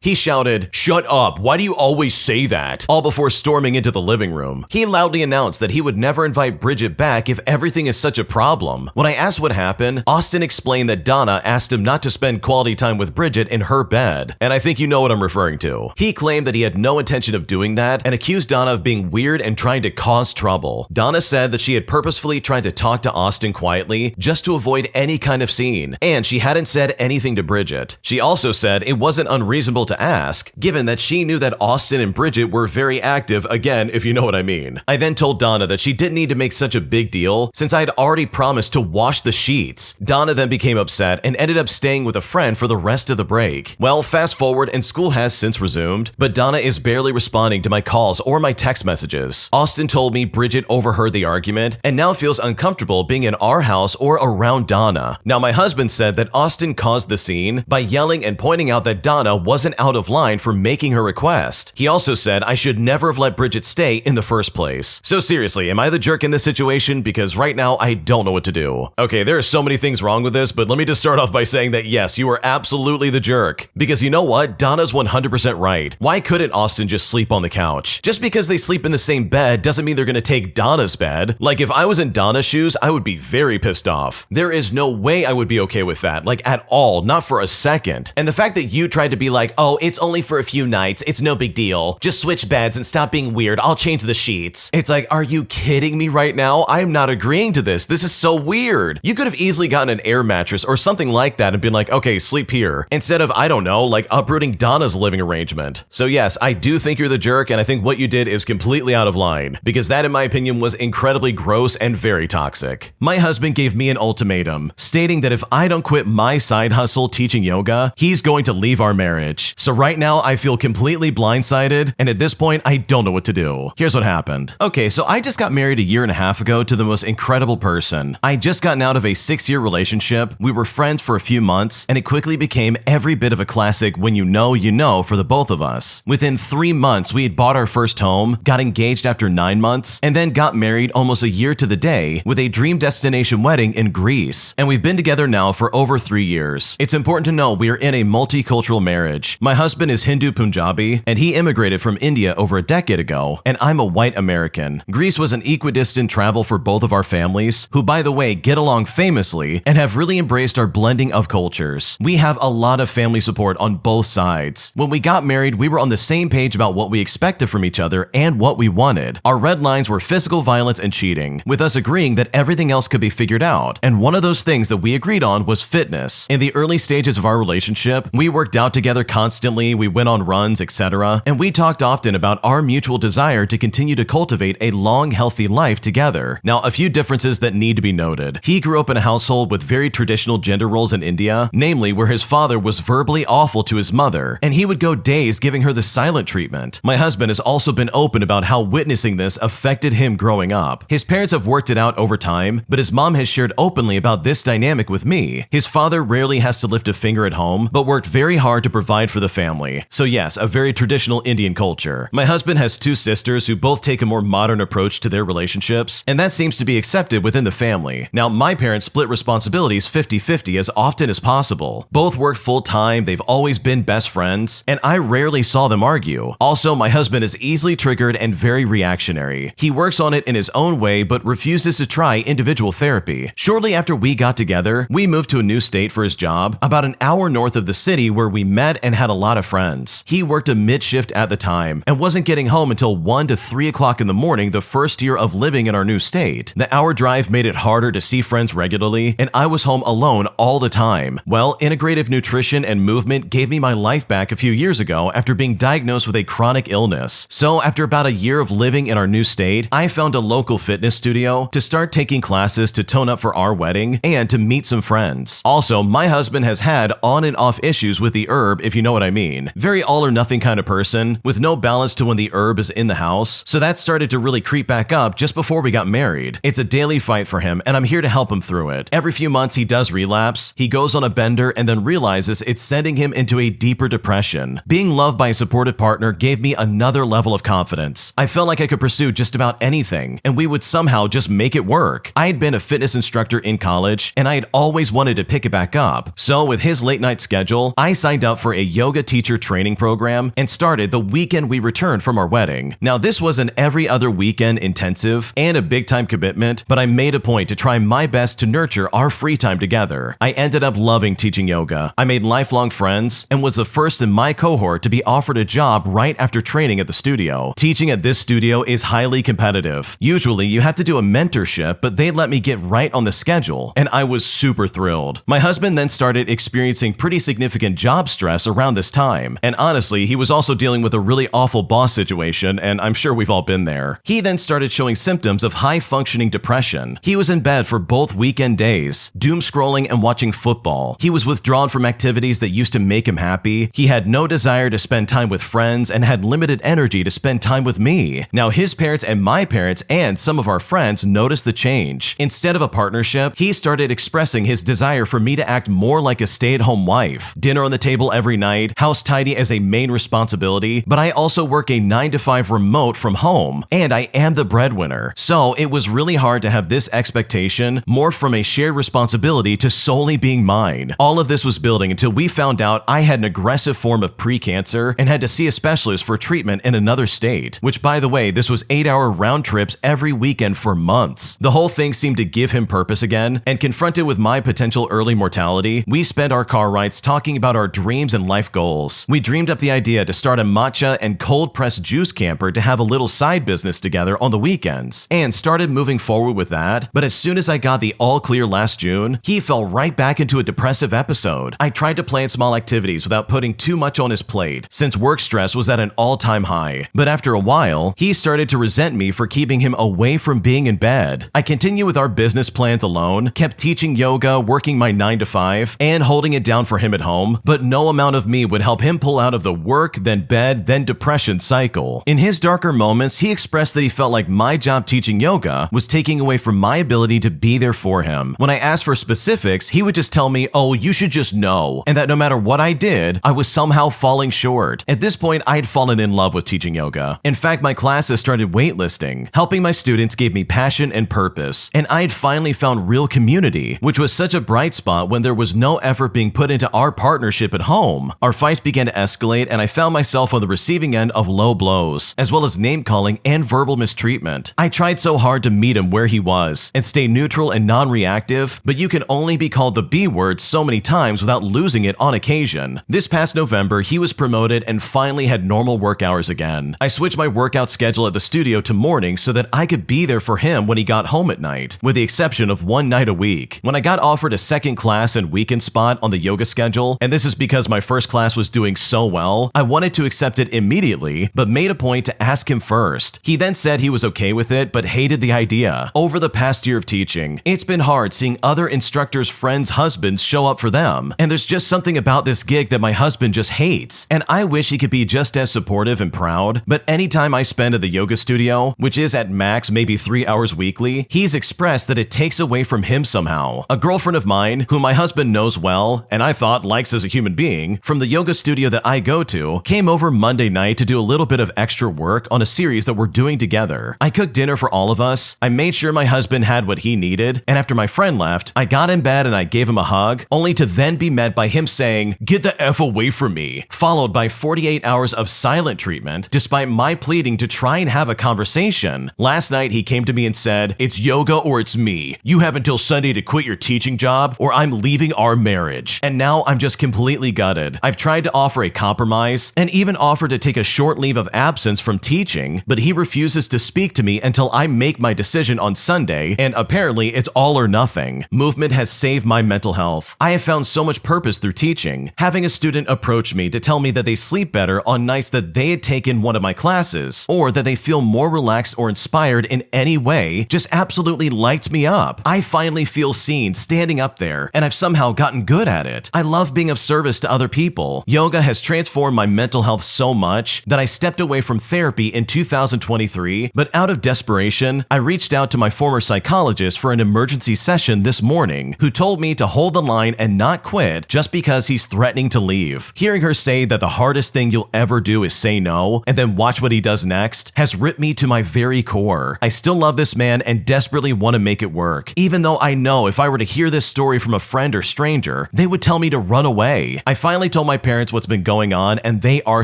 He shouted, "Shut up, why do you always say that?" all before storming into the living room. He loudly announced that he would never invite Bridget back if everything is such a problem. When I asked what happened, Austin explained that Donna asked him not to spend quality time with Bridget in her bed, and I think you know what I'm referring to. He claimed that he had no intention of doing that and accused Donna of being weird and trying to cause trouble. Donna said that she had purposefully tried to talk to Austin quietly just to avoid any kind of scene, and she hadn't said anything to Bridget. She also said it wasn't unreasonable to ask, given that she knew that Austin and Bridget were very active, again, if you know what I mean. I then told Donna that she didn't need to make such a big deal since I had already promised to wash the sheets. Donna then became upset and ended up staying with a friend for the rest of the break. Well, fast forward and school has since resumed, but Donna is barely responding to my calls or my text messages. Austin told me Bridget overheard the argument and now feels uncomfortable being in our house or around Donna. Now, my husband said that Austin caused the scene by yelling and pointing out that Donna wasn't out of line for making her request. He also said I should never have let Bridget stay in the first place. So seriously, am I the jerk in this situation? Because right now, I don't know what to do. Okay, there are so many things wrong with this, but let me just start off by saying that yes, you are absolutely the jerk. Because you know what? Donna's 100% right. Why couldn't Austin just sleep on the couch? Just because they sleep in the same bed doesn't mean they're gonna take Donna's bed. Like, if I was in Donna's shoes, I would be very pissed off. There is no way I would be okay with that, like at all, not for a second. And the fact that you tried to be like, oh, it's only for a few nights, it's no big deal, just switch beds and stop being weird, I'll change the sheets. It's like, are you kidding me right now? I am not agreeing to this. This is so weird. You could have easily gotten an air mattress or something like that and been like, okay, sleep here, instead of, I don't know, like uprooting Donna's living arrangement. So yes, I do think you're the jerk, and I think what you did is completely out of line, because that, in my opinion, was incredibly gross and very toxic. My husband gave me an ultimatum, stating that if I don't quit my side hustle teaching yoga, he's going to leave our marriage. So right now, I feel completely blindsided, and at this point, I don't know what to do. Here's what happened. Okay, so I just got married a year and a half ago to the most incredible person. I just gotten out of a 6-year relationship, we were friends for a few months, and it quickly became every bit of a classic when you know for the both of us. Within 3 months, we had bought our first home, got engaged after 9 months, and then got married almost a year to the day with a dream destination wedding in Greece. And we've been together now for over 3 years. It's important to know we are in a multicultural marriage. My husband is Hindu Punjabi, and he immigrated from India over a decade ago, and I'm a white American. Greece was an equidistant travel for both of our families, who by the way get along famously and have really embraced our blending of cultures. We have a lot of family support on both sides. When we got married, we were on the same page about what we expected from each other and what we wanted. Our red lines were physical violence and cheating, with us agreeing that everything else could be figured out. And one of those things that we agreed on was fitness. In the early stages of our relationship, we worked out together constantly, we went on runs, etc. And we talked often about our mutual desire to continue to cultivate a long, healthy life together. Now, a few differences that need to be noted. He grew up in a household with very traditional gender roles in India, namely where his father was verbally awful to his mother, and he would go days giving her the silent treatment. My husband has also been open about how witnessing this affected him growing up. His parents have worked it out over time, but his mom has shared openly about this dynamic with me. His father rarely has to lift a finger at home, but worked very hard to provide for the family. So yes, a very traditional Indian culture. My husband has 2 sisters who both take a more modern approach to their relationships, and that seems to be accepted within the family. Now, my parents split responsibilities 50-50 as often as possible. Both work full-time, they've always been best friends, and I rarely saw them argue. Also, my husband is easily triggered and very reactionary. He works on it in his own way, way, but refuses to try individual therapy. Shortly after we got together, we moved to a new state for his job, about an hour north of the city where we met and had a lot of friends. He worked a mid-shift at the time and wasn't getting home until 1 to 3 o'clock in the morning the first year of living in our new state. The hour drive made it harder to see friends regularly, and I was home alone all the time. Well, integrative nutrition and movement gave me my life back a few years ago after being diagnosed with a chronic illness. So after about a year of living in our new state, I found a local fitness studio to start taking classes to tone up for our wedding and to meet some friends. Also, my husband has had on and off issues with the herb, if you know what I mean. Very all or nothing kind of person, with no balance to when the herb is in the house, so that started to really creep back up just before we got married. It's a daily fight for him, and I'm here to help him through it. Every few months he does relapse, he goes on a bender and then realizes it's sending him into a deeper depression. Being loved by a supportive partner gave me another level of confidence. I felt like I could pursue just about anything, and we would somehow just make it work. I had been a fitness instructor in college, and I had always wanted to pick it back up. So with his late night schedule, I signed up for a yoga teacher training program and started the weekend we returned from our wedding. Now this was an every other weekend intensive and a big time commitment, but I made a point to try my best to nurture our free time together. I ended up loving teaching yoga. I made lifelong friends and was the first in my cohort to be offered a job right after training at the studio. Teaching at this studio is highly competitive. Usually you have to do a mentorship, but they let me get right on the schedule, and I was super thrilled. My husband then started experiencing pretty significant job stress around this time, and honestly, he was also dealing with a really awful boss situation, and I'm sure we've all been there. He then started showing symptoms of high-functioning depression. He was in bed for both weekend days, doom scrolling and watching football. He was withdrawn from activities that used to make him happy. He had no desire to spend time with friends and had limited energy to spend time with me. Now, his parents and my parents and some of our friends noticed the change. Instead of a partnership, he started expressing his desire for me to act more like a stay-at-home wife. Dinner on the table every night, house tidy as a main responsibility, but I also work a 9-to-5 remote from home, and I am the breadwinner. So it was really hard to have this expectation morph from a shared responsibility to solely being mine. All of this was building until we found out I had an aggressive form of pre-cancer and had to see a specialist for treatment in another state, which by the way, this was 8-hour round trips every weekend for months. The whole thing seemed to give him purpose again, and confronted with my potential early mortality, we spent our car rides talking about our dreams and life goals. We dreamed up the idea to start a matcha and cold-pressed juice camper to have a little side business together on the weekends, and started moving forward with that, but as soon as I got the all clear last June, he fell right back into a depressive episode. I tried to plan small activities without putting too much on his plate, since work stress was at an all-time high, but after a while, he started to resent me for keeping him away from being in bed. I continued with our business plans alone, kept teaching yoga, working my 9-to-5, and holding it down for him at home, but no amount of me would help him pull out of the work, then bed, then depression cycle. In his darker moments, he expressed that he felt like my job teaching yoga was taking away from my ability to be there for him. When I asked for specifics, he would just tell me, "Oh, you should just know," and that no matter what I did, I was somehow falling short. At this point, I had fallen in love with teaching yoga. In fact, my classes started waitlisting. Helping my students gave me passion and purpose, and I had finally found real community, which was such a bright spot when there was no effort being put into our partnership at home. Our fights began to escalate, and I found myself on the receiving end of low blows, as well as name-calling and verbal mistreatment. I tried so hard to meet him where he was and stay neutral and non-reactive, but you can only be called the B word so many times without losing it on occasion. This past November, he was promoted and finally had normal work hours again. I switched my workout schedule at the studio to mornings so that I could be there for him when he got home at night, with the exception of one night a week. When I got offered a second class and weekend spot on the yoga schedule, and this is because my first class was doing so well, I wanted to accept it immediately, but made a point to ask him first. He then said he was okay with it, but hated the idea. Over the past year of teaching, it's been hard seeing other instructors' friends' husbands show up for them, and there's just something about this gig that my husband just hates, and I wish he could be just as supportive and proud, but anytime I spend at the yoga studio, which is at max maybe 3 hours weekly, he's expressed that it takes away from him somehow. A girlfriend of mine, who my husband knows well, and I thought likes as a human being, from the yoga studio that I go to, came over Monday night to do a little bit of extra work on a series that we're doing together. I cooked dinner for all of us, I made sure my husband had what he needed, and after my friend left, I got in bed and I gave him a hug, only to then be met by him saying, "Get the F away from me," followed by 48 hours of silent treatment, despite my pleading to try and have a conversation. Last night, he came to me and said, "It's yoga or it's me. You have until Sunday to quit your teaching job or I'm leaving our marriage." And now I'm just completely gutted. I've tried to offer a compromise and even offered to take a short leave of absence from teaching, but he refuses to speak to me until I make my decision on Sunday, and apparently it's all or nothing. Movement has saved my mental health. I have found so much purpose through teaching. Having a student approach me to tell me that they sleep better on nights that they had taken one of my classes, or that they feel more relaxed or inspired in any way, just absolutely lights me up. I finally feel seen standing up there, and I've somehow gotten good at it. I love being of service to other people. Yoga has transformed my mental health so much that I stepped away from therapy in 2023, but out of desperation, I reached out to my former psychologist for an emergency session this morning, who told me to hold the line and not quit just because he's threatening to leave. Hearing her say that the hardest thing you'll ever do is say no, and then watch what he does next, has ripped me to my very core. I still love this man and desperately want to make it work, even though I know if I were to hear this story from a friend or stranger, they would tell me to run away. I finally told my parents what's been going on, and they are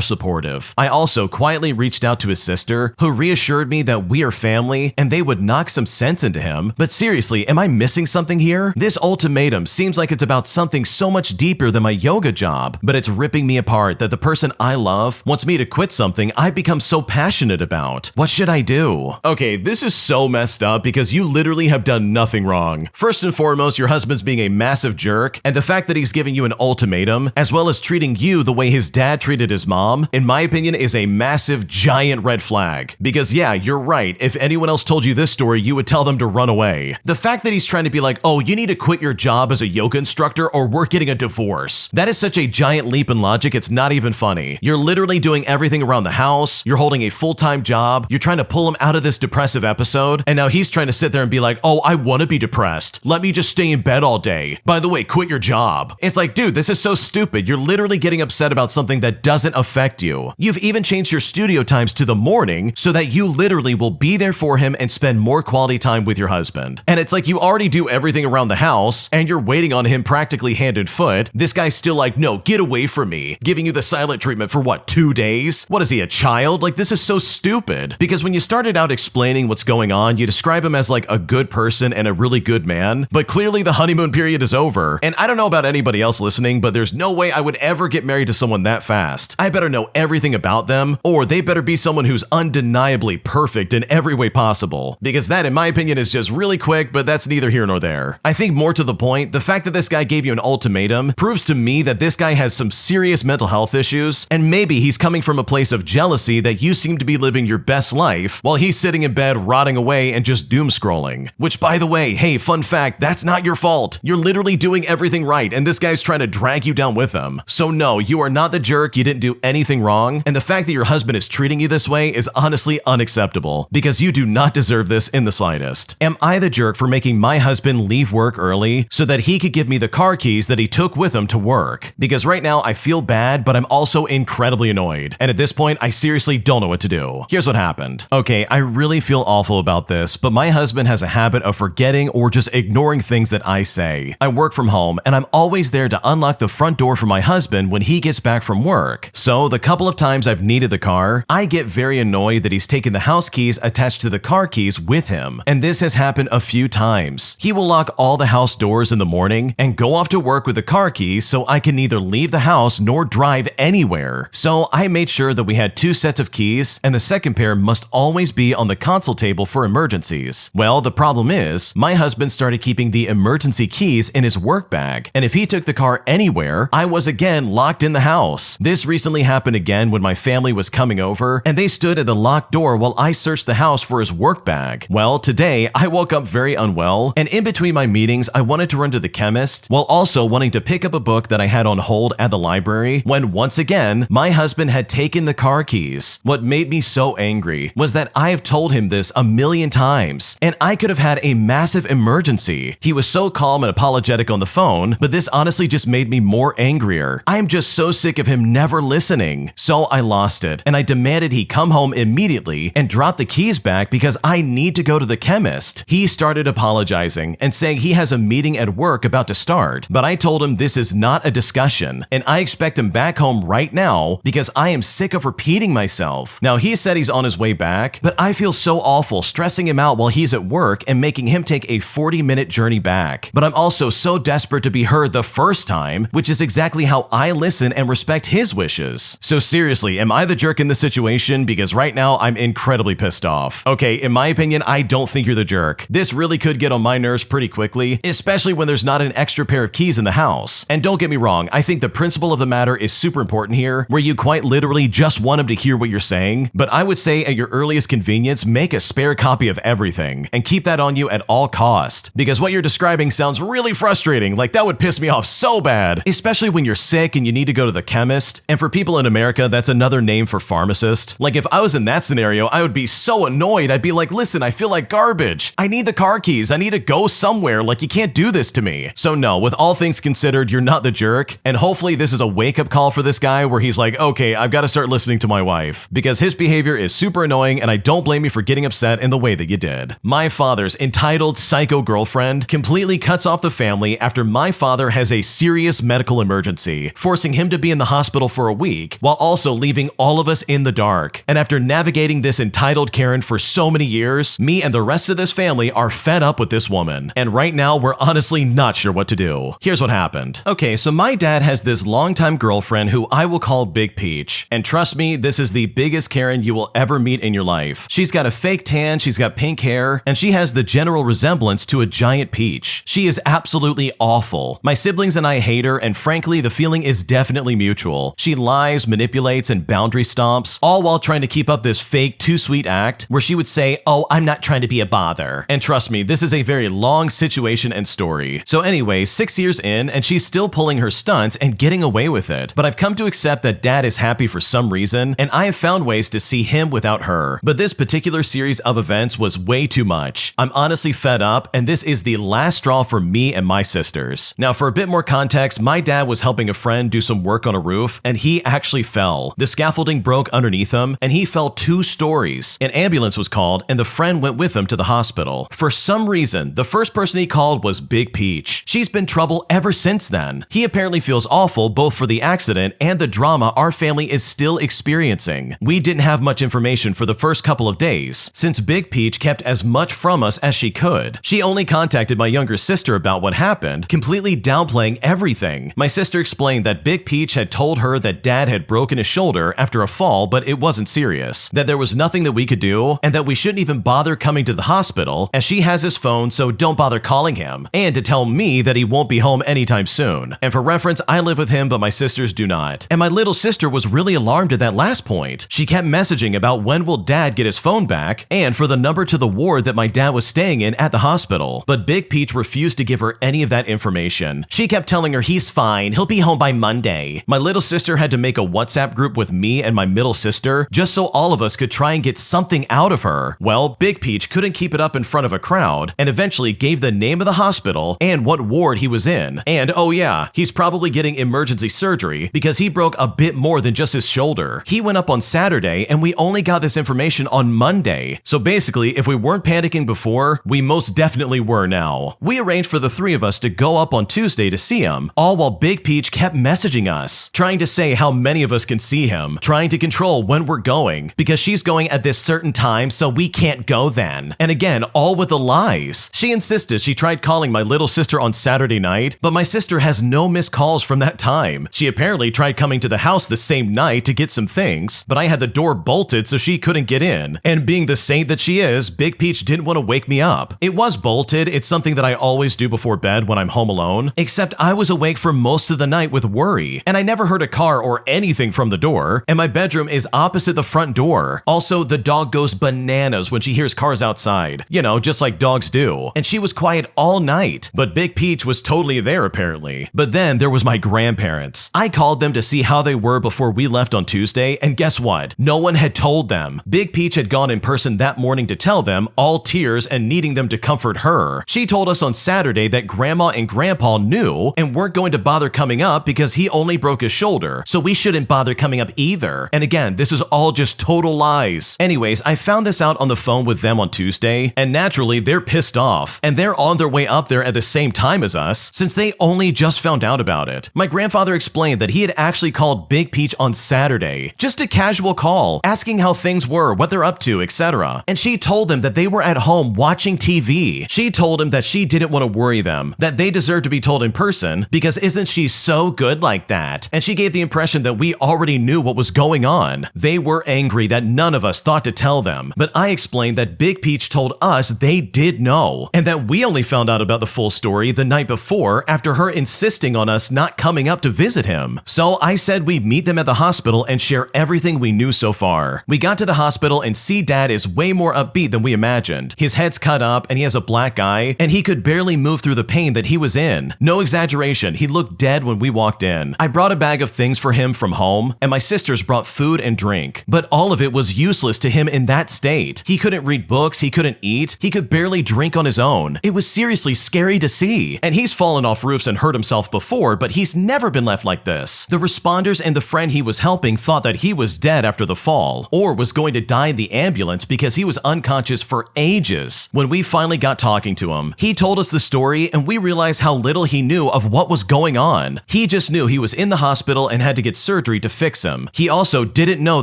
supportive. I also quietly reached out to his sister, who reassured me that we are family and they would knock some sense into him. But seriously, am I missing something here? This ultimatum seems like it's about something so much deeper than my yoga job, but it's ripping me apart that the person I love wants me to quit something I've become so passionate about. What should I do? Okay, this is so messed up because you literally have done nothing wrong. First and foremost, your husband's being a massive jerk, and the fact that he's giving you an ultimatum, as well as treating you the way his dad treated his mom, in my opinion, is a massive, giant red flag. Because yeah, you're right, if anyone else told you this story, you would tell them to run away. The fact that he's trying to be like, "Oh, you need to quit your job as a yoga instructor or we're getting a divorce," that is such a giant leap in logic, it's not even funny. You're literally doing everything around the house, you're holding a full-time job, you're trying to pull him out of this depressive episode, and now he's trying to sit there and be like, "Oh, I want to be depressed. Let me just stay in bed all day. By the way, quit your job." It's like, dude, this is so stupid. You're literally getting upset about something that doesn't affect you. You've even changed your studio times to the morning so that you literally will be there for him and spend more quality time with your husband. And it's like you already do everything around the house and you're waiting on him practically hand and foot. This guy's still like, "No, get away from me," giving you the silent treatment for what, 2 days? What is he, a child? Like, this is so stupid. Because when you started out explaining what's going on, you describe him as like a good person and a really good man, but clearly the honeymoon period is over. And I don't know about anybody else listening, but there's no way I would ever get married to someone that fast. I better know everything about them, or they better be someone who's undeniably perfect in every way possible. Because that, in my opinion, is just really quick, but that's neither here nor there. I think more to the point, the fact that this guy gave you an ultimatum proves to me that this guy has some serious mental health issues, and maybe he's coming from a place of jealousy that you seem to be living your best life while he's sitting in bed rotting away and just doom scrolling. Which, by the way, hey, fun fact, that's not your fault. You're literally doing everything right, and this guy's trying to drag you down with him. So no, you are not the jerk, you didn't do anything wrong, and the fact that your husband is treating you this way is honestly unacceptable, because you do not deserve this in the slightest. Am I the jerk for making my husband leave work early so that he could give me the car keys that he took with him to work? Because right now I feel bad, but I'm also incredibly annoyed, and at this point I seriously don't know what to do. Here's what happened. Okay, I really feel awful about this, but my husband has a habit of forgetting or just ignoring things that I say. I work from home, and I'm always there to unlock the front door for my husband when he gets back from work. So the couple of times I've needed the car, I get very annoyed that he's taken the house keys attached to the car keys with him. And this has happened a few times. He will lock all the house doors in the morning and go off to work with the car keys so I can neither leave the house nor drive anywhere. So I made sure that we had 2 sets of keys, and the second pair must always be on the console table for emergencies. Well, the problem is, my husband started keeping the emergency keys in his work bag, and if he took the car anywhere, I was again locked in the house. This recently happened again when my family was coming over, and they stood at the locked door while I searched the house for his work bag. Well, today, I woke up very unwell, and in between my meetings, I wanted to run to the chemist, while also wanting to pick up a book that I had on hold at the library, when once again, my husband had taken the car keys. What made me so angry was that I have told him this a million times, and I could have had a massive emergency. He was so calm and apologetic on the phone, but this honestly just made me more angrier. I'm just so sick of him never listening. So I lost it, and I demanded he come home immediately and drop the keys back because I need to go to the chemist. He started apologizing and saying he has a meeting at work about to start, but I told him this is not a discussion, and I expect him back home right now because I am sick of repeating myself. Now, he said he's on his way back, but I feel so awful people stressing him out while he's at work and making him take a 40-minute journey back. But I'm also so desperate to be heard the first time, which is exactly how I listen and respect his wishes. So seriously, am I the jerk in this situation? Because right now I'm incredibly pissed off. Okay, in my opinion, I don't think you're the jerk. This really could get on my nerves pretty quickly, especially when there's not an extra pair of keys in the house. And don't get me wrong, I think the principle of the matter is super important here, where you quite literally just want him to hear what you're saying. But I would say at your earliest convenience, make a spare copy of everything and keep that on you at all cost. Because what you're describing sounds really frustrating, like that would piss me off so bad, especially when you're sick and you need to go to the chemist. And for people in America, that's another name for pharmacist. Like if I was in that scenario, I would be so annoyed. I'd be like, listen, I feel like garbage. I need the car keys. I need to go somewhere. Like you can't do this to me. So no, with all things considered, you're not the jerk. And hopefully this is a wake-up call for this guy where he's like, okay, I've got to start listening to my wife. Because his behavior is super annoying and I don't blame you for getting upset in the way that you did. My father's entitled psycho girlfriend completely cuts off the family after my father has a serious medical emergency, forcing him to be in the hospital for a week while also leaving all of us in the dark. And after navigating this entitled Karen for so many years, me and the rest of this family are fed up with this woman. And right now, we're honestly not sure what to do. Here's what happened. Okay, so my dad has this longtime girlfriend who I will call Big Peach. And trust me, this is the biggest Karen you will ever meet in your life. She's got a fake tan, she's got pink hair, and she has the general resemblance to a giant peach. She is absolutely awful. My siblings and I hate her, and frankly, the feeling is definitely mutual. She lies, manipulates, and boundary stomps, all while trying to keep up this fake too sweet act where she would say, oh, I'm not trying to be a bother. And trust me, this is a very long situation and story. So anyway, 6 years in, and she's still pulling her stunts and getting away with it. But I've come to accept that dad is happy for some reason, and I have found ways to see him without her. But this particular series of events was way too much. I'm honestly fed up, and this is the last straw for me and my sisters. Now, for a bit more context, my dad was helping a friend do some work on a roof, and he actually fell. The scaffolding broke underneath him, and he fell 2 stories. An ambulance was called, and the friend went with him to the hospital. For some reason, the first person he called was Big Peach. She's been trouble ever since then. He apparently feels awful both for the accident and the drama our family is still experiencing. We didn't have much information for the first couple of days, since Big Peach kept as much from us as she could. She only contacted my younger sister about what happened, completely downplaying everything. My sister explained that Big Peach had told her that dad had broken his shoulder after a fall, but it wasn't serious, that there was nothing that we could do, and that we shouldn't even bother coming to the hospital as she has his phone, so don't bother calling him, and to tell me that he won't be home anytime soon. And for reference, I live with him, but my sisters do not. And my little sister was really alarmed at that last point. She kept messaging about when will dad get his phone back, and for the number to the ward that my dad was staying in at the hospital. But Big Peach refused to give her any of that information. She kept telling her he's fine, he'll be home by Monday. My little sister had to make a WhatsApp group with me and my middle sister just so all of us could try and get something out of her. Well, Big Peach couldn't keep it up in front of a crowd and eventually gave the name of the hospital and what ward he was in. And oh yeah, he's probably getting emergency surgery because he broke a bit more than just his shoulder. He went up on Saturday and we only got this information on Monday. So basically, if we weren't panicking before, we most definitely were now. We arranged for the 3 of us to go up on Tuesday to see him, all while Big Peach kept messaging us, trying to say how many of us can see him, trying to control when we're going, because she's going at this certain time so we can't go then. And again, all with the lies. She insisted she tried calling my little sister on Saturday night, but my sister has no missed calls from that time. She apparently tried coming to the house the same night to get some things, but I had the door bolted so she couldn't get in. And being the saint that she is, Big Peach didn't want to wake me up. It was bolted, it's something that I always do before bed when I'm home alone, except I was awake for most of the night with worry, and I never heard a car or anything from the door, and my bedroom is opposite the front door. Also, the dog goes bananas when she hears cars outside, you know, just like dogs do, and she was quiet all night, but Big Peach was totally there apparently. But then there was my grandparents. I called them to see how they were before we left on Tuesday, and guess what? No one had told them. Big Peach had gone in person that morning to tell them, all tears and needing them to comfort her. She told us on Saturday that Grandma and Grandpa knew and weren't going to bother coming up because he only broke his shoulder, so we shouldn't bother coming up either. And again, this is all just total lies. Anyways, I found this out on the phone with them on Tuesday, and naturally they're pissed off, and they're on their way up there at the same time as us since they only just found out about it. My grandfather explained that he had actually called Big Peach on Saturday, just a casual call, asking how things were, what they're up to, etc. and she told him that they were at home watching TV. She told him that she didn't want to worry them, that they deserved to be told in person because isn't she so good like that? And she gave the impression that we already knew what was going on. They were angry that none of us thought to tell them, but I explained that Big Peach told us they did know, and that we only found out about the full story the night before after her insisting on us not coming up to visit him. So I said we'd meet them at the hospital and share everything we knew so far. We got to the hospital and see Dad is way more upbeat than we imagined. His head's cut up and he has a black eye, and he could barely move through the pain that he was in. No exaggeration, he looked dead when we walked in. I brought a bag of things for him from home, and my sisters brought food and drink, but all of it was useless to him in that state. He couldn't read books, he couldn't eat, he could barely drink on his own. It was seriously scary to see. And he's fallen off roofs and hurt himself before, but he's never been left like this. The responders and the friend he was helping thought that he was dead after the fall, or was going to die in the ambulance because he was unconscious for ages. When we finally got talking to him, he told us the story and we realized how little he knew of what was going on. He just knew he was in the hospital and had to get surgery to fix him. He also didn't know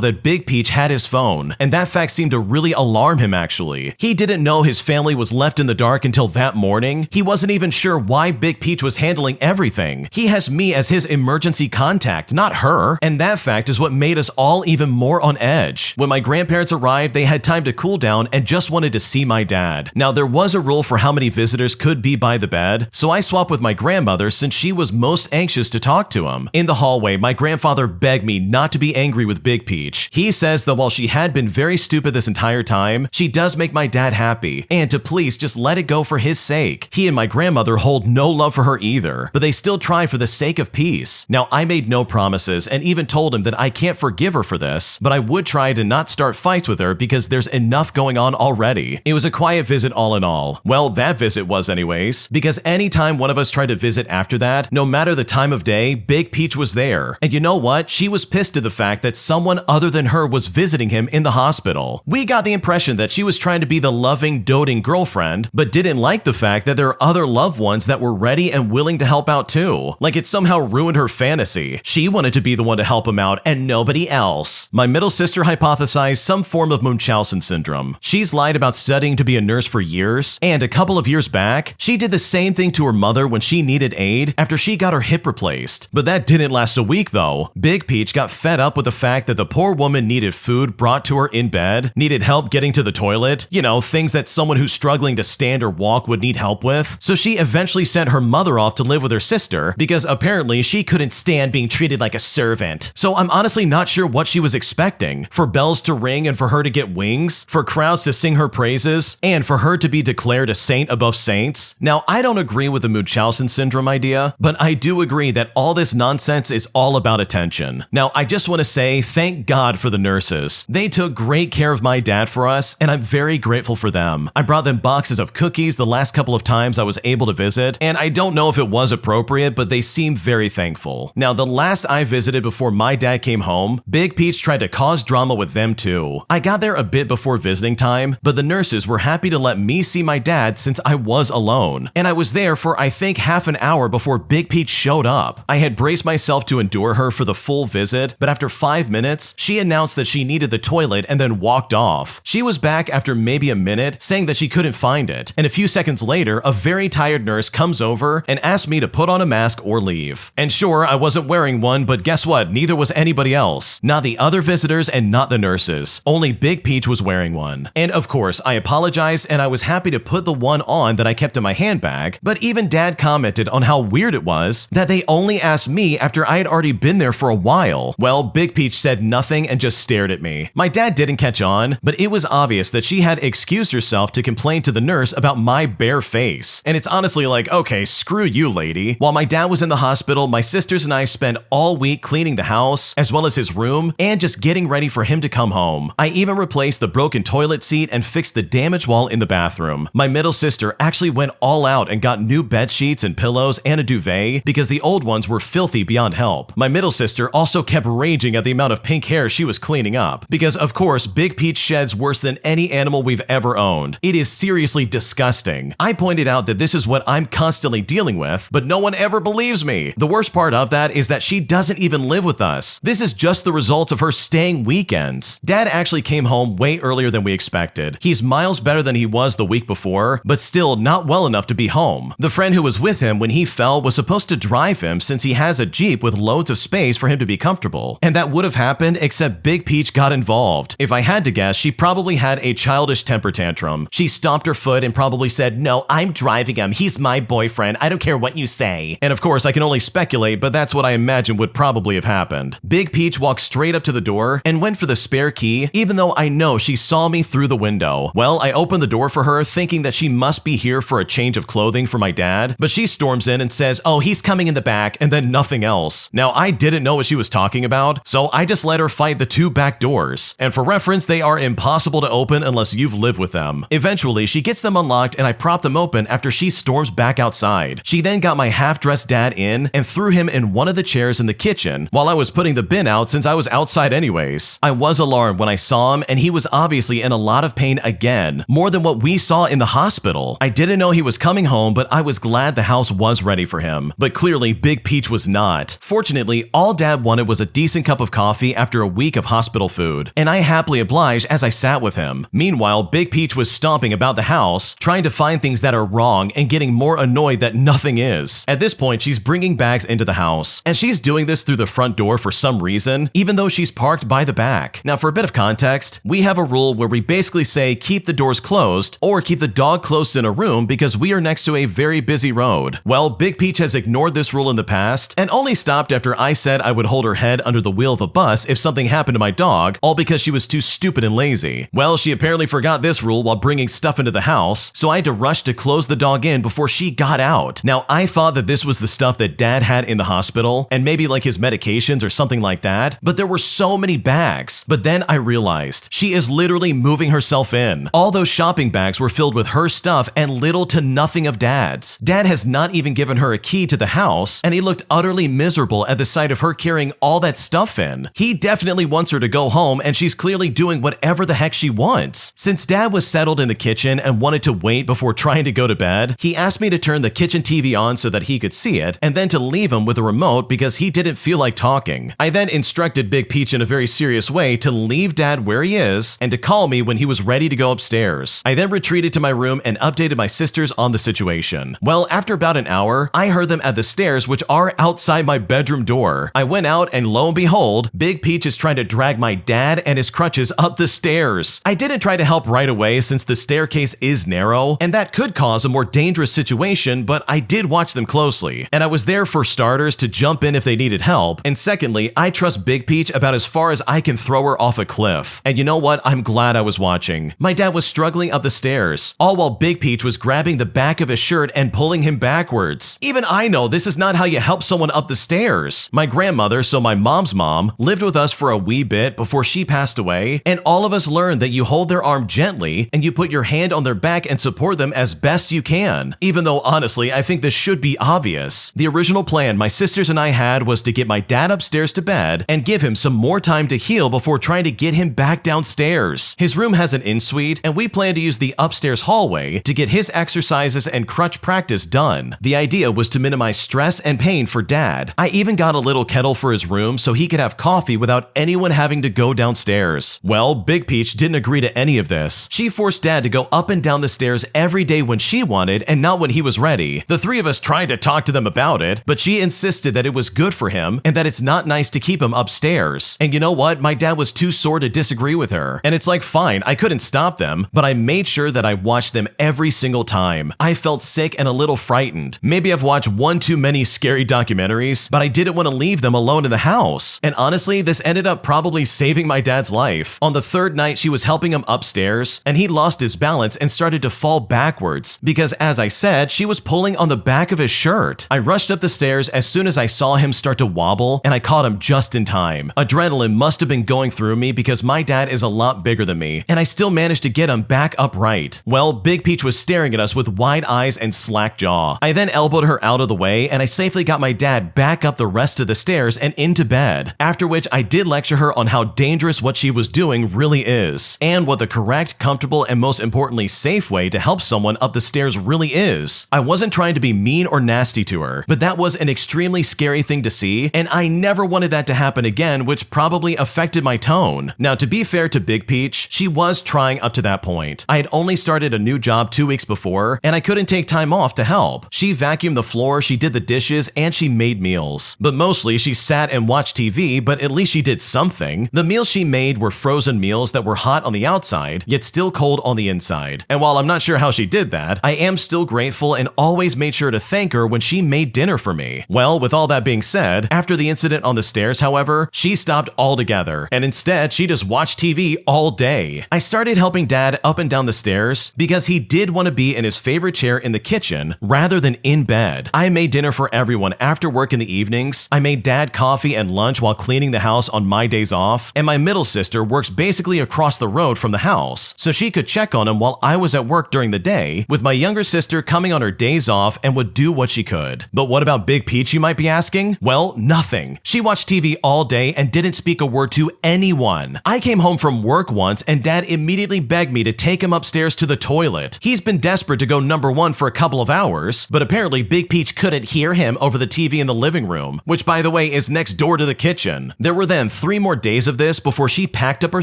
that Big Peach had his phone, and that fact seemed to really alarm him actually. He didn't know his family was left in the dark until that morning. He wasn't even sure why Big Peach was handling everything. He has me as his emergency contact, not her, and that fact is what made us all even more on edge. When my grandparents arrived, they had time to cool down and just wanted to see my dad. Now, there was a rule for how many visitors could be by the bed, so I swapped with my grandmother since she was most anxious to talk to him. In the hallway, my grandfather begged me not to be angry with Big Peach. He says that while she had been very stupid this entire time, she does make my dad happy, and to please just let it go for his sake. He and my grandmother hold no love for her either, but they still try for the sake of peace. Now, I made no promises and even told him that I can't forgive her for this, but I would try to not start fights with her because there's enough going on already. It was a quiet visit all in all. Well, that visit was anyways, because anytime one of us tried to visit after that, no matter the time of day, Big Peach was there. And you know what? She was pissed at the fact that someone other than her was visiting him in the hospital. We got the impression that she was trying to be the loving, doting girlfriend, but didn't like the fact that there are other loved ones that were ready and willing to help out too. Like it somehow ruined her fantasy. She wanted to be the one to help him out and nobody else. My middle sister hypothesized some form of Munchausen syndrome. She's lied about studying to be a nurse for years, and a couple of years back, she did the same thing to her mother when she needed aid after she got her hip replaced. But that didn't last a week though. Big Peach got fed up with the fact that the poor woman needed food brought to her in bed, needed help getting to the toilet, you know, things that someone who's struggling to stand or walk would need help with. So she eventually sent her mother off to live with her sister because apparently she couldn't stand being treated like a servant. So I'm honestly not sure what she was expecting. For bells to ring and for her to get wings, for crowds to sing her praises, and for her to be declared a saint above saints. Now, I don't agree with the Munchausen syndrome idea, but I do agree that all this nonsense is all about attention. Now, I just want to say thank God for the nurses. They took great care of my dad for us, and I'm very grateful for them. I brought them boxes of cookies the last couple of times I was able to visit, and I don't know if it was appropriate, but they seemed very thankful. Now, the last I visited before my dad came home, Big Peach tried to cause drama with them too. I got there a bit before visiting time, but the nurses were happy to let me see my dad since I was alone, and I was there for I think half an hour before Big Peach showed up. I had braced myself to endure her for the full visit, but after 5 minutes, she announced that she needed the toilet and then walked off. She was back after maybe a minute, saying that she couldn't find it, and a few seconds later, a very tired nurse comes over and asks me to put on a mask or leave. And sure, I wasn't wearing one, but guess what? Neither was anybody else. Not the other visitors and not the nurses. Only Big Peach was wearing one. And of course, I apologized and I was happy to put the one on that I kept in my handbag, but even Dad commented on how weird it was that they only asked me after I had already been there for a while. Well, Big Peach said nothing and just stared at me. My dad didn't catch on, but it was obvious that she had excused herself to complain to the nurse about my bare face. And it's honestly like, okay, screw you, lady. While my dad was in the hospital, my sisters and I spent all week cleaning the house, as well as his room, and just getting ready for him to come home. I even replaced the broken toilet seat and fixed the damaged wall in the bathroom. My middle sister actually went all out and got new bed sheets and pillows and a duvet because the old ones were filthy beyond help. My middle sister also kept raging at the amount of pink hair she was cleaning up because, of course, Big Peach sheds worse than any animal we've ever owned. It is seriously disgusting. I pointed out that this is what I'm constantly dealing with, but no one ever believes me. The worst part of that is that she doesn't even live with us. This is just the result of her staying weekends. Dad actually came home way earlier than than we expected. He's miles better than he was the week before, but still not well enough to be home. The friend who was with him when he fell was supposed to drive him since he has a Jeep with loads of space for him to be comfortable. And that would have happened except Big Peach got involved. If I had to guess, she probably had a childish temper tantrum. She stomped her foot and probably said, "No, I'm driving him. He's my boyfriend. I don't care what you say." And of course, I can only speculate, but that's what I imagine would probably have happened. Big Peach walked straight up to the door and went for the spare key, even though I know she saw me through the window. Well, I opened the door for her, thinking that she must be here for a change of clothing for my dad, but she storms in and says, "Oh, he's coming in the back," and then nothing else. Now, I didn't know what she was talking about, so I just let her fight the two back doors. And for reference, they are impossible to open unless you've lived with them. Eventually, she gets them unlocked and I prop them open after she storms back outside. She then got my half-dressed dad in and threw him in one of the chairs in the kitchen while I was putting the bin out since I was outside anyways. I was alarmed when I saw him and he was obviously in a lot of pain again, more than what we saw in the hospital. I didn't know he was coming home, but I was glad the house was ready for him. But clearly, Big Peach was not. Fortunately, all Dad wanted was a decent cup of coffee after a week of hospital food, and I happily obliged as I sat with him. Meanwhile, Big Peach was stomping about the house, trying to find things that are wrong and getting more annoyed that nothing is. At this point, she's bringing bags into the house, and she's doing this through the front door for some reason, even though she's parked by the back. Now, for a bit of context, we have a rule where we basically say keep the doors closed or keep the dog closed in a room because we are next to a very busy road. Well, Big Peach has ignored this rule in the past and only stopped after I said I would hold her head under the wheel of a bus if something happened to my dog, all because she was too stupid and lazy. Well, she apparently forgot this rule while bringing stuff into the house, so I had to rush to close the dog in before she got out. Now, I thought that this was the stuff that Dad had in the hospital, and maybe like his medications or something like that, but there were so many bags. But then I realized she is literally moving herself in. All those shopping bags were filled with her stuff and little to nothing of Dad's. Dad has not even given her a key to the house, and he looked utterly miserable at the sight of her carrying all that stuff in. He definitely wants her to go home, and she's clearly doing whatever the heck she wants. Since Dad was settled in the kitchen and wanted to wait before trying to go to bed, he asked me to turn the kitchen TV on so that he could see it, and then to leave him with the remote because he didn't feel like talking. I then instructed Big Peach in a very serious way to leave Dad where he is and to call me when he was ready to go upstairs. I then retreated to my room and updated my sisters on the situation. Well, after about an hour, I heard them at the stairs, which are outside my bedroom door. I went out and lo and behold, Big Peach is trying to drag my dad and his crutches up the stairs. I didn't try to help right away since the staircase is narrow, and that could cause a more dangerous situation, but I did watch them closely, and I was there for starters to jump in if they needed help, and secondly, I trust Big Peach about as far as I can throw her off a cliff. And you know what? I'm glad I was watching. My dad was struggling up the stairs, all while Big Peach was grabbing the back of his shirt and pulling him backwards. Even I know this is not how you help someone up the stairs. My grandmother, so my mom's mom, lived with us for a wee bit before she passed away, and all of us learned that you hold their arm gently and you put your hand on their back and support them as best you can. Even though honestly, I think this should be obvious. The original plan my sisters and I had was to get my dad upstairs to bed and give him some more time to heal before trying to get him back downstairs. His room has an in-suite, and we plan to use the upstairs hallway to get his exercises and crutch practice done. The idea was to minimize stress and pain for Dad. I even got a little kettle for his room so he could have coffee without anyone having to go downstairs. Well, Big Peach didn't agree to any of this. She forced Dad to go up and down the stairs every day when she wanted and not when he was ready. The three of us tried to talk to them about it, but she insisted that it was good for him and that it's not nice to keep him upstairs. And you know what? My dad was too sore to disagree with her. And it's like, fine, I couldn't stop them, but I made sure that I watched them every single time. I felt sick and a little frightened. Maybe I've watched one too many scary documentaries, but I didn't want to leave them alone in the house. And honestly, this ended up probably saving my dad's life. On the third night, she was helping him upstairs, and he lost his balance and started to fall backwards because, as I said, she was pulling on the back of his shirt. I rushed up the stairs as soon as I saw him start to wobble, and I caught him just in time. Adrenaline must have been going through me because my dad is a lot bigger than me, and I still managed to get him back upright. Well, Big Peach was staring at us with wide eyes and slack jaw. I then elbowed her out of the way, and I safely got my dad back up the rest of the stairs and into bed, after which I did lecture her on how dangerous what she was doing really is, and what the correct, comfortable, and most importantly safe way to help someone up the stairs really is. I wasn't trying to be mean or nasty to her, but that was an extremely scary thing to see, and I never wanted that to happen again, which probably affected my tone. Now, to be fair to Big Peach, much. She was trying up to that point. I had only started a new job 2 weeks before, and I couldn't take time off to help. She vacuumed the floor, she did the dishes, and she made meals. But mostly she sat and watched TV, but at least she did something. The meals she made were frozen meals that were hot on the outside, yet still cold on the inside. And while I'm not sure how she did that, I am still grateful and always made sure to thank her when she made dinner for me. Well, with all that being said, after the incident on the stairs, however, she stopped altogether, and instead she just watched TV all day. I started helping Dad up and down the stairs because he did want to be in his favorite chair in the kitchen rather than in bed. I made dinner for everyone after work in the evenings. I made Dad coffee and lunch while cleaning the house on my days off, and my middle sister works basically across the road from the house, so she could check on him while I was at work during the day, with my younger sister coming on her days off and would do what she could. But what about Big Peach, you might be asking? Well, nothing. She watched TV all day and didn't speak a word to anyone. I came home from work once and Dad immediately begged me to take him upstairs to the toilet. He's been desperate to go number one for a couple of hours, but apparently Big Peach couldn't hear him over the TV in the living room, which by the way is next door to the kitchen. There were then 3 more days of this before she packed up her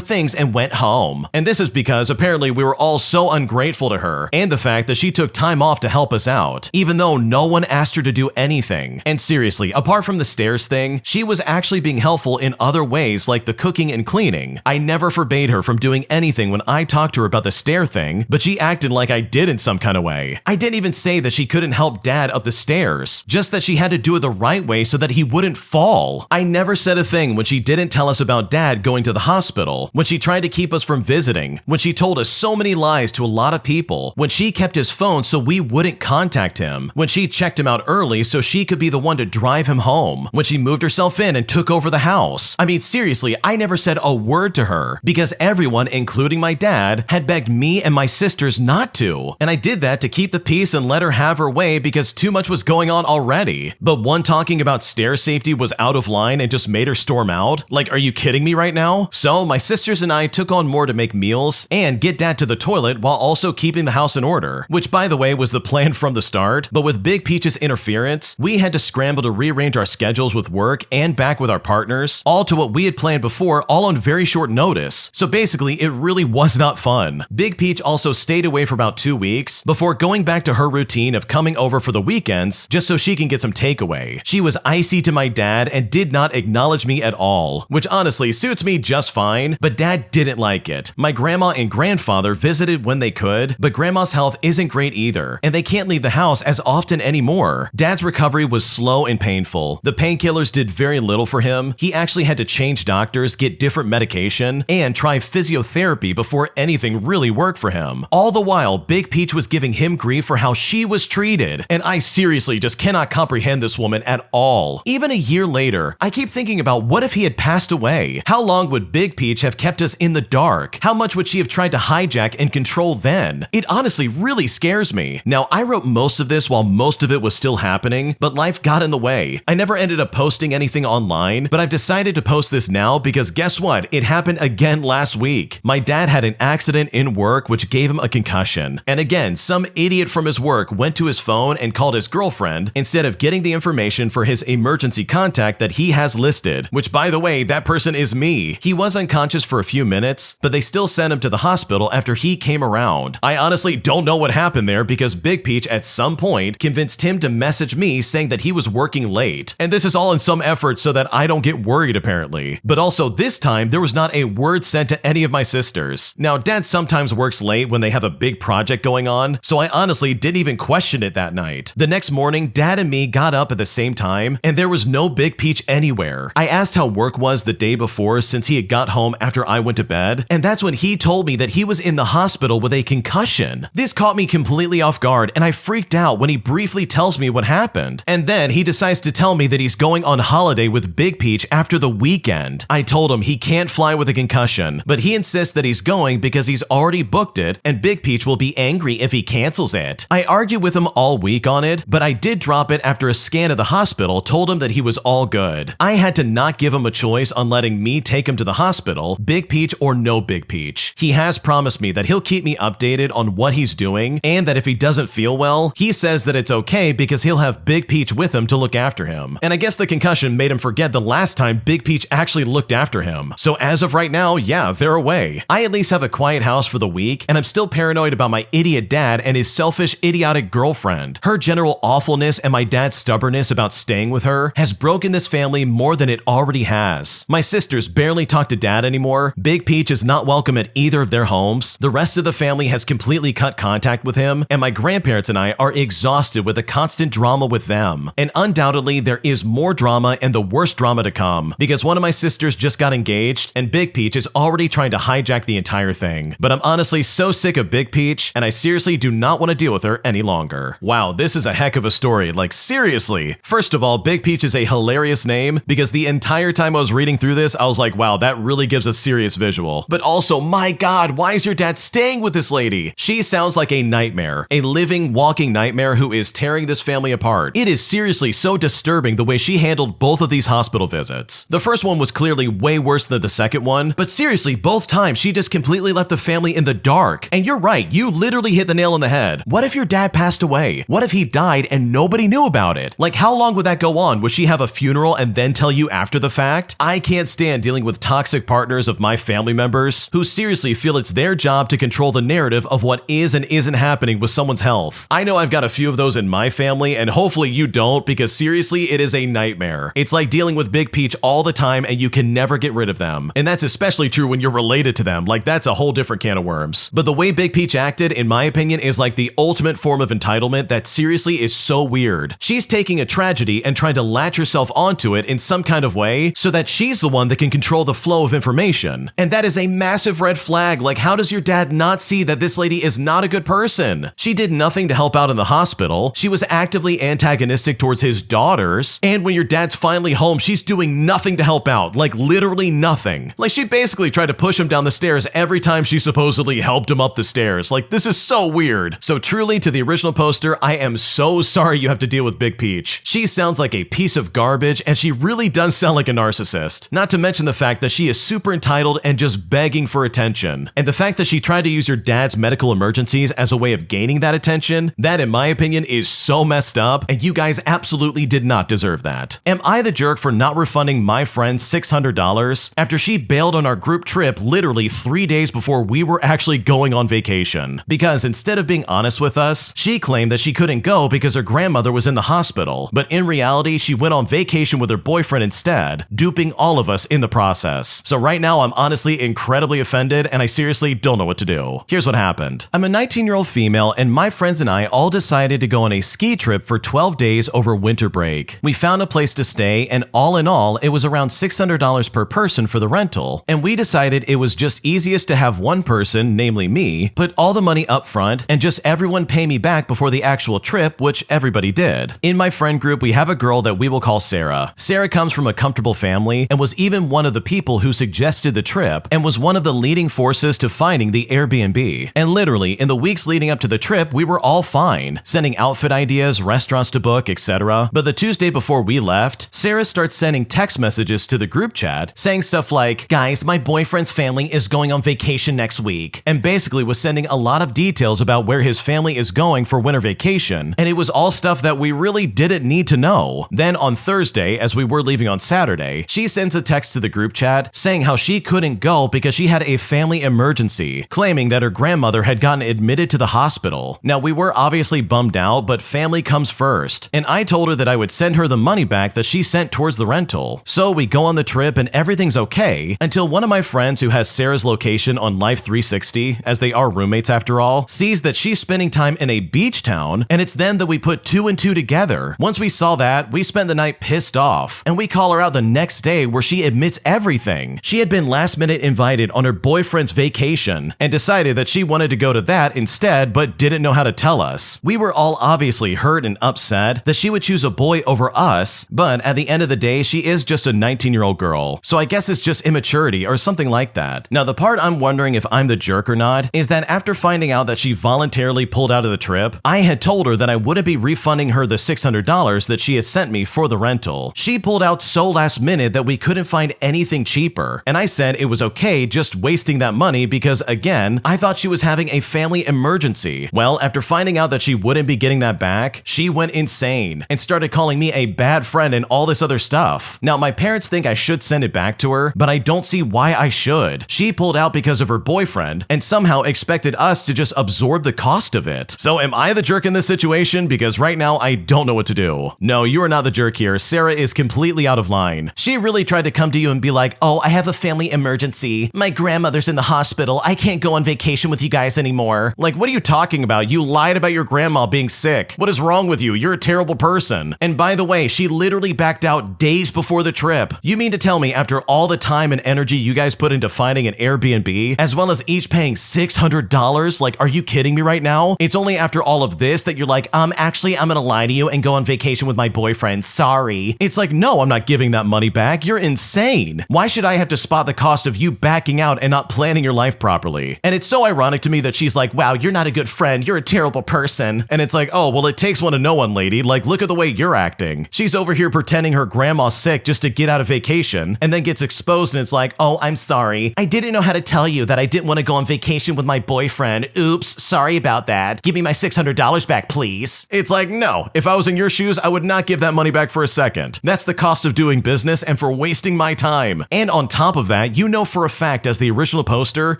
things and went home. And this is because apparently we were all so ungrateful to her, and the fact that she took time off to help us out, even though no one asked her to do anything. And seriously, apart from the stairs thing, she was actually being helpful in other ways like the cooking and cleaning. I never forbade her from doing anything when I talked to her about the stair thing, but she acted like I did in some kind of way. I didn't even say that she couldn't help Dad up the stairs, just that she had to do it the right way so that he wouldn't fall. I never said a thing when she didn't tell us about Dad going to the hospital, when she tried to keep us from visiting, when she told us so many lies to a lot of people, when she kept his phone so we wouldn't contact him, when she checked him out early so she could be the one to drive him home, when she moved herself in and took over the house. I mean, seriously, I never said a word to her because everyone, including my dad, had begged me and my sisters not to. And I did that to keep the peace and let her have her way because too much was going on already. But one talking about stair safety was out of line and just made her storm out? Like, are you kidding me right now? So my sisters and I took on more to make meals and get Dad to the toilet while also keeping the house in order, which by the way was the plan from the start. But with Big Peach's interference, we had to scramble to rearrange our schedules with work and back with our partners, all to what we had planned before, all on very short notice. So basically, it really was not fun. Big Peach also stayed away for about 2 weeks before going back to her routine of coming over for the weekends just so she can get some takeaway. She was icy to my dad and did not acknowledge me at all, which honestly suits me just fine, but Dad didn't like it. My grandma and grandfather visited when they could, but Grandma's health isn't great either, and they can't leave the house as often anymore. Dad's recovery was slow and painful. The painkillers did very little for him. He actually had to change doctors, get different medication, and try physiotherapy before anything really worked for him. All the while, Big Peach was giving him grief for how she was treated, and I seriously just cannot comprehend this woman at all. Even a year later, I keep thinking about what if he had passed away? How long would Big Peach have kept us in the dark? How much would she have tried to hijack and control then? It honestly really scares me. Now, I wrote most of this while most of it was still happening, but life got in the way. I never ended up posting anything online, but I've decided to post this now because guess what? It happened again last week. My dad had an accident in work which gave him a concussion. And again, some idiot from his work went to his phone and called his girlfriend instead of getting the information for his emergency contact that he has listed, which by the way, that person is me. He was unconscious for a few minutes, but they still sent him to the hospital after he came around. I honestly don't know what happened there because Big Peach at some point convinced him to message me saying that he was working late. And this is all in some effort so that I don't get worried apparently. But also this time there was not a word sent to any of my sisters. Now Dad sometimes works late when they have a big project going on, so I honestly didn't even question it that night. The next morning, Dad and me got up at the same time and there was no Big Peach anywhere. I asked how work was the day before since he had got home after I went to bed, and that's when he told me that he was in the hospital with a concussion. This caught me completely off guard and I freaked out when he briefly tells me what happened. And then he decides to tell me that he's going on holiday with Big Peach after the weekend. I told him he can't fly with a concussion, but he insists that he's going because he's already booked it and Big Peach will be angry if he cancels it. I argued with him all week on it, but I did drop it after a scan of the hospital told him that he was all good. I had to not give him a choice on letting me take him to the hospital, Big Peach or no Big Peach. He has promised me that he'll keep me updated on what he's doing and that if he doesn't feel well, he says that it's okay because he'll have Big Peach with him to look after him. And I guess the concussion made him forget the last time Big Peach actually looked after him. So as of right now, yeah, they're away. I at least have a quiet house for the week, and I'm still paranoid about my idiot dad and his selfish, idiotic girlfriend. Her general awfulness and my dad's stubbornness about staying with her has broken this family more than it already has. My sisters barely talk to dad anymore. Big Peach is not welcome at either of their homes. The rest of the family has completely cut contact with him, and my grandparents and I are exhausted with the constant drama with them. And undoubtedly, there is more drama and the worst drama to come, because one of my sisters just got engaged, and Big Peach is already trying to hijack the entire thing. But I'm honestly so sick of Big Peach, and I seriously do not want to deal with her any longer. Wow, this is a heck of a story, like seriously. First of all, Big Peach is a hilarious name, because the entire time I was reading through this, I was like, wow, that really gives a serious visual. But also, my God, why is your dad staying with this lady? She sounds like a nightmare, a living, walking nightmare who is tearing this family apart. It is seriously so disturbing the way she handled both of these hospital visits. The first one was clearly way worse than the second one, but seriously, both times she just completely left the family in the dark. And you're right, you literally hit the nail on the head. What if your dad passed away? What if he died and nobody knew about it? Like, how long would that go on? Would she have a funeral and then tell you after the fact? I can't stand dealing with toxic partners of my family members who seriously feel it's their job to control the narrative of what is and isn't happening with someone's health. I know I've got a few of those in my family, and hopefully you don't, because seriously, it is a nightmare. It's like dealing with Big Peach all the time and you can never get rid of them. And that's especially true when you're related to them. Like, that's a whole different can of worms. But the way Big Peach acted, in my opinion, is like the ultimate form of entitlement that seriously is so weird. She's taking a tragedy and trying to latch herself onto it in some kind of way so that she's the one that can control the flow of information. And that is a massive red flag. Like, how does your dad not see that this lady is not a good person? She did nothing to help out in the hospital. She was actively antagonistic towards his daughters. And when your dad's finally home, she's doing nothing to help out. Like, literally nothing. Like, she basically tried to push him down the stairs every time she supposedly helped him up the stairs. Like, this is so weird. So truly, to the original poster, I am so sorry you have to deal with Big Peach. She sounds like a piece of garbage, and she really does sound like a narcissist. Not to mention the fact that she is super entitled and just begging for attention. And the fact that she tried to use your dad's medical emergencies as a way of gaining that attention, that in my opinion is so messed up, and you guys absolutely did not deserve that. Am I the jerk for not refunding my friend $600 after she bailed on our group trip literally 3 days before we were actually going on vacation? Because instead of being honest with us, she claimed that she couldn't go because her grandmother was in the hospital, but in reality, she went on vacation with her boyfriend instead, duping all of us in the process. So right now, I'm honestly incredibly offended, and I seriously don't know what to do. Here's what happened. I'm a 19-year-old female, and my friends and I all decided to go on a ski trip for 12 days over winter break. We found a place to stay, and all in all, it was around $600 per person for the rental, and we decided it was just easiest to have one person, namely me, put all the money up front and just everyone pay me back before the actual trip, which everybody did. In my friend group, we have a girl that we will call Sarah. Sarah comes from a comfortable family and was even one of the people who suggested the trip and was one of the leading forces to finding the Airbnb. And literally, in the weeks leading up to the trip, we were all fine, sending outfit ideas, restaurants to book, etc. But the Tuesday before we left, Sarah starts sending text messages to the group chat saying stuff like, "Guys, my boyfriend's family is going on vacation next week," and basically was sending a lot of details about where his family is going for winter vacation, and it was all stuff that we really didn't need to know. Then on Thursday, as we were leaving on Saturday, she sends a text to the group chat saying how she couldn't go because she had a family emergency, claiming that her grandmother had gotten admitted to the hospital. Now, we were obviously bummed out, but family comes first, and I told her that I would send her the money back that she sent towards the rental. So we go on the trip and everything's okay until one of my friends who has Sarah's location on Life 360, as they are roommates after all, sees that she's spending time in a beach town, and it's then that we put two and two together. Once we saw that, we spent the night pissed off, and we call her out the next day where she admits everything. She had been last minute invited on her boyfriend's vacation and decided that she wanted to go to that instead, but didn't know how to tell us. We were all obviously hurt and upset that she would choose a boy over us, but at the end of the day, she is just a 19-year-old girl, so I guess it's just immaturity or something like that. Now, the part I'm wondering if I'm the jerk or not is that after finding out that she voluntarily pulled out of the trip, I had told her that I wouldn't be refunding her the $600 that she had sent me for the rental. She pulled out so last minute that we couldn't find anything cheaper, and I said it was okay just wasting that money because, again, I thought she was having a family emergency. Well, after finding out that she wouldn't be getting that back, she went insane and started calling me a bad friend and all this other stuff. Now, my parents think I should send it back to her, but I don't see why I should. would. She pulled out because of her boyfriend and somehow expected us to just absorb the cost of it. So am I the jerk in this situation? Because right now I don't know what to do. No, you are not the jerk here. Sarah is completely out of line. She really tried to come to you and be like, oh, I have a family emergency. My grandmother's in the hospital. I can't go on vacation with you guys anymore. Like, what are you talking about? You lied about your grandma being sick. What is wrong with you? You're a terrible person. And by the way, she literally backed out days before the trip. You mean to tell me after all the time and energy you guys put into finding an Airbnb, as well as each paying $600? Like, are you kidding me right now? It's only after all of this that you're like, actually, I'm gonna lie to you and go on vacation with my boyfriend. Sorry. It's like, no, I'm not giving that money back. You're insane. Why should I have to spot the cost of you backing out and not planning your life properly? And it's so ironic to me that she's like, wow, you're not a good friend. You're a terrible person. And it's like, oh, well, it takes one to know one, lady. Like, look at the way you're acting. She's over here pretending her grandma's sick just to get out of vacation and then gets exposed and it's like, oh, I'm sorry. I didn't know how to tell you that I didn't want to go on vacation with my boyfriend. Oops, sorry about that. Give me my $600 back, please. It's like, no, if I was in your shoes, I would not give that money back for a second. That's the cost of doing business and for wasting my time. And on top of that, you know for a fact as the original poster,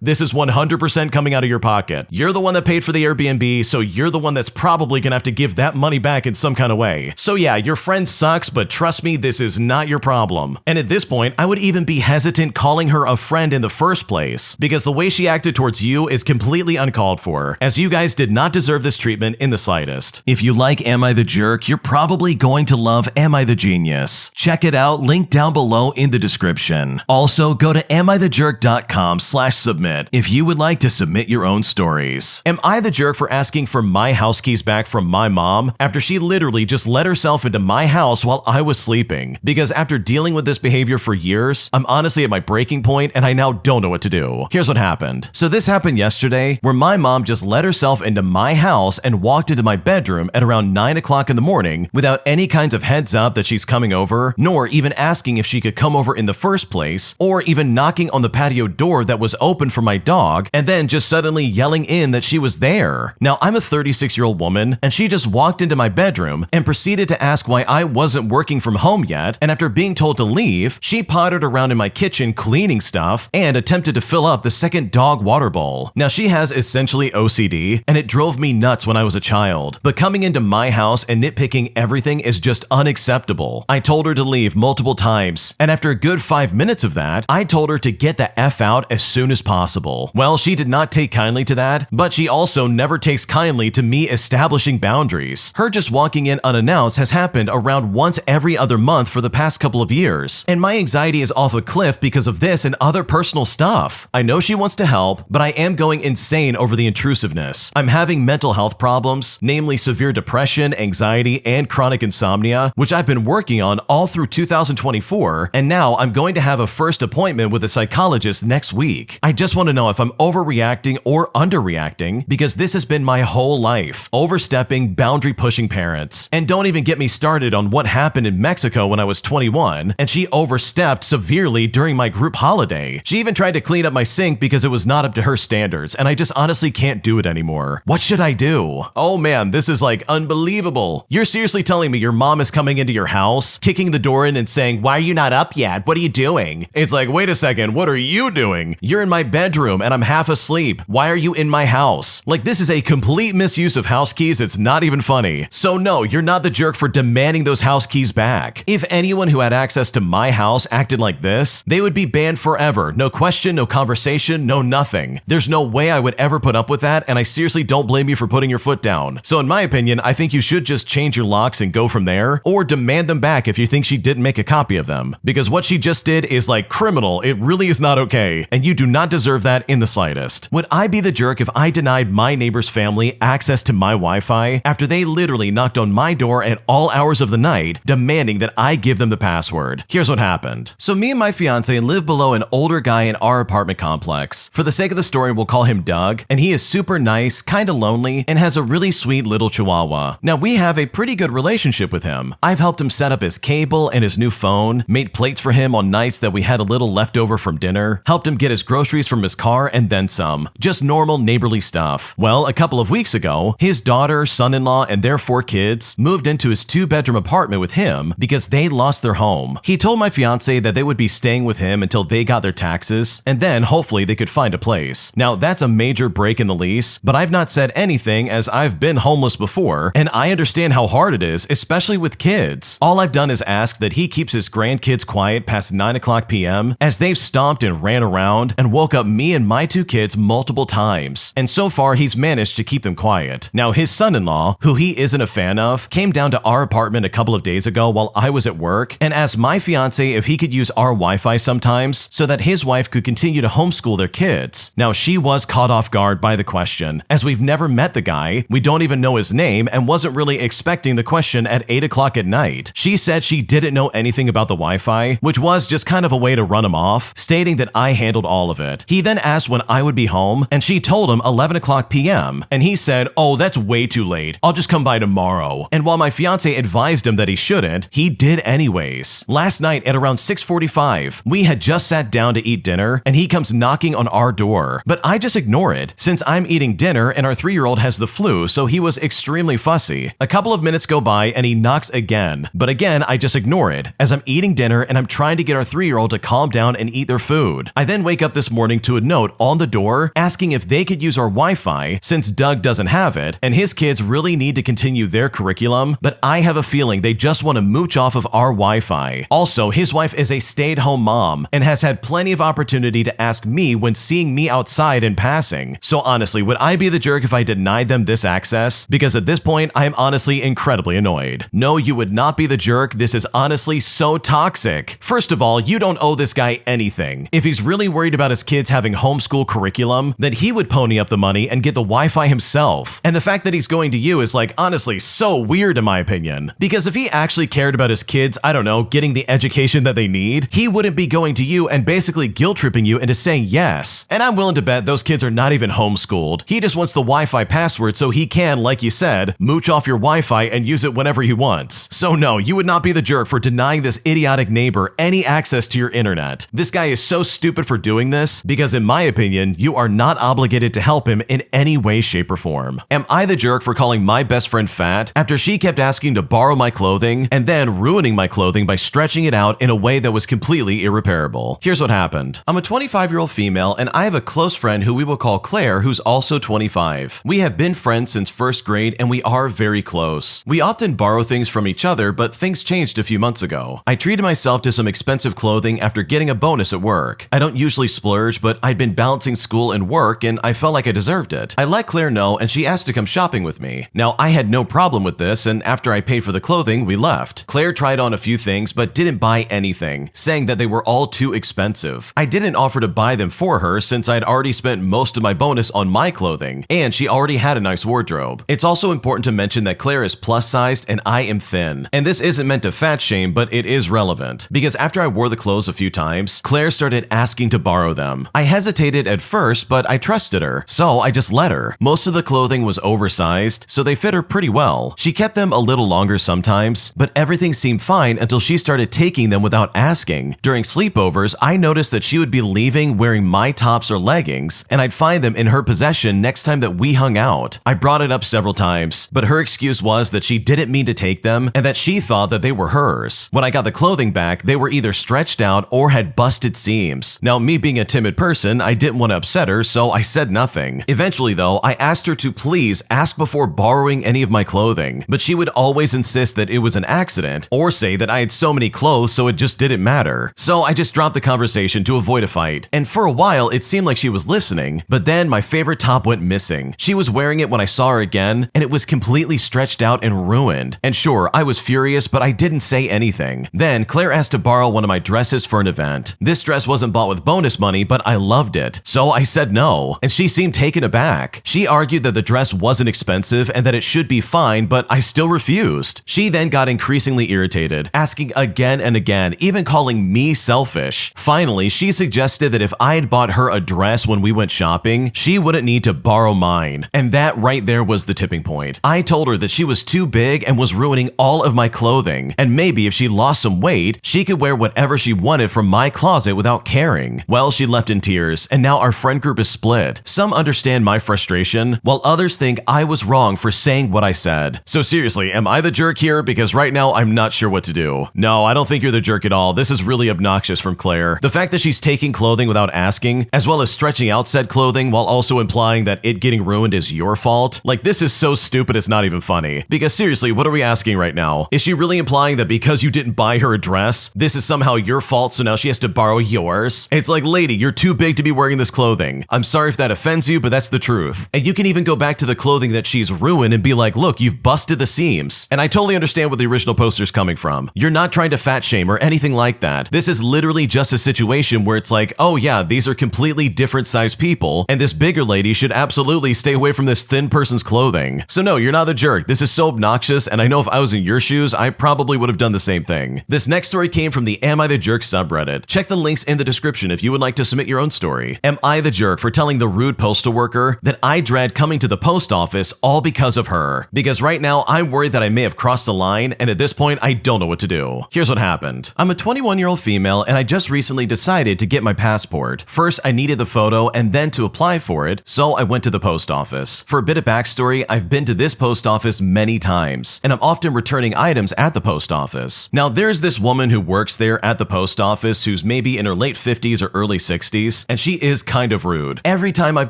this is 100% coming out of your pocket. You're the one that paid for the Airbnb, so you're the one that's probably gonna have to give that money back in some kind of way. So yeah, your friend sucks, but trust me, this is not your problem. And at this point, I would even be hesitant calling her a friend in the first place, because the way she acted towards you is completely uncalled for, as you guys did not deserve this treatment in the slightest. If you like Am I the Jerk, you're probably going to love Am I the Genius. Check it out, link down below in the description. Also, go to amithejerk.com/submit if you would like to submit your own stories. Am I the jerk for asking for my house keys back from my mom after she literally just let herself into my house while I was sleeping? Because after dealing with this behavior for years, I'm honestly at my breaking point and I now don't know what to do. Here's what happened. So this happened yesterday where my mom just let herself into my house and walked into my bedroom at around 9 o'clock in the morning without any kinds of heads up that she's coming over, nor even asking if she could come over in the first place, or even knocking on the patio door that was open for my dog, and then just suddenly yelling in that she was there. Now, I'm a 36-year-old woman, and she just walked into my bedroom and proceeded to ask why I wasn't working from home yet, and after being told to leave, she pottered around in my kitchen cleaning stuff and attempted to fill up the second dog water bowl. Now, she has essentially OCD, and it drove me nuts when I was a child, but coming into my house and nitpicking everything is just unacceptable. I told her to leave multiple times, and after a good 5 minutes of that, I told her to get the F out as soon as possible. Well, she did not take kindly to that, but she also never takes kindly to me establishing boundaries. Her just walking in unannounced has happened around once every other month for the past couple of years, and my anxiety is off a cliff because of this and other personal stuff. I know she wants to help, but I am going insane over the intrusiveness. I'm having mental health problems, namely severe depression, anxiety, and chronic insomnia, which I've been working on all through 2024, and now I'm going to have a first appointment with a psychologist next week. I just want to know if I'm overreacting or underreacting, because this has been my whole life. Overstepping, boundary-pushing parents. And don't even get me started on what happened in Mexico when I was 21, and she overstepped severely during my group holiday. She even tried to clean up my sink because it was not up to her standards, and I just honestly can't do it anymore. What should I do? Oh man, this is like unbelievable. You're seriously telling me your mom is coming into your house, kicking the door in and saying, why are you not up yet? What are you doing? It's like, wait a second, what are you doing? You're in my bedroom and I'm half asleep. Why are you in my house? Like, this is a complete misuse of house keys. It's not even funny. So no, you're not the jerk for demanding those house keys back. If anyone who had access to my house acted like this, they would be banned forever. No question, no conversation, no nothing. There's no way I would ever put up with that, and I seriously don't blame you for putting your foot down. So in my opinion, I think you should just change your locks and go from there, or demand them back if you think she didn't make a copy of them. Because what she just did is like criminal. It really is not okay, and you do not deserve that in the slightest. Would I be the jerk if I denied my neighbor's family access to my Wi-Fi after they literally knocked on my door at all hours of the night, demanding that I give them the password? Here's what happened. So me and my fiance live below an older guy in our apartment complex. For the sake of the story, we'll call him Doug, and he is super nice, kinda lonely, and has a really sweet little chihuahua. Now, we have a pretty good relationship with him. I've helped him set up his cable and his new phone, made plates for him on nights that we had a little left over from dinner, helped him get his groceries from his car, and then some. Just normal neighborly stuff. Well, a couple of weeks ago, his daughter, son-in-law, and their 4 kids moved into his 2-bedroom apartment with him because they lost their home. He told my fiance that they would be staying with him until they got their taxes taxes, and then hopefully they could find a place. Now, that's a major break in the lease, but I've not said anything as I've been homeless before, and I understand how hard it is, especially with kids. All I've done is ask that he keeps his grandkids quiet past 9 o'clock p.m. as they've stomped and ran around and woke up me and my 2 kids multiple times, and so far he's managed to keep them quiet. Now, his son-in-law, who he isn't a fan of, came down to our apartment a couple of days ago while I was at work and asked my fiance if he could use our Wi-Fi sometimes so that his wife could continue to homeschool their kids. Now, she was caught off guard by the question, as we've never met the guy, we don't even know his name, and wasn't really expecting the question at 8 o'clock at night. She said she didn't know anything about the Wi-Fi, which was just kind of a way to run him off, stating that I handled all of it. He then asked when I would be home, and she told him 11 o'clock p.m., and he said, "Oh, that's way too late. I'll just come by tomorrow." And while my fiance advised him that he shouldn't, he did anyways. Last night at around 6:45, we had just sat down to eat dinner, and he comes knocking on our door. But I just ignore it, since I'm eating dinner and our 3-year-old has the flu, so he was extremely fussy. A couple of minutes go by and he knocks again, but again I just ignore it, as I'm eating dinner and I'm trying to get our 3-year-old to calm down and eat their food. I then wake up this morning to a note on the door asking if they could use our Wi-Fi since Doug doesn't have it, and his kids really need to continue their curriculum, but I have a feeling they just want to mooch off of our Wi-Fi. Also, his wife is a stay-at-home mom and has had plenty of opportunity to ask me when seeing me outside in passing. So honestly, would I be the jerk if I denied them this access? Because at this point, I am honestly incredibly annoyed. No, you would not be the jerk. This is honestly so toxic. First of all, you don't owe this guy anything. If he's really worried about his kids having homeschool curriculum, then he would pony up the money and get the Wi-Fi himself. And the fact that he's going to you is like honestly so weird in my opinion. Because if he actually cared about his kids, I don't know, getting the education that they need, he wouldn't be going to you and basically guilt-tripping you into saying yes. And I'm willing to bet those kids are not even homeschooled. He just wants the Wi-Fi password so he can, like you said, mooch off your Wi-Fi and use it whenever he wants. So no, you would not be the jerk for denying this idiotic neighbor any access to your internet. This guy is so stupid for doing this because in my opinion, you are not obligated to help him in any way, shape, or form. Am I the jerk for calling my best friend fat after she kept asking to borrow my clothing and then ruining my clothing by stretching it out in a way that was completely irreparable? Here's what happened. I'm a 25-year-old female and I have a close friend who we will call Claire, who's also 25. We have been friends since first grade and we are very close. We often borrow things from each other, but things changed a few months ago. I treated myself to some expensive clothing after getting a bonus at work. I don't usually splurge, but I'd been balancing school and work and I felt like I deserved it. I let Claire know and she asked to come shopping with me. Now, I had no problem with this, and after I paid for the clothing, we left. Claire tried on a few things but didn't buy anything, saying that they were all too expensive. I didn't offer to buy them for her since I'd already spent most of my bonus on my clothing, and she already had a nice wardrobe. It's also important to mention that Claire is plus-sized and I am thin. And this isn't meant to fat shame, but it is relevant, because after I wore the clothes a few times, Claire started asking to borrow them. I hesitated at first, but I trusted her, so I just let her. Most of the clothing was oversized, so they fit her pretty well. She kept them a little longer sometimes, but everything seemed fine until she started taking them without asking. During sleepovers, I noticed that she would be leaving wearing my tops or leggings, and I'd find them in her possession next time that we hung out. I brought it up several times, but her excuse was that she didn't mean to take them and that she thought that they were hers. When I got the clothing back, they were either stretched out or had busted seams. Now, me being a timid person, I didn't want to upset her, so I said nothing. Eventually, though, I asked her to please ask before borrowing any of my clothing, but she would always insist that it was an accident or say that I had so many clothes so it just didn't matter. So I just dropped the conversation to avoid a fight, and for a while it seemed like she was listening, but then my favorite top went missing. She was wearing it when I saw her again, and it was completely stretched out and ruined. And sure, I was furious, but I didn't say anything. Then Claire asked to borrow one of my dresses for an event. This dress wasn't bought with bonus money, but I loved it, so I said no, and she seemed taken aback. She argued that the dress wasn't expensive and that it should be fine, but I still refused. She then got increasingly irritated, asking again and again, even calling me selfish. Finally, she suggested that if I had bought her a dress when we went shopping, she wouldn't need to borrow mine. And that right there was the tipping point. I told her that she was too big and was ruining all of my clothing, and maybe if she lost some weight, she could wear whatever she wanted from my closet without caring. Well, she left in tears, and now our friend group is split. Some understand my frustration, while others think I was wrong for saying what I said. So seriously, am I the jerk here? Because right now I'm not sure what to do. No, I don't think you're the jerk at all. This is really obnoxious from Claire. The fact that she she's taking clothing without asking, as well as stretching out said clothing while also implying that it getting ruined is your fault. Like, this is so stupid it's not even funny. Because seriously, what are we asking right now? Is she really implying that because you didn't buy her a dress, this is somehow your fault, so now she has to borrow yours? It's like, lady, you're too big to be wearing this clothing. I'm sorry if that offends you, but that's the truth. And you can even go back to the clothing that she's ruined and be like, look, you've busted the seams. And I totally understand where the original poster's coming from. You're not trying to fat shame or anything like that. This is literally just a situation where it's like, oh yeah, these are completely different sized people, and this bigger lady should absolutely stay away from this thin person's clothing. So no, you're not the jerk. This is so obnoxious, and I know if I was in your shoes, I probably would have done the same thing. This next story came from the Am I the Jerk subreddit. Check the links in the description if you would like to submit your own story. Am I the jerk for telling the rude postal worker that I dread coming to the post office all because of her? Because right now, I'm worried that I may have crossed the line, and at this point, I don't know what to do. Here's what happened. I'm a 21-year-old female, and I just recently decided to get my passport. First, I needed the photo, and then to apply for it, so I went to the post office. For a bit of backstory, I've been to this post office many times, and I'm often returning items at the post office. Now, there's this woman who works there at the post office who's maybe in her late 50s or early 60s, and she is kind of rude. Every time I've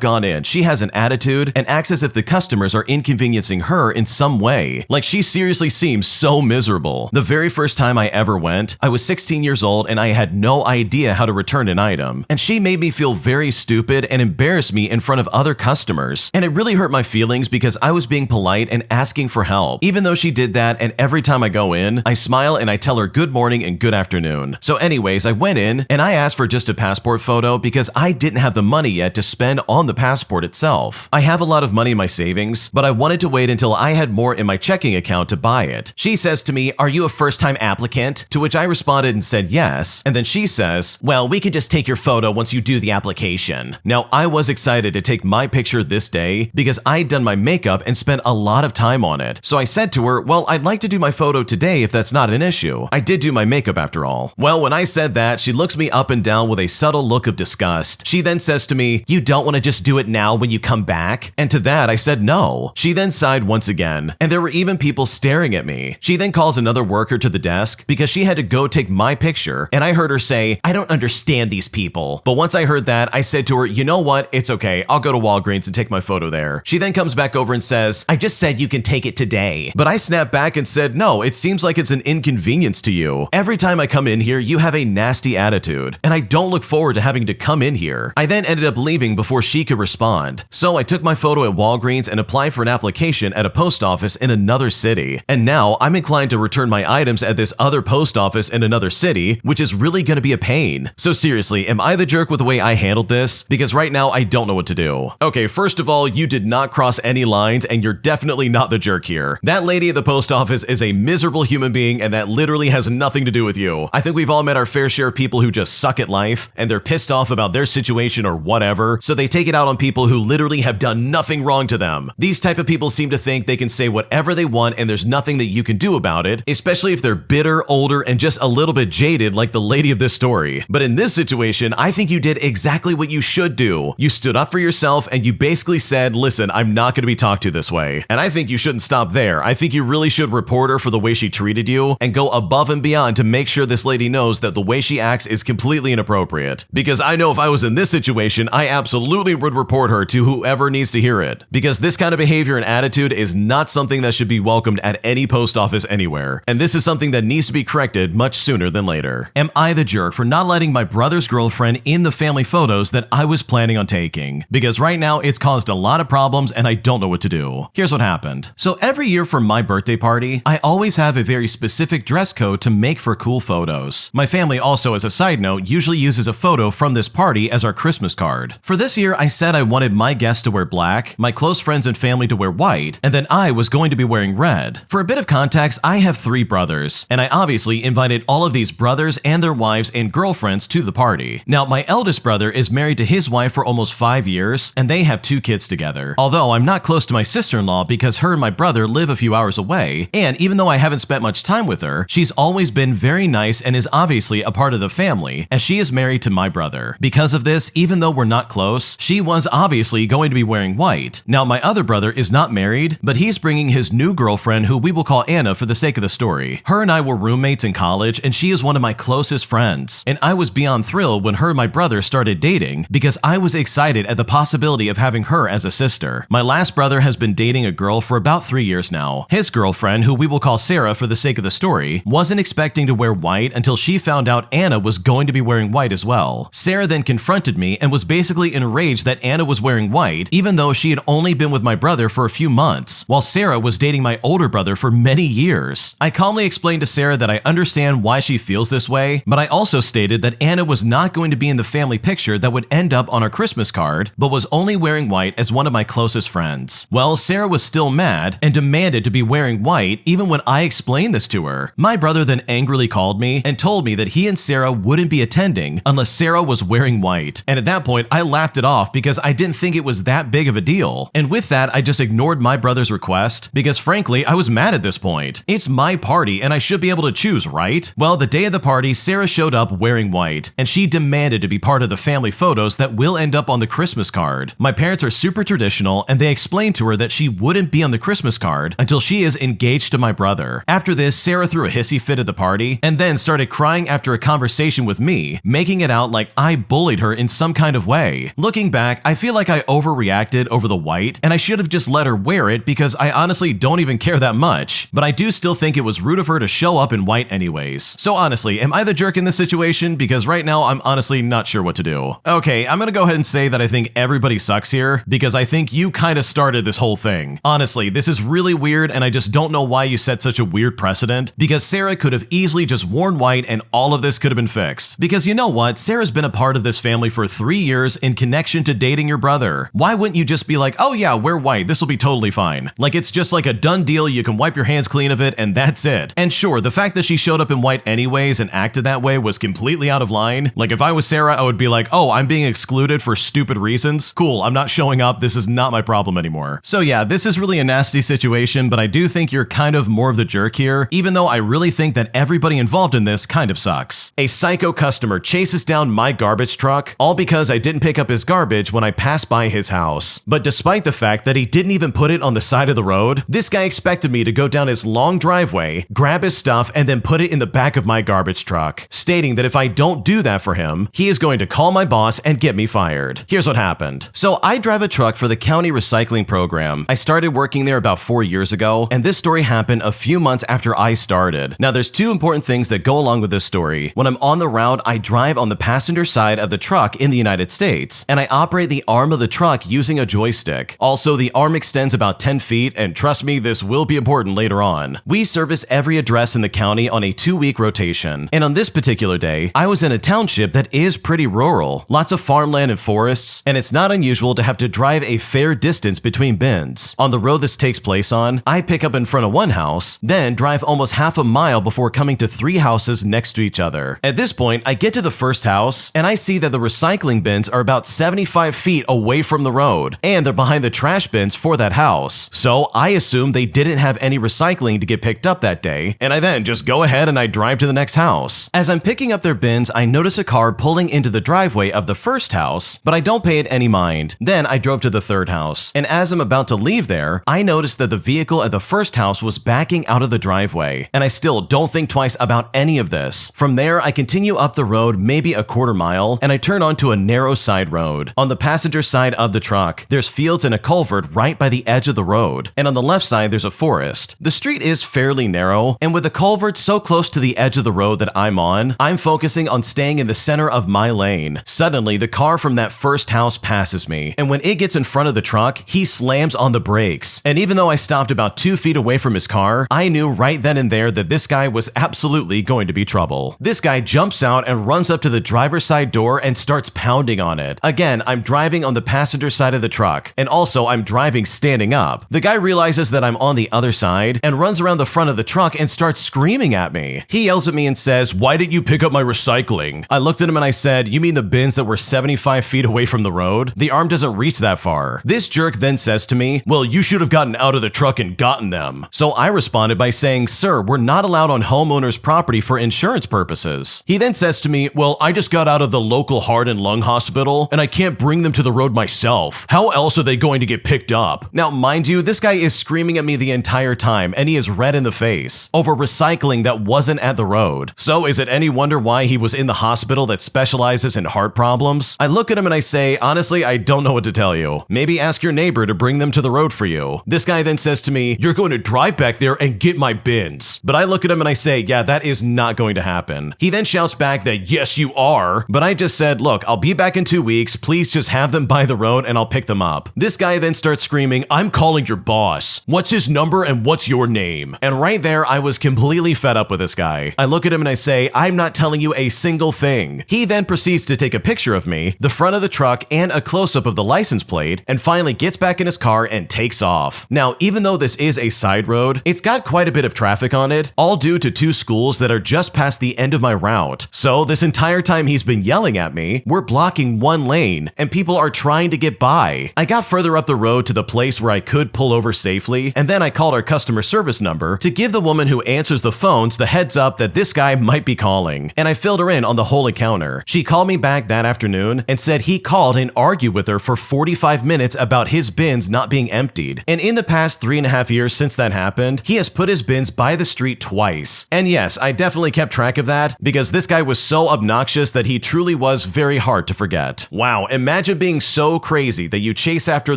gone in, she has an attitude and acts as if the customers are inconveniencing her in some way. Like, she seriously seems so miserable. The very first time I ever went, I was 16 years old and I had no idea how to return an item. And she made me feel very stupid and embarrassed me in front of other customers. And it really hurt my feelings because I was being polite and asking for help. Even though she did that, and every time I go in, I smile and I tell her good morning and good afternoon. So anyways, I went in and I asked for just a passport photo because I didn't have the money yet to spend on the passport itself. I have a lot of money in my savings, but I wanted to wait until I had more in my checking account to buy it. She says to me, "Are you a first-time applicant?" To which I responded and said yes. And then she says, "Well, we can just take your photo once you do the application." Now, I was excited to take my picture this day because I'd done my makeup and spent a lot of time on it. So I said to her, "Well, I'd like to do my photo today if that's not an issue. I did do my makeup after all." Well, when I said that, she looks me up and down with a subtle look of disgust. She then says to me, "You don't want to just do it now when you come back?" And to that, I said no. She then sighed once again, and there were even people staring at me. She then calls another worker to the desk because she had to go take my picture, and I heard her say, "I don't understand these people." But once I heard that, I said to her, "You know what? It's okay. I'll go to Walgreens and take my photo there." She then comes back over and says, "I just said you can take it today." But I snapped back and said, "No, it seems like it's an inconvenience to you. Every time I come in here, you have a nasty attitude, and I don't look forward to having to come in here." I then ended up leaving before she could respond. So I took my photo at Walgreens and applied for an application at a post office in another city. And now I'm inclined to return my items at this other post office in another city, which is really going to be a pain. So seriously, am I the jerk with the way I handled this? Because right now I don't know what to do. Okay, first of all, you did not cross any lines and you're definitely not the jerk here. That lady at the post office is a miserable human being and that literally has nothing to do with you. I think we've all met our fair share of people who just suck at life and they're pissed off about their situation or whatever, so they take it out on people who literally have done nothing wrong to them. These type of people seem to think they can say whatever they want and there's nothing that you can do about it, especially if they're bitter, older, and just a little bit jaded like the lady of this story. But in this situation, I think you did exactly what you should do. You stood up for yourself and you basically said, "Listen, I'm not going to be talked to this way." And I think you shouldn't stop there. I think you really should report her for the way she treated you and go above and beyond to make sure this lady knows that the way she acts is completely inappropriate. Because I know if I was in this situation, I absolutely would report her to whoever needs to hear it. Because this kind of behavior and attitude is not something that should be welcomed at any post office anywhere. And this is something that needs to be corrected much sooner than later. Am I the jerk for not letting my brother's girlfriend in the family photos that I was planning on taking? Because right now it's caused a lot of problems and I don't know what to do. Here's what happened. So every year for my birthday party, I always have a very specific dress code to make for cool photos. My family also, as a side note, usually uses a photo from this party as our Christmas card. For this year, I said I wanted my guests to wear black, my close friends and family to wear white, and then I was going to be wearing red. For a bit of context, I have 3 brothers, and I obviously invited all of these brothers and their wives and girlfriends to the party. Now, my eldest brother is married to his wife for almost 5 years, and they have 2 kids together. Although I'm not close to my sister-in-law because her and my brother live a few hours away, and even though I haven't spent much time with her, she's always been very nice and is obviously a part of the family, as she is married to my brother. Because of this, even though we're not close, she was obviously going to be wearing white. Now, my other brother is not married, but he's bringing his new girlfriend, who we will call Anna for the sake of the story. Her and I were roommates in college, and she is one of my closest friends, and I was beyond beyond thrilled when her and my brother started dating because I was excited at the possibility of having her as a sister. My last brother has been dating a girl for about 3 years now. His girlfriend, who we will call Sarah for the sake of the story, wasn't expecting to wear white until she found out Anna was going to be wearing white as well. Sarah then confronted me and was basically enraged that Anna was wearing white, even though she had only been with my brother for a few months, while Sarah was dating my older brother for many years. I calmly explained to Sarah that I understand why she feels this way, but I also stated that Anna was not going to be in the family picture that would end up on our Christmas card, but was only wearing white as one of my closest friends. Well, Sarah was still mad and demanded to be wearing white even when I explained this to her. My brother then angrily called me and told me that he and Sarah wouldn't be attending unless Sarah was wearing white. And at that point, I laughed it off because I didn't think it was that big of a deal. And with that, I just ignored my brother's request because frankly, I was mad at this point. It's my party and I should be able to choose, right? Well, the day of the party, Sarah showed up wearing white and she demanded to be part of the family photos that will end up on the Christmas card. My parents are super traditional and they explained to her that she wouldn't be on the Christmas card until she is engaged to my brother. After this, Sarah threw a hissy fit at the party and then started crying after a conversation with me, making it out like I bullied her in some kind of way. Looking back, I feel like I overreacted over the white and I should have just let her wear it because I honestly don't even care that much, but I do still think it was rude of her to show up in white anyways. So honestly, am I the jerk in this situation? Because right now I'm honestly not sure what to do. Okay, I'm gonna go ahead and say that I think everybody sucks here because I think you kind of started this whole thing. Honestly, this is really weird and I just don't know why you set such a weird precedent because Sarah could have easily just worn white and all of this could have been fixed. Because you know what? Sarah's been a part of this family for 3 years in connection to dating your brother. Why wouldn't you just be like, oh yeah, wear white, this will be totally fine. Like it's just like a done deal, you can wipe your hands clean of it and that's it. And sure, the fact that she showed up in white anyways and acted that way was completely out of line. Like if I was Sarah, I would be like, oh, I'm being excluded for stupid reasons. Cool, I'm not showing up, this is not my problem anymore. So yeah, this is really a nasty situation, but I do think you're kind of more of the jerk here, even though I really think that everybody involved in this kind of sucks. A psycho customer chases down my garbage truck, all because I didn't pick up his garbage when I passed by his house. But despite the fact that he didn't even put it on the side of the road, this guy expected me to go down his long driveway, grab his stuff, and then put it in the back of my garbage truck, stating that if I don't do that for him, he is going to call my boss and get me fired. Here's what happened. So I drive a truck for the county recycling program. I started working there about 4 years ago, and this story happened a few months after I started. Now there's two important things that go along with this story. When I'm on the route, I drive on the passenger side of the truck in the United States, and I operate the arm of the truck using a joystick. Also, the arm extends about 10 feet, and trust me, this will be important later on. We service every address in the county on a 2-week rotation, and on this particular day, I was in a township that is pretty rural, lots of farmland and forests, and it's not unusual to have to drive a fair distance between bins. On the road this takes place on, I pick up in front of one house, then drive almost half a mile before coming to 3 houses next to each other. At this point, I get to the first house, and I see that the recycling bins are about 75 feet away from the road, and they're behind the trash bins for that house. So I assume they didn't have any recycling to get picked up that day, and I then just go ahead and I drive to the next house. As I'm picking up their bins, I notice a car pulling into the driveway of the first house, but I don't pay it any mind. Then I drove to the third house, and as I'm about to leave there, I noticed that the vehicle at the first house was backing out of the driveway, and I still don't think twice about any of this. From there, I continue up the road maybe a quarter mile, and I turn onto a narrow side road. On the passenger side of the truck, there's fields and a culvert right by the edge of the road, and on the left side there's a forest. The street is fairly narrow, and with the culvert so close to the edge of the road that I'm on, I'm focusing on staying in the center of my lane. Suddenly, the car from that first house passes me, and when it gets in front of the truck, he slams on the brakes. And even though I stopped about 2 feet away from his car, I knew right then and there that this guy was absolutely going to be trouble. This guy jumps out and runs up to the driver's side door and starts pounding on it. Again, I'm driving on the passenger side of the truck, and also I'm driving standing up. The guy realizes that I'm on the other side and runs around the front of the truck and starts screaming at me. He yells at me and says, "Why didn't you pick up my recycling?" I looked at him and I said, "You mean the bins that were 75 feet away from the road? The arm doesn't reach that far." This jerk then says to me, "Well, you should have gotten out of the truck and gotten them." So I responded by saying, "Sir, we're not allowed on homeowners' property for insurance purposes." He then says to me, "Well, I just got out of the local heart and lung hospital and I can't bring them to the road myself. How else are they going to get picked up?" Now, mind you, this guy is screaming at me the entire time and he is red in the face over recycling that wasn't at the road. So is it any wonder why he was in the hospital that specializes in heart problems. I look at him and I say, honestly, I don't know what to tell you. Maybe ask your neighbor to bring them to the road for you. This guy then says to me, you're going to drive back there and get my bins. But I look at him and I say, yeah, that is not going to happen. He then shouts back that, yes, you are. But I just said, look, I'll be back in 2 weeks. Please just have them by the road and I'll pick them up. This guy then starts screaming, I'm calling your boss. What's his number and what's your name? And right there, I was completely fed up with this guy. I look at him and I say, I'm not telling you a single thing. He then proceeds to take a picture of me, the front of the truck, and a close-up of the license plate, and finally gets back in his car and takes off. Now, even though this is a side road, it's got quite a bit of traffic on it, all due to 2 schools that are just past the end of my route. So this entire time he's been yelling at me, we're blocking 1 lane, and people are trying to get by. I got further up the road to the place where I could pull over safely, and then I called our customer service number to give the woman who answers the phones the heads up that this guy might be calling, and I filled her in on the whole encounter. She called me back that afternoon and said he called and argued with her for 45 minutes about his bins not being emptied. And in the past 3.5 years since that happened, he has put his bins by the street twice. And yes, I definitely kept track of that because this guy was so obnoxious that he truly was very hard to forget. Wow, imagine being so crazy that you chase after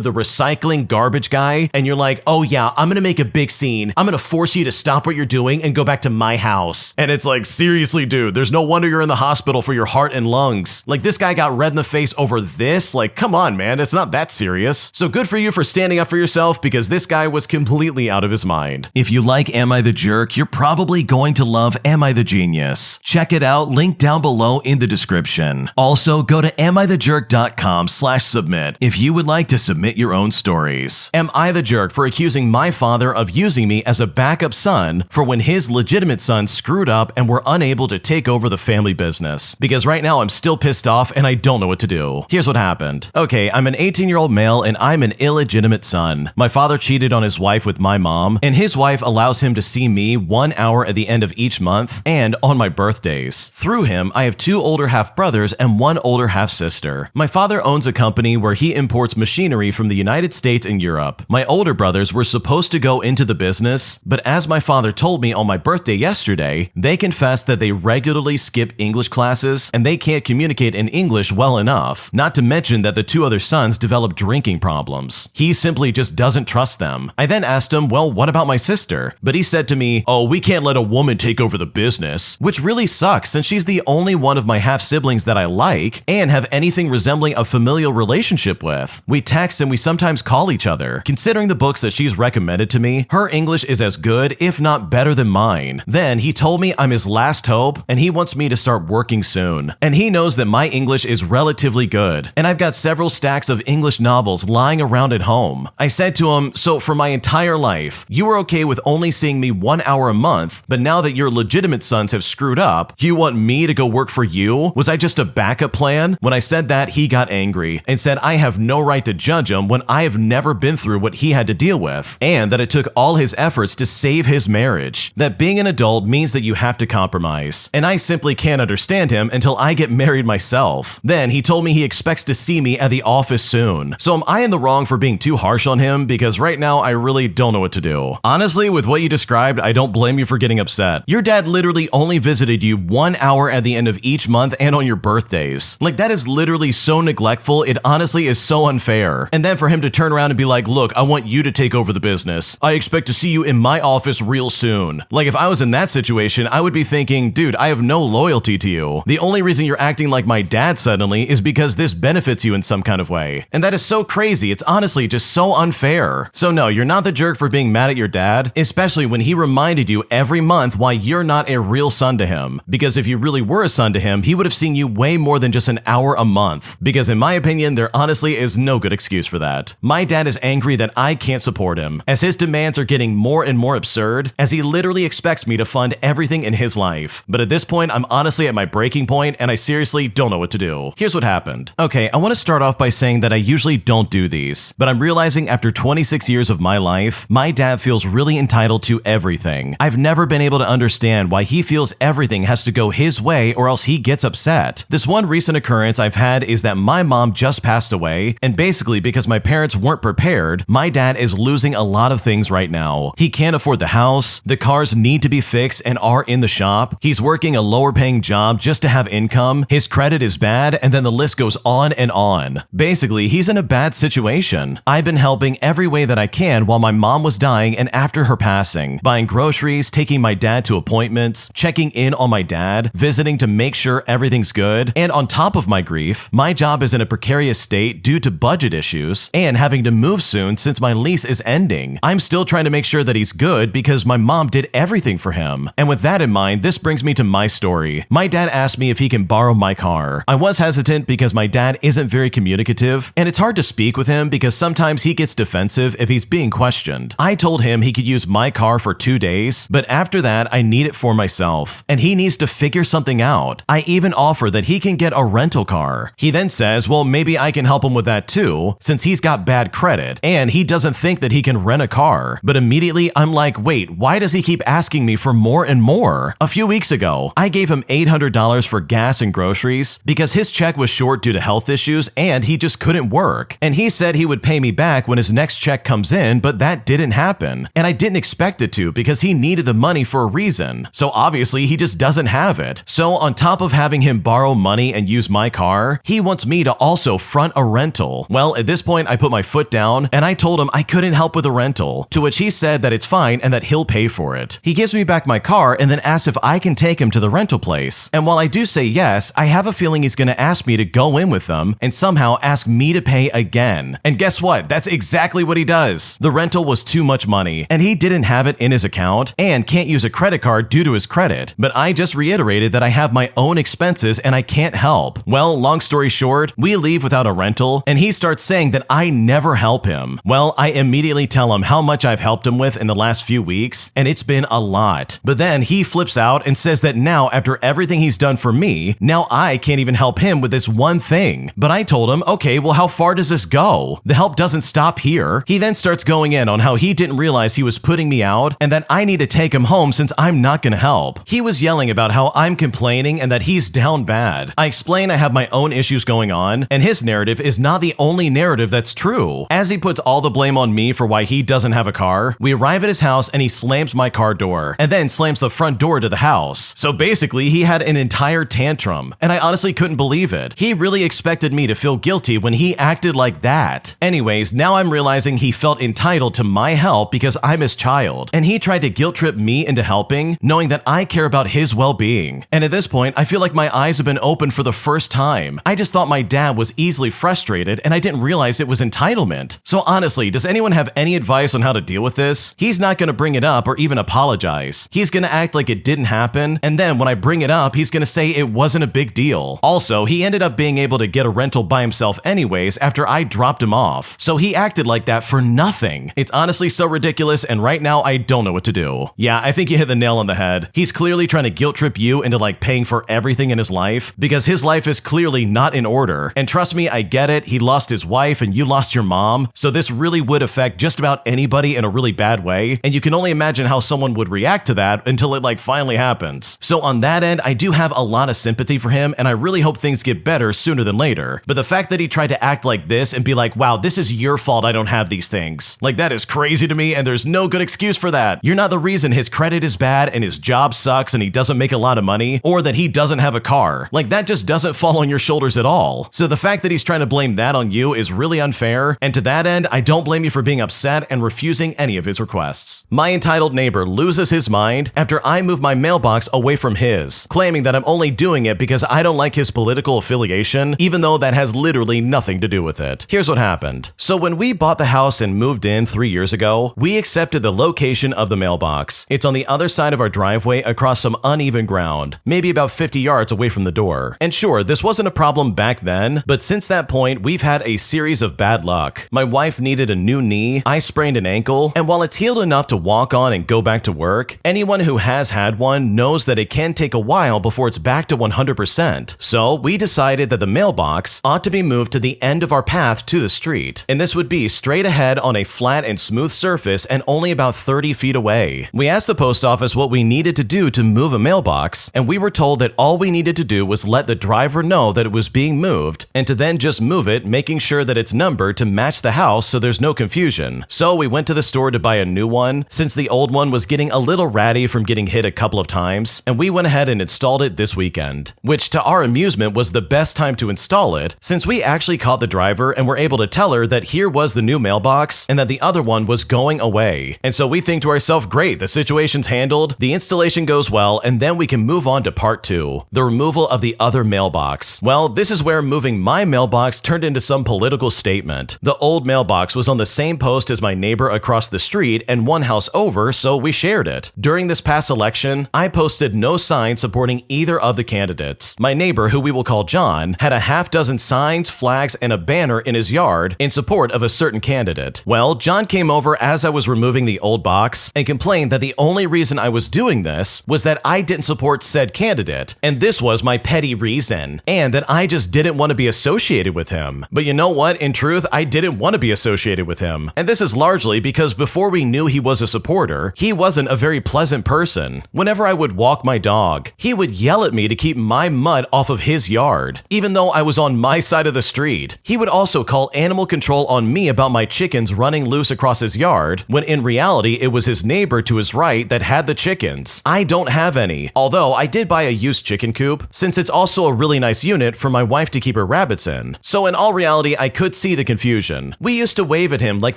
the recycling garbage guy and you're like, oh yeah, I'm gonna make a big scene. I'm gonna force you to stop what you're doing and go back to my house. And it's like, seriously, dude, there's no wonder you're in the hospital for your heart and lungs. Like, this guy got red in the face over this? Like, come on, man, it's not that serious. So good for you for standing up for yourself because this guy was completely out of his mind. If you like Am I the Jerk, you're probably going to love Am I the Genius. Check it out, link down below in the description. Also, go to AmITheJerk.com/submit if you would like to submit your own stories. Am I the jerk for accusing my father of using me as a backup son for when his legitimate son screwed up and were unable to take over the family business? Because right now I'm still pissed off and I don't know what to do. Here's what happened. Okay, I'm an 18-year-old male and I'm an illegitimate son. My father cheated on his wife with my mom, and his wife allows him to see me 1 hour at the end of each month and on my birthdays. Through him, I have 2 older half-brothers and 1 older half-sister. My father owns a company where he imports machinery from the United States and Europe. My older brothers were supposed to go into the business, but as my father told me on my birthday yesterday, they confessed that they regularly skip English classes and they can't communicate in English well enough, not to mention that the 2 other sons developed drinking problems. He simply just doesn't trust them. I then asked him, well, what about my sister? But he said to me, oh, we can't let a woman take over the business, which really sucks since she's the only one of my half-siblings that I like and have anything resembling a familial relationship with. We text and we sometimes call each other. Considering the books that she's recommended to me, her English is as good, if not better than mine. Then he told me I'm his last hope and he wants me to start working soon. And he knows that my English is relatively good, and I've got several stacks of English novels lying around at home. I said to him, so for my entire life, you were okay with only seeing me 1 hour a month, but now that your legitimate sons have screwed up, you want me to go work for you? Was I just a backup plan? When I said that, he got angry and said I have no right to judge him when I have never been through what he had to deal with, and that it took all his efforts to save his marriage. That being an adult means that you have to compromise, and I simply can't understand him until I get married myself. Then he told me he expects to see me at the office soon. So am I in the wrong for being too harsh on him? Because right now I really don't know what to do. Honestly, with what you described, I don't blame you for getting upset. Your dad literally only visited you 1 hour at the end of each month and on your birthdays. Like, that is literally so neglectful, it honestly is so unfair. And then for him to turn around and be like, look, I want you to take over the business. I expect to see you in my office real soon. Like, if I was in that situation, I would be thinking, dude, I have no loyalty to you. The only reason you're acting like my dad suddenly is because this benefits you in some kind of way. And that is so crazy. It's honestly just so unfair. So no, you're not the jerk for being mad at your dad, especially when he reminded you every month why you're not a real son to him. Because if you really were a son to him, he would have seen you way more than just an hour a month. Because in my opinion, there honestly is no good excuse for that. My dad is angry that I can't support him, as his demands are getting more and more absurd, as he literally expects me to fund everything in his life. But at this point, I'm honestly at my breaking point, and I seriously don't know what to do. Here's what happened. Okay, I want to start off by saying that I usually don't do these, but I'm realizing after 26 years of my life, my dad feels really entitled to everything. I've never been able to understand why he feels everything has to go his way or else he gets upset. This one recent occurrence I've had is that my mom just passed away, and basically because my parents weren't prepared, my dad is losing a lot of things right now. He can't afford the house, the cars need to be fixed and are in the shop, he's working a lower paying job job just to have income, his credit is bad, and then the list goes on and on. Basically, he's in a bad situation. I've been helping every way that I can while my mom was dying and after her passing, buying groceries, taking my dad to appointments, checking in on my dad, visiting to make sure everything's good, and on top of my grief, my job is in a precarious state due to budget issues and having to move soon since my lease is ending. I'm still trying to make sure that he's good because my mom did everything for him. And with that in mind, this brings me to my story. My dad asked me if he can borrow my car. I was hesitant because my dad isn't very communicative, and it's hard to speak with him because sometimes he gets defensive if he's being questioned. I told him he could use my car for 2 days, but after that, I need it for myself, and he needs to figure something out. I even offer that he can get a rental car. He then says, well, maybe I can help him with that too, since he's got bad credit, and he doesn't think that he can rent a car. But immediately, I'm like, wait, why does he keep asking me for more and more? A few weeks ago, I gave him $800 for gas and groceries because his check was short due to health issues and he just couldn't work. And he said he would pay me back when his next check comes in, but that didn't happen. And I didn't expect it to because he needed the money for a reason. So obviously he just doesn't have it. So on top of having him borrow money and use my car, he wants me to also front a rental. Well, at this point I put my foot down and I told him I couldn't help with a rental, to which he said that it's fine and that he'll pay for it. He gives me back my car and then asks if I can take him to the rental place. And while I do say yes, I have a feeling he's going to ask me to go in with them and somehow ask me to pay again. And guess what? That's exactly what he does. The rental was too much money and he didn't have it in his account and can't use a credit card due to his credit. But I just reiterated that I have my own expenses and I can't help. Well, long story short, we leave without a rental and he starts saying that I never help him. Well, I immediately tell him how much I've helped him with in the last few weeks, and it's been a lot. But then he flips out and says that now, after everything he's done for me, now I can't even help him with this one thing. But I told him, okay, well, how far does this go? The help doesn't stop here. He then starts going in on how he didn't realize he was putting me out and that I need to take him home since I'm not gonna help. He was yelling about how I'm complaining and that he's down bad. I explain I have my own issues going on, and his narrative is not the only narrative that's true. As he puts all the blame on me for why he doesn't have a car, we arrive at his house and he slams my car door and then slams the front door to the house. So basically, he had an entire tantrum, and I honestly couldn't believe it. He really expected me to feel guilty when he acted like that. Anyways, now I'm realizing he felt entitled to my help because I'm his child, and he tried to guilt trip me into helping, knowing that I care about his well-being. And at this point, I feel like my eyes have been opened for the first time. I just thought my dad was easily frustrated, and I didn't realize it was entitlement. So honestly, does anyone have any advice on how to deal with this? He's not gonna bring it up or even apologize. He's gonna act like it didn't happen, and then when I bring it up, he's gonna say it wasn't a big deal. Also, he ended up being able to get a rental by himself anyways after I dropped him off. So he acted like that for nothing. It's honestly so ridiculous, and right now I don't know what to do. Yeah, I think you hit the nail on the head. He's clearly trying to guilt trip you into like paying for everything in his life because his life is clearly not in order. And trust me, I get it. He lost his wife and you lost your mom. So this really would affect just about anybody in a really bad way. And you can only imagine how someone would react to that until it like finally happens. So on that end, I do have a lot of sympathy for him and I really hope things get better sooner than later. But the fact that he tried to act like this and be like, wow, this is your fault I don't have these things. Like that is crazy to me and there's no good excuse for that. You're not the reason his credit is bad and his job sucks and he doesn't make a lot of money or that he doesn't have a car. Like that just doesn't fall on your shoulders at all. So the fact that he's trying to blame that on you is really unfair. And to that end, I don't blame you for being upset and refusing any of his requests. My entitled neighbor loses his mind after I move my mailbox away from his, claiming that I'm only doing it because I don't like his political affiliation, even though that has literally nothing to do with it. Here's what happened. So when we bought the house and moved in 3 years ago, we accepted the location of the mailbox. It's on the other side of our driveway across some uneven ground, maybe about 50 yards away from the door. And sure, this wasn't a problem back then, but since that point, we've had a series of bad luck. My wife needed a new knee, I sprained an ankle, and while it's healed enough to walk on and go back to work, anyone who has had one knows that it can take a while before it's back to 100%. So we decided that the mailbox ought to be moved to the end of our path to the street, and this would be straight ahead on a flat and smooth surface and only about 30 feet away. We asked the post office what we needed to do to move a mailbox, and we were told that all we needed to do was let the driver know that it was being moved, and to then just move it, making sure that it's numbered to match the house so there's no confusion. So we went to the store to buy a new one, since the old one was getting a little ratty from getting hit a couple of times, and we went ahead and installed installed it this weekend, which to our amusement was the best time to install it since we actually caught the driver and were able to tell her that here was the new mailbox and that the other one was going away. And so we think to ourselves, great, the situation's handled, the installation goes well, and then we can move on to part 2, the removal of the other mailbox. Well, this is where moving my mailbox turned into some political statement. The old mailbox was on the same post as my neighbor across the street and one house over, so we shared it. During this past election, I posted no sign supporting either of the candidates. My neighbor, who we will call John, had a half dozen signs, flags, and a banner in his yard in support of a certain candidate. Well, John came over as I was removing the old box and complained that the only reason I was doing this was that I didn't support said candidate, and this was my petty reason, and that I just didn't want to be associated with him. But you know what? In truth, I didn't want to be associated with him. And this is largely because before we knew he was a supporter, he wasn't a very pleasant person. Whenever I would walk my dog, he would yell at me to keep my mud off of his yard, even though I was on my side of the street. He would also call animal control on me about my chickens running loose across his yard, when in reality it was his neighbor to his right that had the chickens. I don't have any, although I did buy a used chicken coop, since it's also a really nice unit for my wife to keep her rabbits in. So in all reality, I could see the confusion. We used to wave at him like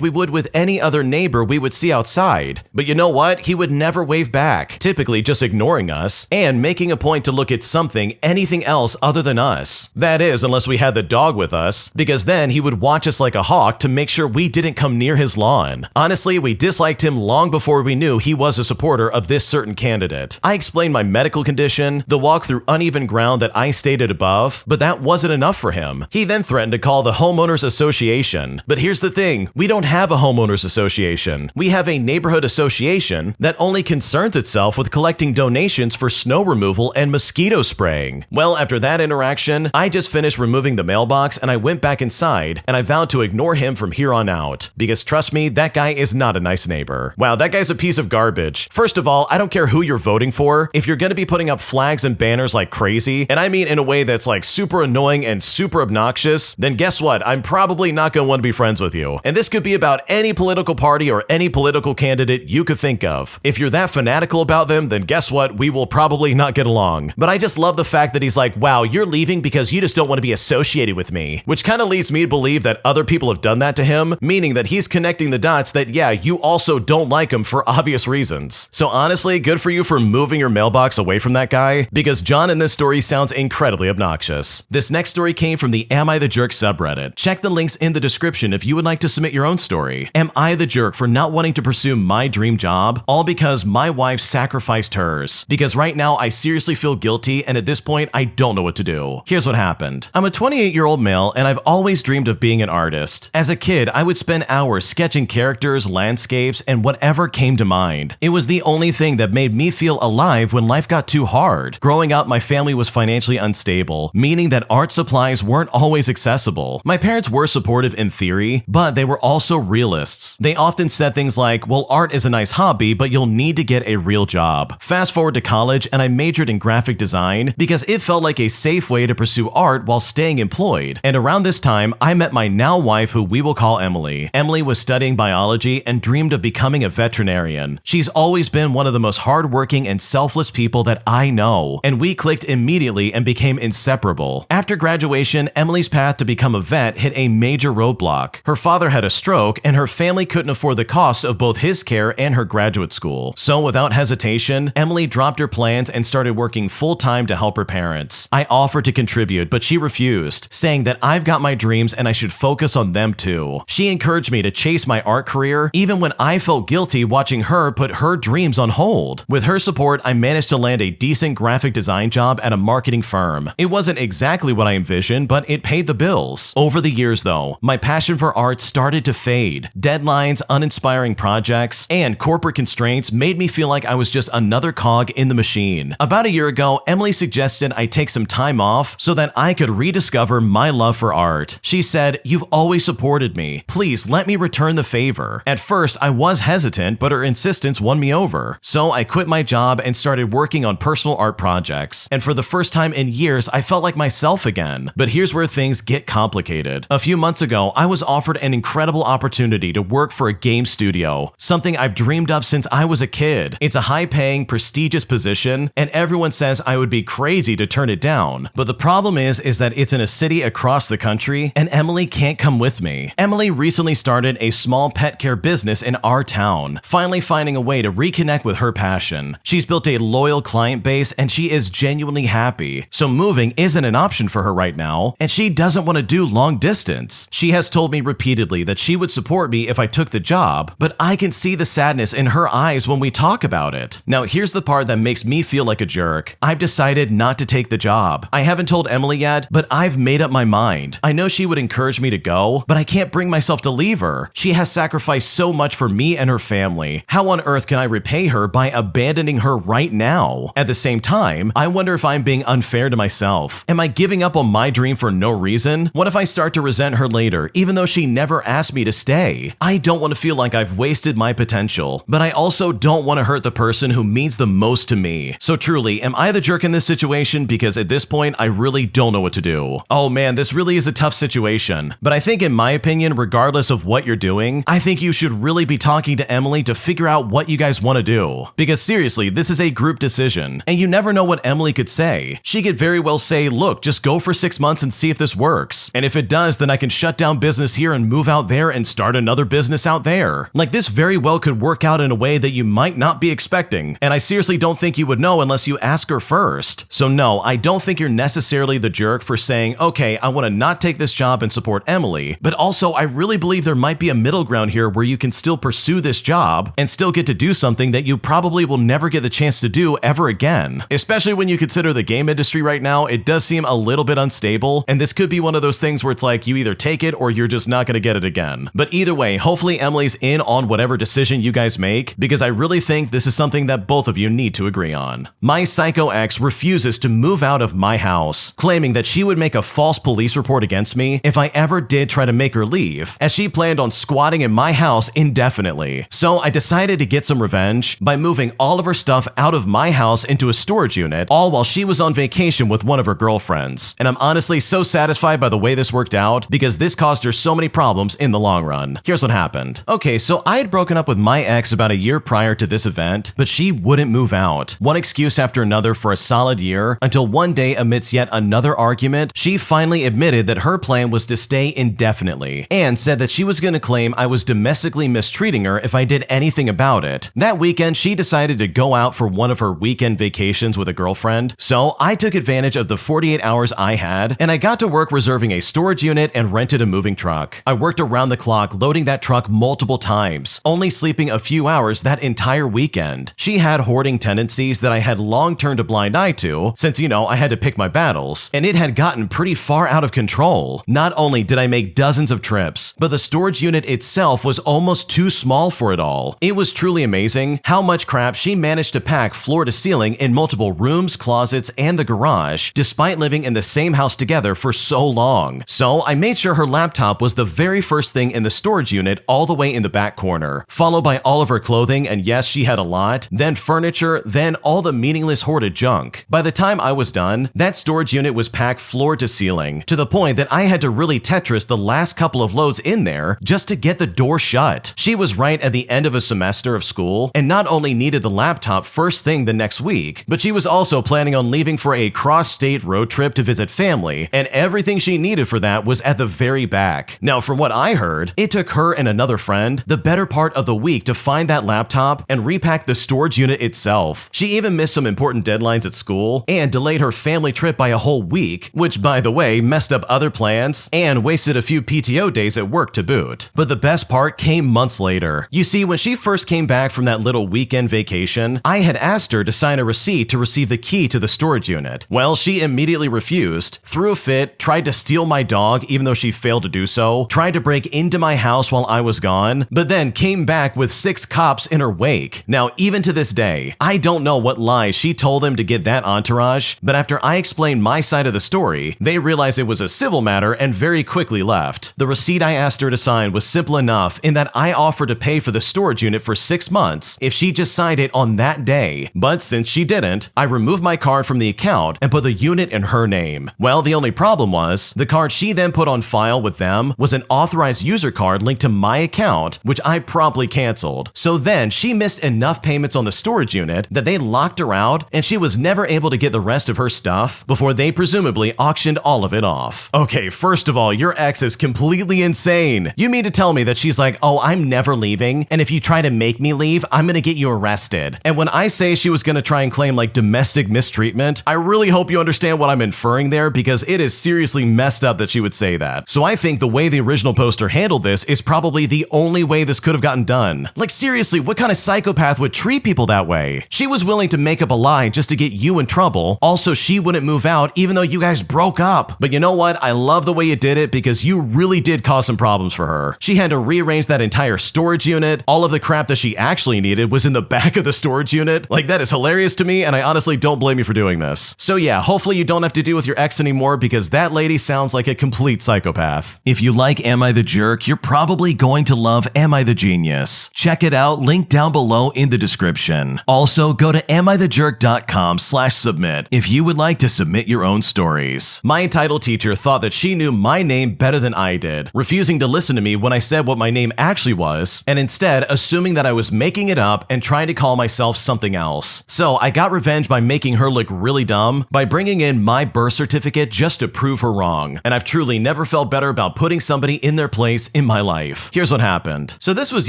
we would with any other neighbor we would see outside. But you know what? He would never wave back, typically just ignoring us and making a point to look at something, anything else other than us. That is, unless we had the dog with us, because then he would watch us like a hawk to make sure we didn't come near his lawn. Honestly, we disliked him long before we knew he was a supporter of this certain candidate. I explained my medical condition, the walk through uneven ground that I stated above, but that wasn't enough for him. He then threatened to call the homeowners association. But here's the thing, we don't have a homeowners association. We have a neighborhood association that only concerns itself with collecting donations for snow removal and mosquito spraying. Well, after that interaction, I just finished removing the mailbox and I went back inside and I vowed to ignore him from here on out. Because trust me, that guy is not a nice neighbor. Wow, that guy's a piece of garbage. First of all, I don't care who you're voting for. If you're gonna be putting up flags and banners like crazy, and I mean in a way that's like super annoying and super obnoxious, then guess what? I'm probably not gonna want to be friends with you. And this could be about any political party or any political candidate you could think of. If you're that fanatical about them, then guess what? We will probably not get along. But I just love the fact that he's like, wow, you're leaving because you just don't want to be associated with me, which kind of leads me to believe that other people have done that to him, meaning that he's connecting the dots that, yeah, you also don't like him for obvious reasons. So honestly, good for you for moving your mailbox away from that guy, because John in this story sounds incredibly obnoxious. This next story came from the Am I the Jerk subreddit. Check the links in the description if you would like to submit your own story. Am I the jerk for not wanting to pursue my dream job, all because my wife sacrificed hers? Because right now I seriously feel guilty, and at this point I don't know what to do. Here's what happened. I'm a 28-year-old male and I've always dreamed of being an artist. As a kid, I would spend hours sketching characters, landscapes, and whatever came to mind. It was the only thing that made me feel alive when life got too hard. Growing up, my family was financially unstable, meaning that art supplies weren't always accessible. My parents were supportive in theory, but they were also realists. They often said things like, well, art is a nice hobby, but you'll need to get a real job. Fast forward to college and I majored in graphic design because it felt like a safe way to pursue art while staying employed. And around this time, I met my now wife, who we will call Emily. Emily was studying biology and dreamed of becoming a veterinarian. She's always been one of the most hardworking and selfless people that I know, and we clicked immediately and became inseparable. After graduation, Emily's path to become a vet hit a major roadblock. Her father had a stroke and her family couldn't afford the cost of both his care and her graduate school. So without hesitation, Emily dropped her plans and started working full-time to help her parents. I offered to contribute, but she refused, saying that I've got my dreams and I should focus on them too. She encouraged me to chase my art career, even when I felt guilty watching her put her dreams on hold. With her support, I managed to land a decent graphic design job at a marketing firm. It wasn't exactly what I envisioned, but it paid the bills. Over the years though, my passion for art started to fade. Deadlines, uninspiring projects, and corporate constraints made me feel like I was just another cog in the machine. About a year ago, Emily suggested I take some time off so that I could rediscover my love for art. She said, "You've always supported me. Please let me return the favor." At first, I was hesitant, but her insistence won me over. So I quit my job and started working on personal art projects. And for the first time in years, I felt like myself again. But here's where things get complicated. A few months ago, I was offered an incredible opportunity to work for a game studio, something I've dreamed of since I was a kid. It's a high-paying, prestigious position, and everyone says I would be crazy to turn it down. But the problem is that it's in a city across the country and Emily can't come with me. Emily recently started a small pet care business in our town, finally finding a way to reconnect with her passion. She's built a loyal client base and she is genuinely happy. So moving isn't an option for her right now, and she doesn't want to do long distance. She has told me repeatedly that she would support me if I took the job, but I can see the sadness in her eyes when we talk about it. Now here's the part that makes me feel like a jerk. I've decided not to take the job. I haven't told Emily yet, but I've made up my mind. I know she would encourage me to go, but I can't bring myself to leave her. She has sacrificed so much for me and her family. How on earth can I repay her by abandoning her right now? At the same time, I wonder if I'm being unfair to myself. Am I giving up on my dream for no reason? What if I start to resent her later, even though she never asked me to stay? I don't want to feel like I've wasted my potential, but I also don't want to hurt the person who means the most to me. So truly, am I the jerk in this situation? Because at this point, I really don't know what to do. Oh man, this really is a tough situation. But I think in my opinion, regardless of what you're doing, I think you should really be talking to Emily to figure out what you guys want to do. Because seriously, this is a group decision, and you never know what Emily could say. She could very well say, look, just go for 6 months and see if this works. And if it does, then I can shut down business here and move out there and start another business out there. Like, this very well could work out in a way that you might not be expecting, and I seriously don't think you would know unless you ask her first. So no, I don't think you're necessarily the jerk for saying, okay, I want to not take this job and support Emily, but also I really believe there might be a middle ground here where you can still pursue this job and still get to do something that you probably will never get the chance to do ever again. Especially when you consider the game industry right now, it does seem a little bit unstable, and this could be one of those things where it's like you either take it or you're just not going to get it again. But either way, hopefully Emily's in on whatever decision you guys make, because I really think this is something that both of you need to agree on. My psycho ex refuses to move out of my house, claiming that she would make a false police report against me if I ever did try to make her leave, as she planned on squatting in my house indefinitely. So I decided to get some revenge by moving all of her stuff out of my house into a storage unit, all while she was on vacation with one of her girlfriends. And I'm honestly so satisfied by the way this worked out, because this caused her so many problems in the long run. Here's what happened. Okay, so I had broken up with my ex about a year prior to this event, but she wouldn't move out. One excuse after another for a solid year, until one day, amidst yet another argument, she finally admitted that her plan was to stay indefinitely, and said that she was going to claim I was domestically mistreating her if I did anything about it. That weekend, she decided to go out for one of her weekend vacations with a girlfriend, so I took advantage of the 48 hours I had, and I got to work reserving a storage unit and rented a moving truck. I worked around the clock loading that truck multiple times, only sleeping a few hours that entire weekend. She had hoarding tendencies that I had long turned a blind eye to, since, you know, I had to pick my battles, and it had gotten pretty far out of control. Not only did I make dozens of trips, but the storage unit itself was almost too small for it all. It was truly amazing how much crap she managed to pack floor to ceiling in multiple rooms, closets, and the garage, despite living in the same house together for so long. So I made sure her laptop was the very first thing in the storage unit, all the way in the back corner, followed by all of her clothing, and yes, she had a lot, then furniture, then all the meaningless hoarded junk. By the time I was done, that storage unit was packed floor to ceiling, to the point that I had to really Tetris the last couple of loads in there just to get the door shut. She was right at the end of a semester of school, and not only needed the laptop first thing the next week, but she was also planning on leaving for a cross-state road trip to visit family, and everything she needed for that was at the very back. Now, from what I heard, it took her and another friend the better part of the week to find that laptop and repack the storage unit itself. She even missed some important deadlines at school and delayed her family trip by a whole week, which, by the way, messed up other plans and wasted a few PTO days at work to boot. But the best part came months later. You see, when she first came back from that little weekend vacation, I had asked her to sign a receipt to receive the key to the storage unit. Well, she immediately refused, threw a fit, tried to steal my dog even though she failed to do so, tried to break into my house while I was gone, but then came back with 6 cops in her wake. Now, even to this day, I don't know what lies she told them to get that entourage, but after I explained my side of the story, they realized it was a civil matter and very quickly left. The receipt I asked her to sign was simple enough in that I offered to pay for the storage unit for 6 months if she just signed it on that day, but since she didn't, I removed my card from the account and put the unit in her name. Well, the only problem was, the card she then put on file with them was an authorized user card linked to my account, which I promptly canceled. So then she missed enough payments on the storage unit that they locked her out and she was never able to get the rest of her stuff before they presumably auctioned all of it off. Okay, first of all, your ex is completely insane. You mean to tell me that she's like, oh, I'm never leaving, and if you try to make me leave, I'm gonna get you arrested. And when I say she was gonna try and claim like domestic mistreatment, I really hope you understand what I'm inferring there, because it is seriously messed up that she would say that. So I think the way the original poster handled this is probably the only way this could have gotten done. Like seriously, what kind of psychopath would treat people that way? She was willing to make up a lie just to get you in trouble. Also, she wouldn't move out even though you guys broke up. But you know what? I love the way you did it, because you really did cause some problems for her. She had to rearrange that entire storage unit. All of the crap that she actually needed was in the back of the storage unit. Like, that is hilarious to me, and I honestly don't blame you for doing this. So yeah, hopefully you don't have to deal with your ex anymore, because that lady sounds like a complete psychopath. If you like Am I the Jerk, you're probably going to love Am I the Genius. Check it out, link down below in the description. Also, go to amithejerk.com/submit if you would like to submit your own stories. My entitled teacher thought that she knew my name better than I did, refusing to listen to me when I said what my name actually was, and instead assuming that I was making it up and trying to call myself something else. So I got revenge by making her look really dumb by bringing in my birth certificate just to prove her wrong. And I've truly never felt better about putting somebody in their place in my life. Here's what happened. So this was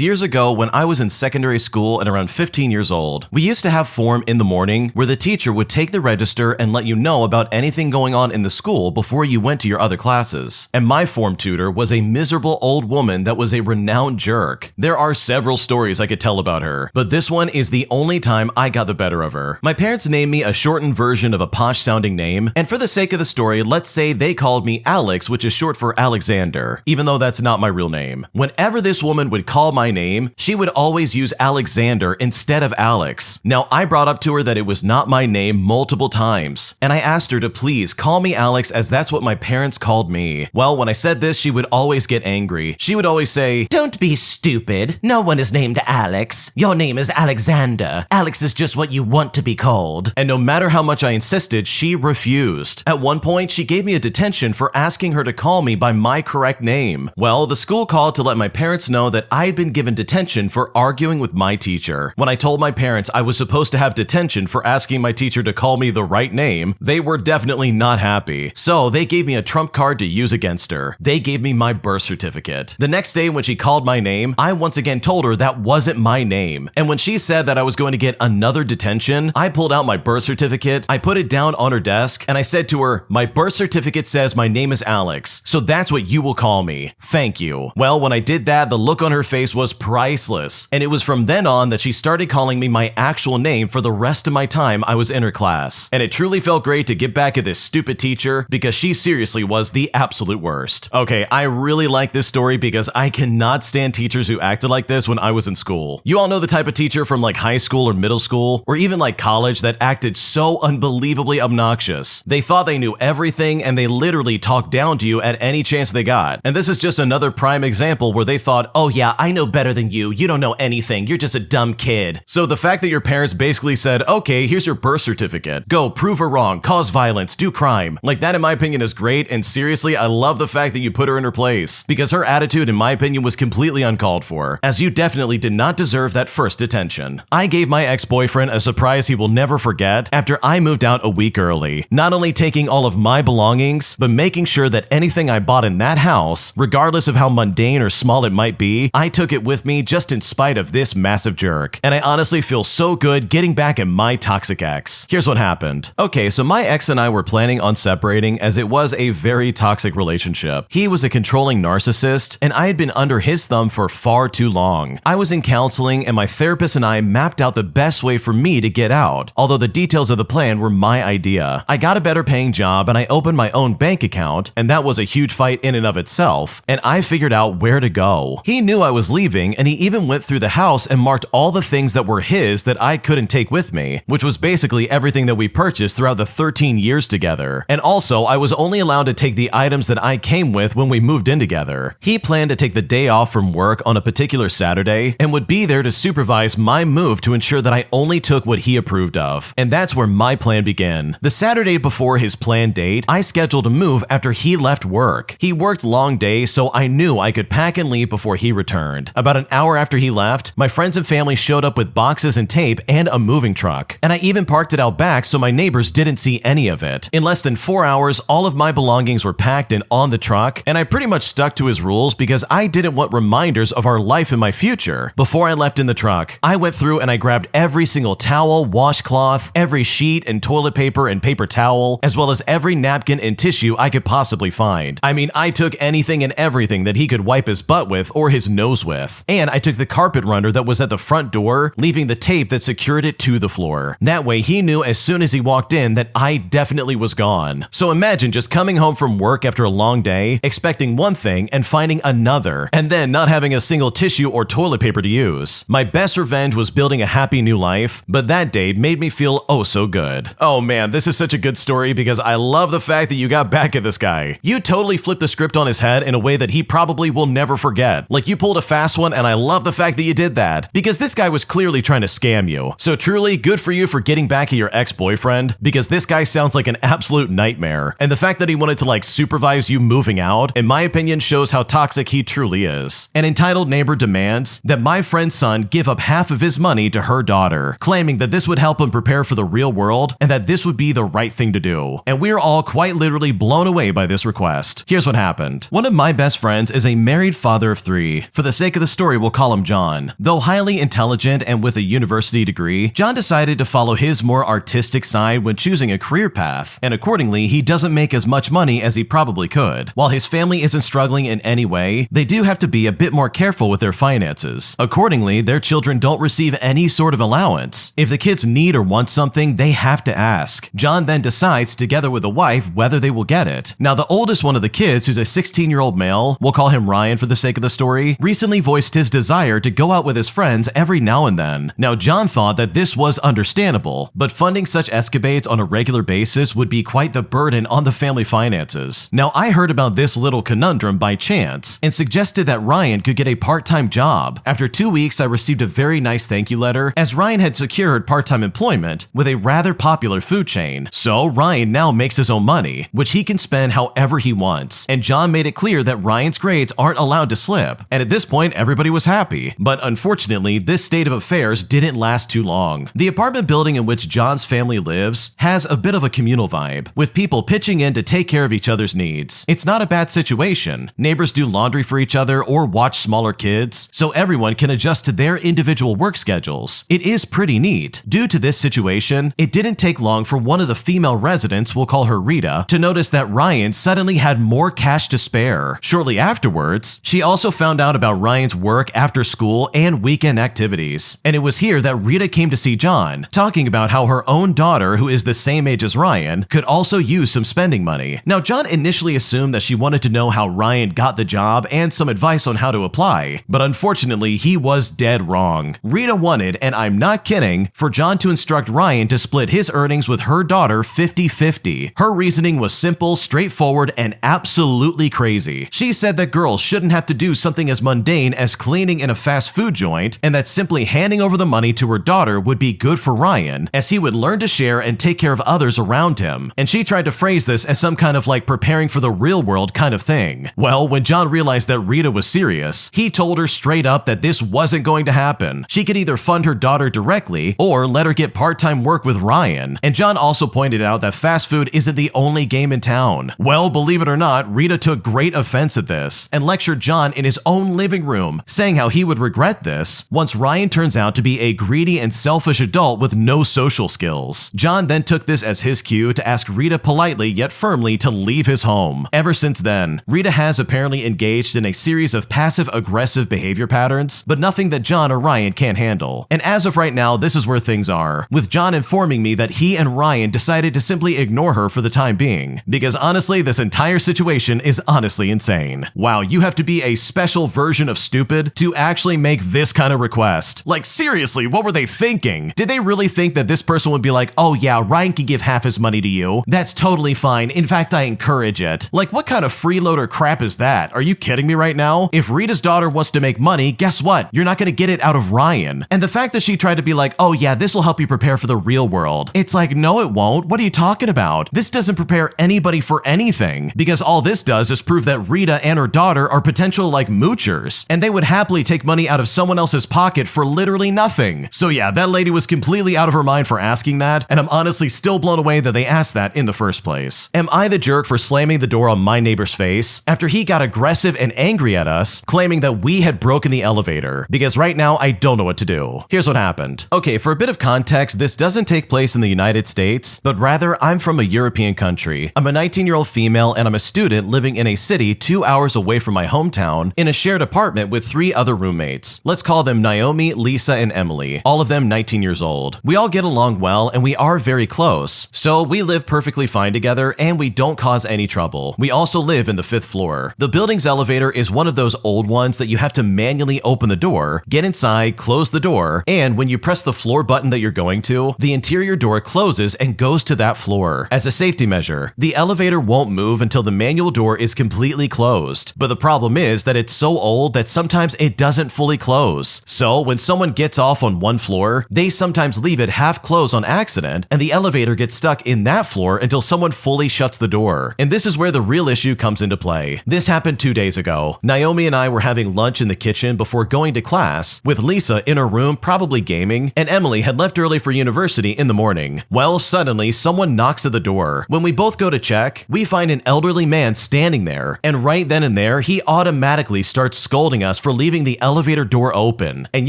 years ago when I was in secondary school and around 15 years old. We used to have form in the morning where the teacher would take the register and let you know about anything going on in the school before you went to your other classes. And my form tutor was a miserable old woman that was a renowned jerk. There are several stories I could tell about her, but this one is the only time I got the better of her. My parents named me a shortened version of a posh-sounding name, and for the sake of the story, let's say they called me Alex, which is short for Alexander, even though that's not my real name. Whenever this woman would call my name, she would always use Alexander instead of Alex. Now, I brought up to her that it was not my name multiple times, and I asked her to please call me Alex as that's what my parents called me. Well, when I said this, she would always get angry. She would always say, "Don't be stupid. No one is named Alex. Your name is Alexander. Alex is just what you want to be called." And no matter how much I insisted, she refused. At one point, she gave me a detention for asking her to call me by my correct name. Well, the school called to let my parents know that I had been given detention for arguing with my teacher. When I told my parents I was supposed to have detention for asking my teacher to call me the right name, they were definitely not happy. So they gave me a trump card to use against her. They gave me my birth certificate. The next day when she called my name, I once again told her that wasn't my name. And when she said that I was going to get another detention, I pulled out my birth certificate, I put it down on her desk, and I said to her, "My birth certificate says my name is Alex, so that's what you will call me. Thank you." Well, when I did that, the look on her face was priceless. And it was from then on that she started calling me my actual name for the rest of my time I was in her class. And it truly felt great to get back at this stupid teacher, because she seriously was the absolute worst. Okay, I really like this story because I cannot stand teachers who acted like this when I was in school. You all know the type of teacher from like high school or middle school, or even like college, that acted so unbelievably obnoxious. They thought they knew everything and they literally talked down to you at any chance they got. And this is just another prime example where they thought, "Oh yeah, I know better than you. You don't know anything. You're just a dumb kid." So the fact that your parents basically said, "Okay, here's your birth certificate. Go prove her wrong, cause violence, do crime." Like that in my opinion is great, and seriously, I love the fact that you put her in her place, because her attitude in my opinion was completely uncalled for, as you definitely did not deserve that first detention. I gave my ex-boyfriend a surprise he will never forget after I moved out a week early, not only taking all of my belongings, but making sure that anything I bought in that house, regardless of how mundane or small it might be, I took it with me just in spite of this massive jerk. And I honestly feel so good getting back at my toxic ex. Here's what happened. Okay, so my ex and I were planning on separating as it was a very toxic relationship. He was a controlling narcissist, and I had been under his thumb for far too long. I was in counseling, and my therapist and I mapped out the best way for me to get out, although the details of the plan were my idea. I got a better paying job, and I opened my own bank account, and that was a huge fight in and of itself, and I figured out where to go. He knew I was leaving, and he even went through the house and marked all the things that were his that I couldn't take with me, which was basically everything that we purchased throughout the 13 years together. And also, I was only allowed to take the items that I came with when we moved in together. He planned to take the day off from work on a particular Saturday and would be there to supervise my move to ensure that I only took what he approved of. And that's where my plan began. The Saturday before his planned date, I scheduled a move after he left work. He worked long days, so I knew I could pack and leave before he returned. About an hour after he left, my friends and family showed up with boxes and tape and a moving truck. And I I even parked it out back so my neighbors didn't see any of it. In less than 4 hours, all of my belongings were packed and on the truck, and I pretty much stuck to his rules because I didn't want reminders of our life in my future. Before I left in the truck, I went through and I grabbed every single towel, washcloth, every sheet and toilet paper and paper towel, as well as every napkin and tissue I could possibly find. I mean, I took anything and everything that he could wipe his butt with or his nose with. And I took the carpet runner that was at the front door, leaving the tape that secured it to the floor. That way he knew as soon as he walked in that I definitely was gone. So imagine just coming home from work after a long day, expecting one thing and finding another, and then not having a single tissue or toilet paper to use. My best revenge was building a happy new life, but that day made me feel oh so good. Oh man, this is such a good story because I love the fact that you got back at this guy. You totally flipped the script on his head in a way that he probably will never forget. Like you pulled a fast one, and I love the fact that you did that because this guy was clearly trying to scam you. So truly good for you for getting back at your ex-boyfriend because this guy sounds like an absolute nightmare. And the fact that he wanted to like supervise you moving out, in my opinion, shows how toxic he truly is. An entitled neighbor demands that my friend's son give up half of his money to her daughter, claiming that this would help him prepare for the real world and that this would be the right thing to do. And we're all quite literally blown away by this request. Here's what happened. One of my best friends is a married father of 3. For the sake of the story, we'll call him John. Though highly intelligent and with a university degree, John decided to follow his more artistic side when choosing a career path, and accordingly, he doesn't make as much money as he probably could. While his family isn't struggling in any way, they do have to be a bit more careful with their finances. Accordingly, their children don't receive any sort of allowance. If the kids need or want something, they have to ask. John then decides, together with the wife, whether they will get it. Now, the oldest one of the kids, who's a 16-year-old male, we'll call him Ryan for the sake of the story, recently voiced his desire to go out with his friends every now and then. Now, John thought that this was understandable, but funding such escapades on a regular basis would be quite the burden on the family finances. Now, I heard about this little conundrum by chance and suggested that Ryan could get a part-time job. After 2 weeks, I received a very nice thank you letter as Ryan had secured part-time employment with a rather popular food chain. So Ryan now makes his own money, which he can spend however he wants. And John made it clear that Ryan's grades aren't allowed to slip. And at this point, everybody was happy. But unfortunately, this state of affairs didn't last too long. The apartment building in which John's family lives has a bit of a communal vibe, with people pitching in to take care of each other's needs. It's not a bad situation. Neighbors do laundry for each other or watch smaller kids, so everyone can adjust to their individual work schedules. It is pretty neat. Due to this situation, it didn't take long for one of the female residents, we'll call her Rita, to notice that Ryan suddenly had more cash to spare. Shortly afterwards, she also found out about Ryan's work after school and weekend activities. And it was here that Rita came to see John, talking about how her own daughter, who is the same age as Ryan, could also use some spending money. Now, John initially assumed that she wanted to know how Ryan got the job and some advice on how to apply, but unfortunately, he was dead wrong. Rita wanted, and I'm not kidding, for John to instruct Ryan to split his earnings with her daughter 50-50. Her reasoning was simple, straightforward, and absolutely crazy. She said that girls shouldn't have to do something as mundane as cleaning in a fast food joint, and that simply handing over the money to her daughter would be good for Ryan, as he would learn to share and take care of others around him. And she tried to phrase this as some kind of like preparing for the real world kind of thing. Well, when John realized that Rita was serious, he told her straight up that this wasn't going to happen. She could either fund her daughter directly or let her get part-time work with Ryan. And John also pointed out that fast food isn't the only game in town. Well, believe it or not, Rita took great offense at this and lectured John in his own living room, saying how he would regret this once Ryan turns out to be a greedy and selfish adult with no social skills. John then took this as his cue to ask Rita politely yet firmly to leave his home. Ever since then, Rita has apparently engaged in a series of passive-aggressive behavior patterns, but nothing that John or Ryan can't handle. And as of right now, this is where things are, with John informing me that he and Ryan decided to simply ignore her for the time being, because honestly, this entire situation is honestly insane. Wow, you have to be a special version of stupid to actually make this kind of request. Like seriously, what were they thinking? Did they really think that this person would be like, oh yeah, Ryan can give half his money to you? That's totally fine. In fact, I encourage it. Like what kind of freeloader crap is that? Are you kidding me right now? If Rita's daughter wants to make money, guess what? You're not gonna get it out of Ryan. And the fact that she tried to be like, oh yeah, this will help you prepare for the real world. It's like, no it won't. What are you talking about? This doesn't prepare anybody for anything, because all this does is prove that Rita and her daughter are potential like moochers, and they would happily take money out of someone else's pocket for literally nothing. So yeah, that lady was completely out out of her mind for asking that, and I'm honestly still blown away that they asked that in the first place. Am I the jerk for slamming the door on my neighbor's face after he got aggressive and angry at us, claiming that we had broken the elevator? Because right now, I don't know what to do. Here's what happened. Okay, for a bit of context, this doesn't take place in the United States, but rather I'm from a European country. I'm a 19-year-old female and I'm a student living in a city 2 hours away from my hometown in a shared apartment with 3 other roommates. Let's call them Naomi, Lisa, and Emily, all of them 19 years old. We all get along well and we are very close, so we live perfectly fine together and we don't cause any trouble. We also live in the 5th floor. The building's elevator is one of those old ones that you have to manually open the door, get inside, close the door, and when you press the floor button that you're going to, the interior door closes and goes to that floor. As a safety measure, the elevator won't move until the manual door is completely closed. But the problem is that it's so old that sometimes it doesn't fully close. So when someone gets off on one floor, they sometimes leave it half closed on accident and the elevator gets stuck in that floor until someone fully shuts the door. And this is where the real issue comes into play. This happened 2 days ago. Naomi and I were having lunch in the kitchen before going to class, with Lisa in her room probably gaming, and Emily had left early for university in the morning. Well, suddenly someone knocks at the door. When we both go to check, we find an elderly man standing there, and right then and there, he automatically starts scolding us for leaving the elevator door open. And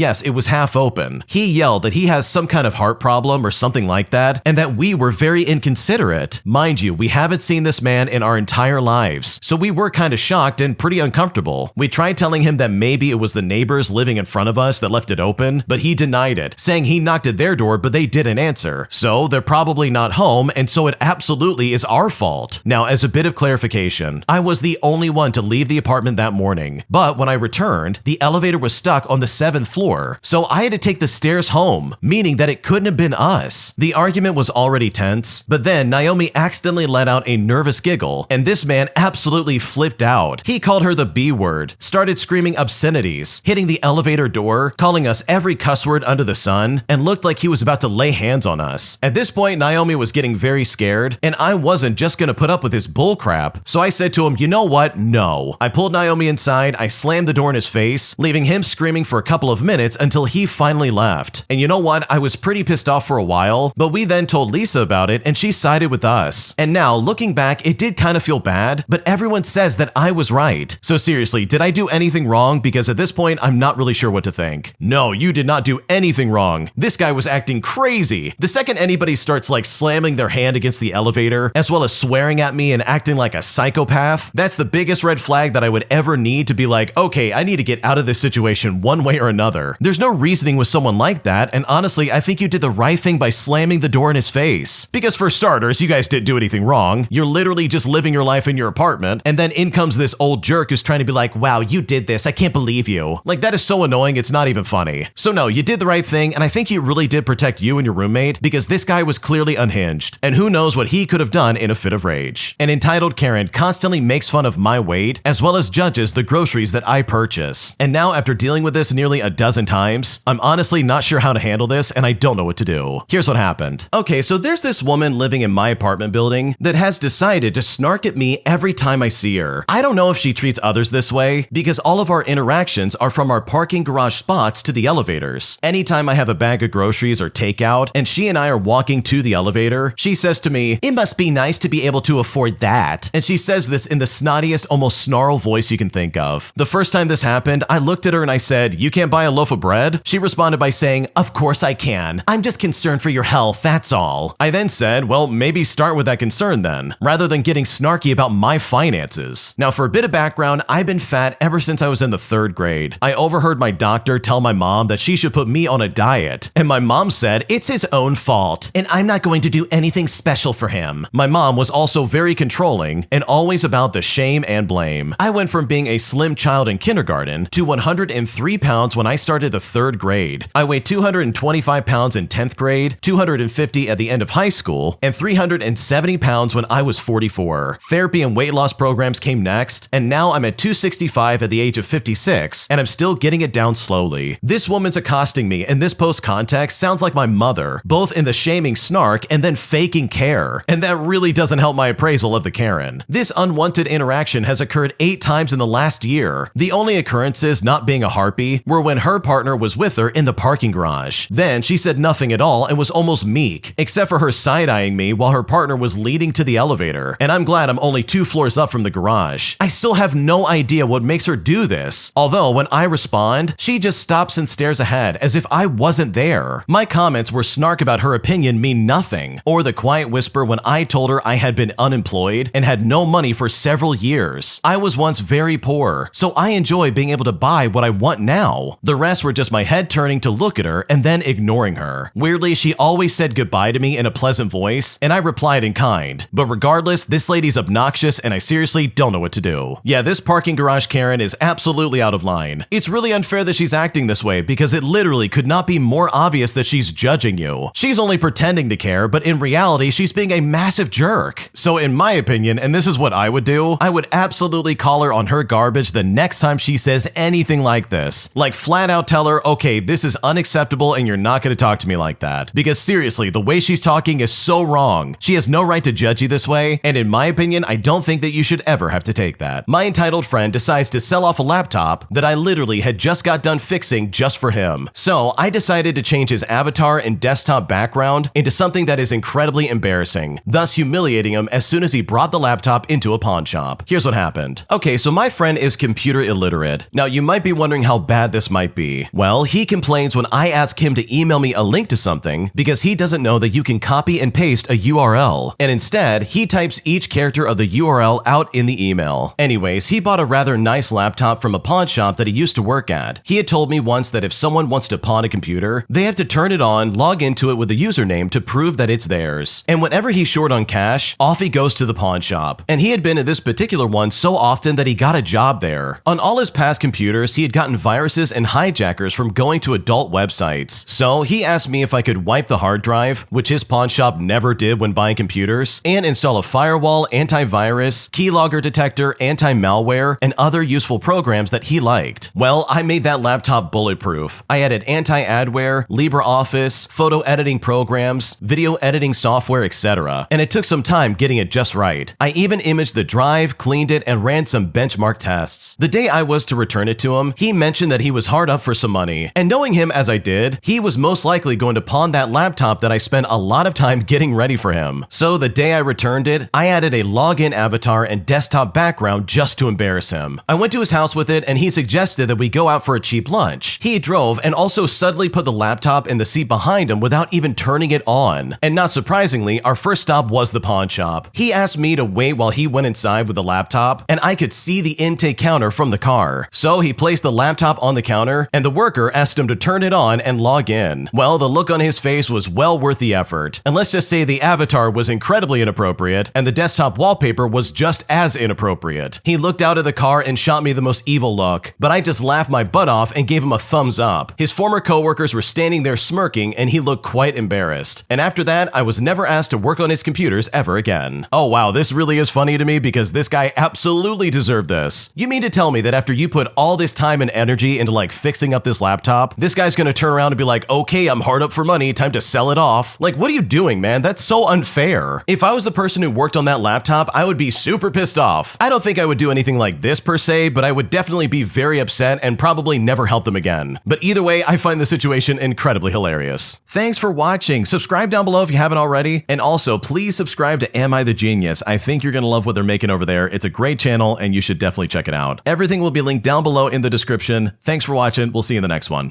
yes, it was half open. He yelled that he has some kind of heart problem or something like that, and that we were very inconsiderate. Mind you, we haven't seen this man in our entire lives, so we were kind of shocked and pretty uncomfortable. We tried telling him that maybe it was the neighbors living in front of us that left it open, but he denied it, saying he knocked at their door but they didn't answer. So they're probably not home, and so it absolutely is our fault. Now, as a bit of clarification, I was the only one to leave the apartment that morning, but when I returned, the elevator was stuck on the 7th floor, so I had to take the stairs home, meaning that it couldn't have been us. The argument was already tense, but then Naomi accidentally let out a nervous giggle, and this man absolutely flipped out. He called her the B word, started screaming obscenities, hitting the elevator door, calling us every cuss word under the sun, and looked like he was about to lay hands on us. At this point, Naomi was getting very scared, and I wasn't just gonna put up with his bullcrap, so I said to him, you know what? No. I pulled Naomi inside, I slammed the door in his face, leaving him screaming for a couple of minutes until he finally left. And you know what? I was pretty pissed off for a while, but we then told Lisa about it and she sided with us. And now, looking back, it did kind of feel bad, but everyone says that I was right. So seriously, did I do anything wrong? Because at this point, I'm not really sure what to think. No, you did not do anything wrong. This guy was acting crazy. The second anybody starts like slamming their hand against the elevator, as well as swearing at me and acting like a psychopath, that's the biggest red flag that I would ever need to be like, okay, I need to get out of this situation one way or another. There's no reasoning with someone like that, and honestly, I think you did the right thing by slamming the door in his face. Because for starters, you guys didn't do anything wrong. You're literally just living your life in your apartment, and then in comes this old jerk who's trying to be like, wow, you did this, I can't believe you. Like, that is so annoying, it's not even funny. So no, you did the right thing, and I think you really did protect you and your roommate, because this guy was clearly unhinged, and who knows what he could have done in a fit of rage. An entitled Karen constantly makes fun of my weight, as well as judges the groceries that I purchase. And now, after dealing with this nearly a dozen times, I'm honestly not sure how to handle this, and I don't know what to do. Here's what happened. Okay, so there's this woman living in my apartment building that has decided to snark at me every time I see her. I don't know if she treats others this way, because all of our interactions are from our parking garage spots to the elevators. Anytime I have a bag of groceries or takeout, and she and I are walking to the elevator, she says to me, "It must be nice to be able to afford that." And she says this in the snottiest, almost snarl voice you can think of. The first time this happened, I looked at her and I said, "You can't buy a loaf of bread?" She responded by saying, "Of course I can. I'm just concerned for your health, that's all." I then said, well, maybe start with that concern then, rather than getting snarky about my finances. Now, for a bit of background, I've been fat ever since I was in the 3rd grade. I overheard my doctor tell my mom that she should put me on a diet, and my mom said, "It's his own fault, and I'm not going to do anything special for him." My mom was also very controlling and always about the shame and blame. I went from being a slim child in kindergarten to 103 pounds when I started the 3rd grade. I weighed 225 pounds in 10th grade, 250 at the end of high school, and 370 pounds when I was 44. Therapy and weight loss programs came next, and now I'm at 265 at the age of 56, and I'm still getting it down slowly. This woman's accosting me in this post context sounds like my mother, both in the shaming snark and then faking care. And that really doesn't help my appraisal of the Karen. This unwanted interaction has occurred 8 times in the last year. The only occurrences not being a harpy were when her partner was with her in the parking garage. Then she said nothing at all and was almost meek, except for her side-eyeing me while her partner was leading to the elevator, and I'm glad I'm only 2 floors up from the garage. I still have no idea what makes her do this, although when I respond, she just stops and stares ahead as if I wasn't there. My comments where snark about her opinion mean nothing, or the quiet whisper when I told her I had been unemployed and had no money for several years. I was once very poor, so I enjoy being able to buy what I want now. The rest were just my head turning to look at her and then ignoring her. Weirdly, she always said goodbye to me in a pleasant voice, and I replied in kind. But regardless, this lady's obnoxious and I seriously don't know what to do. Yeah, this parking garage Karen is absolutely out of line. It's really unfair that she's acting this way because it literally could not be more obvious that she's judging you. She's only pretending to care, but in reality, she's being a massive jerk. So in my opinion, and this is what I would do, I would absolutely call her on her garbage the next time she says anything like this. Like flat out tell her, okay, this is unacceptable and you're not going to talk to me like that. Because seriously, the way she's talking is so wrong. She has no right to judge you this way, and in my opinion, I don't think that you should ever have to take that. My entitled friend decides to sell off a laptop that I literally had just got done fixing just for him. So I decided to change his avatar and desktop background into something that is incredibly embarrassing, thus humiliating him as soon as he brought the laptop into a pawn shop. Here's what happened. Okay, so my friend is computer illiterate. Now you might be wondering how bad this might be. Well, he complains when I ask him to email me a link to something because he doesn't know that you can copy and paste a URL, and instead he types each character of the URL out in the email. Anyways, he bought a rather nice laptop from a pawn shop that he used to work at. He had told me once that if someone wants to pawn a computer, they have to turn it on, log into it with a username to prove that it's theirs. And whenever he's short on cash, off he goes to the pawn shop. And he had been in this particular one so often that he got a job there. On all his past computers, he had gotten viruses and hijackers from going to adult websites. So he asked me if I could wipe the hard drive, which his pawn shop never did when buying computers, and install a firewall, antivirus, keylogger detector, anti-malware, and other useful programs that he liked. Well, I made that laptop bulletproof. I added anti-adware, LibreOffice, photo editing programs, video editing software, etc. And it took some time getting it just right. I even imaged the drive, cleaned it, and ran some benchmark tests. The day I was to return it to him, he mentioned that he was hard up for some money. And knowing him as I did, he was most likely going to pawn that laptop that I spent a lot of time getting ready for him. So the day I returned it, I added a login avatar and desktop background just to embarrass him. I went to his house with it and he suggested that we go out for a cheap lunch. He drove and also suddenly put the laptop in the seat behind him without even turning it on. And not surprisingly, our first stop was the pawn shop. He asked me to wait while he went inside with the laptop, and I could see the intake counter from the car. So he placed the laptop on the counter and the worker asked him to turn it on and log in. Well, the look on his face was well worth the effort. And let's just say the avatar was incredibly inappropriate and the desktop wallpaper was just as inappropriate. He looked out of the car and shot me the most evil look, but I just laughed my butt off and gave him a thumbs up. His former coworkers were standing there smirking and he looked quite embarrassed. And after that, I was never asked to work on his computers ever again. Oh wow, this really is funny to me because this guy absolutely deserved this. You mean to tell me that after you put all this time and energy into like fixing up this laptop, this guy's gonna turn around and be like, okay, I'm hard up for money, time to sell it off. Like, what are you doing, man? That's so unfair. If I was the person who worked on that laptop, I would be super pissed off. I don't think I would do anything like this per se, but I would definitely be very upset and probably never help them again. But either way, I find the situation incredibly hilarious. Thanks for watching. Subscribe down below if you haven't already. And also, please subscribe to Am I the Genius? I think you're gonna love what they're making over there. It's a great channel and you should definitely check it out. Everything will be linked down below in the description. Thanks for watching. We'll see you in the next one.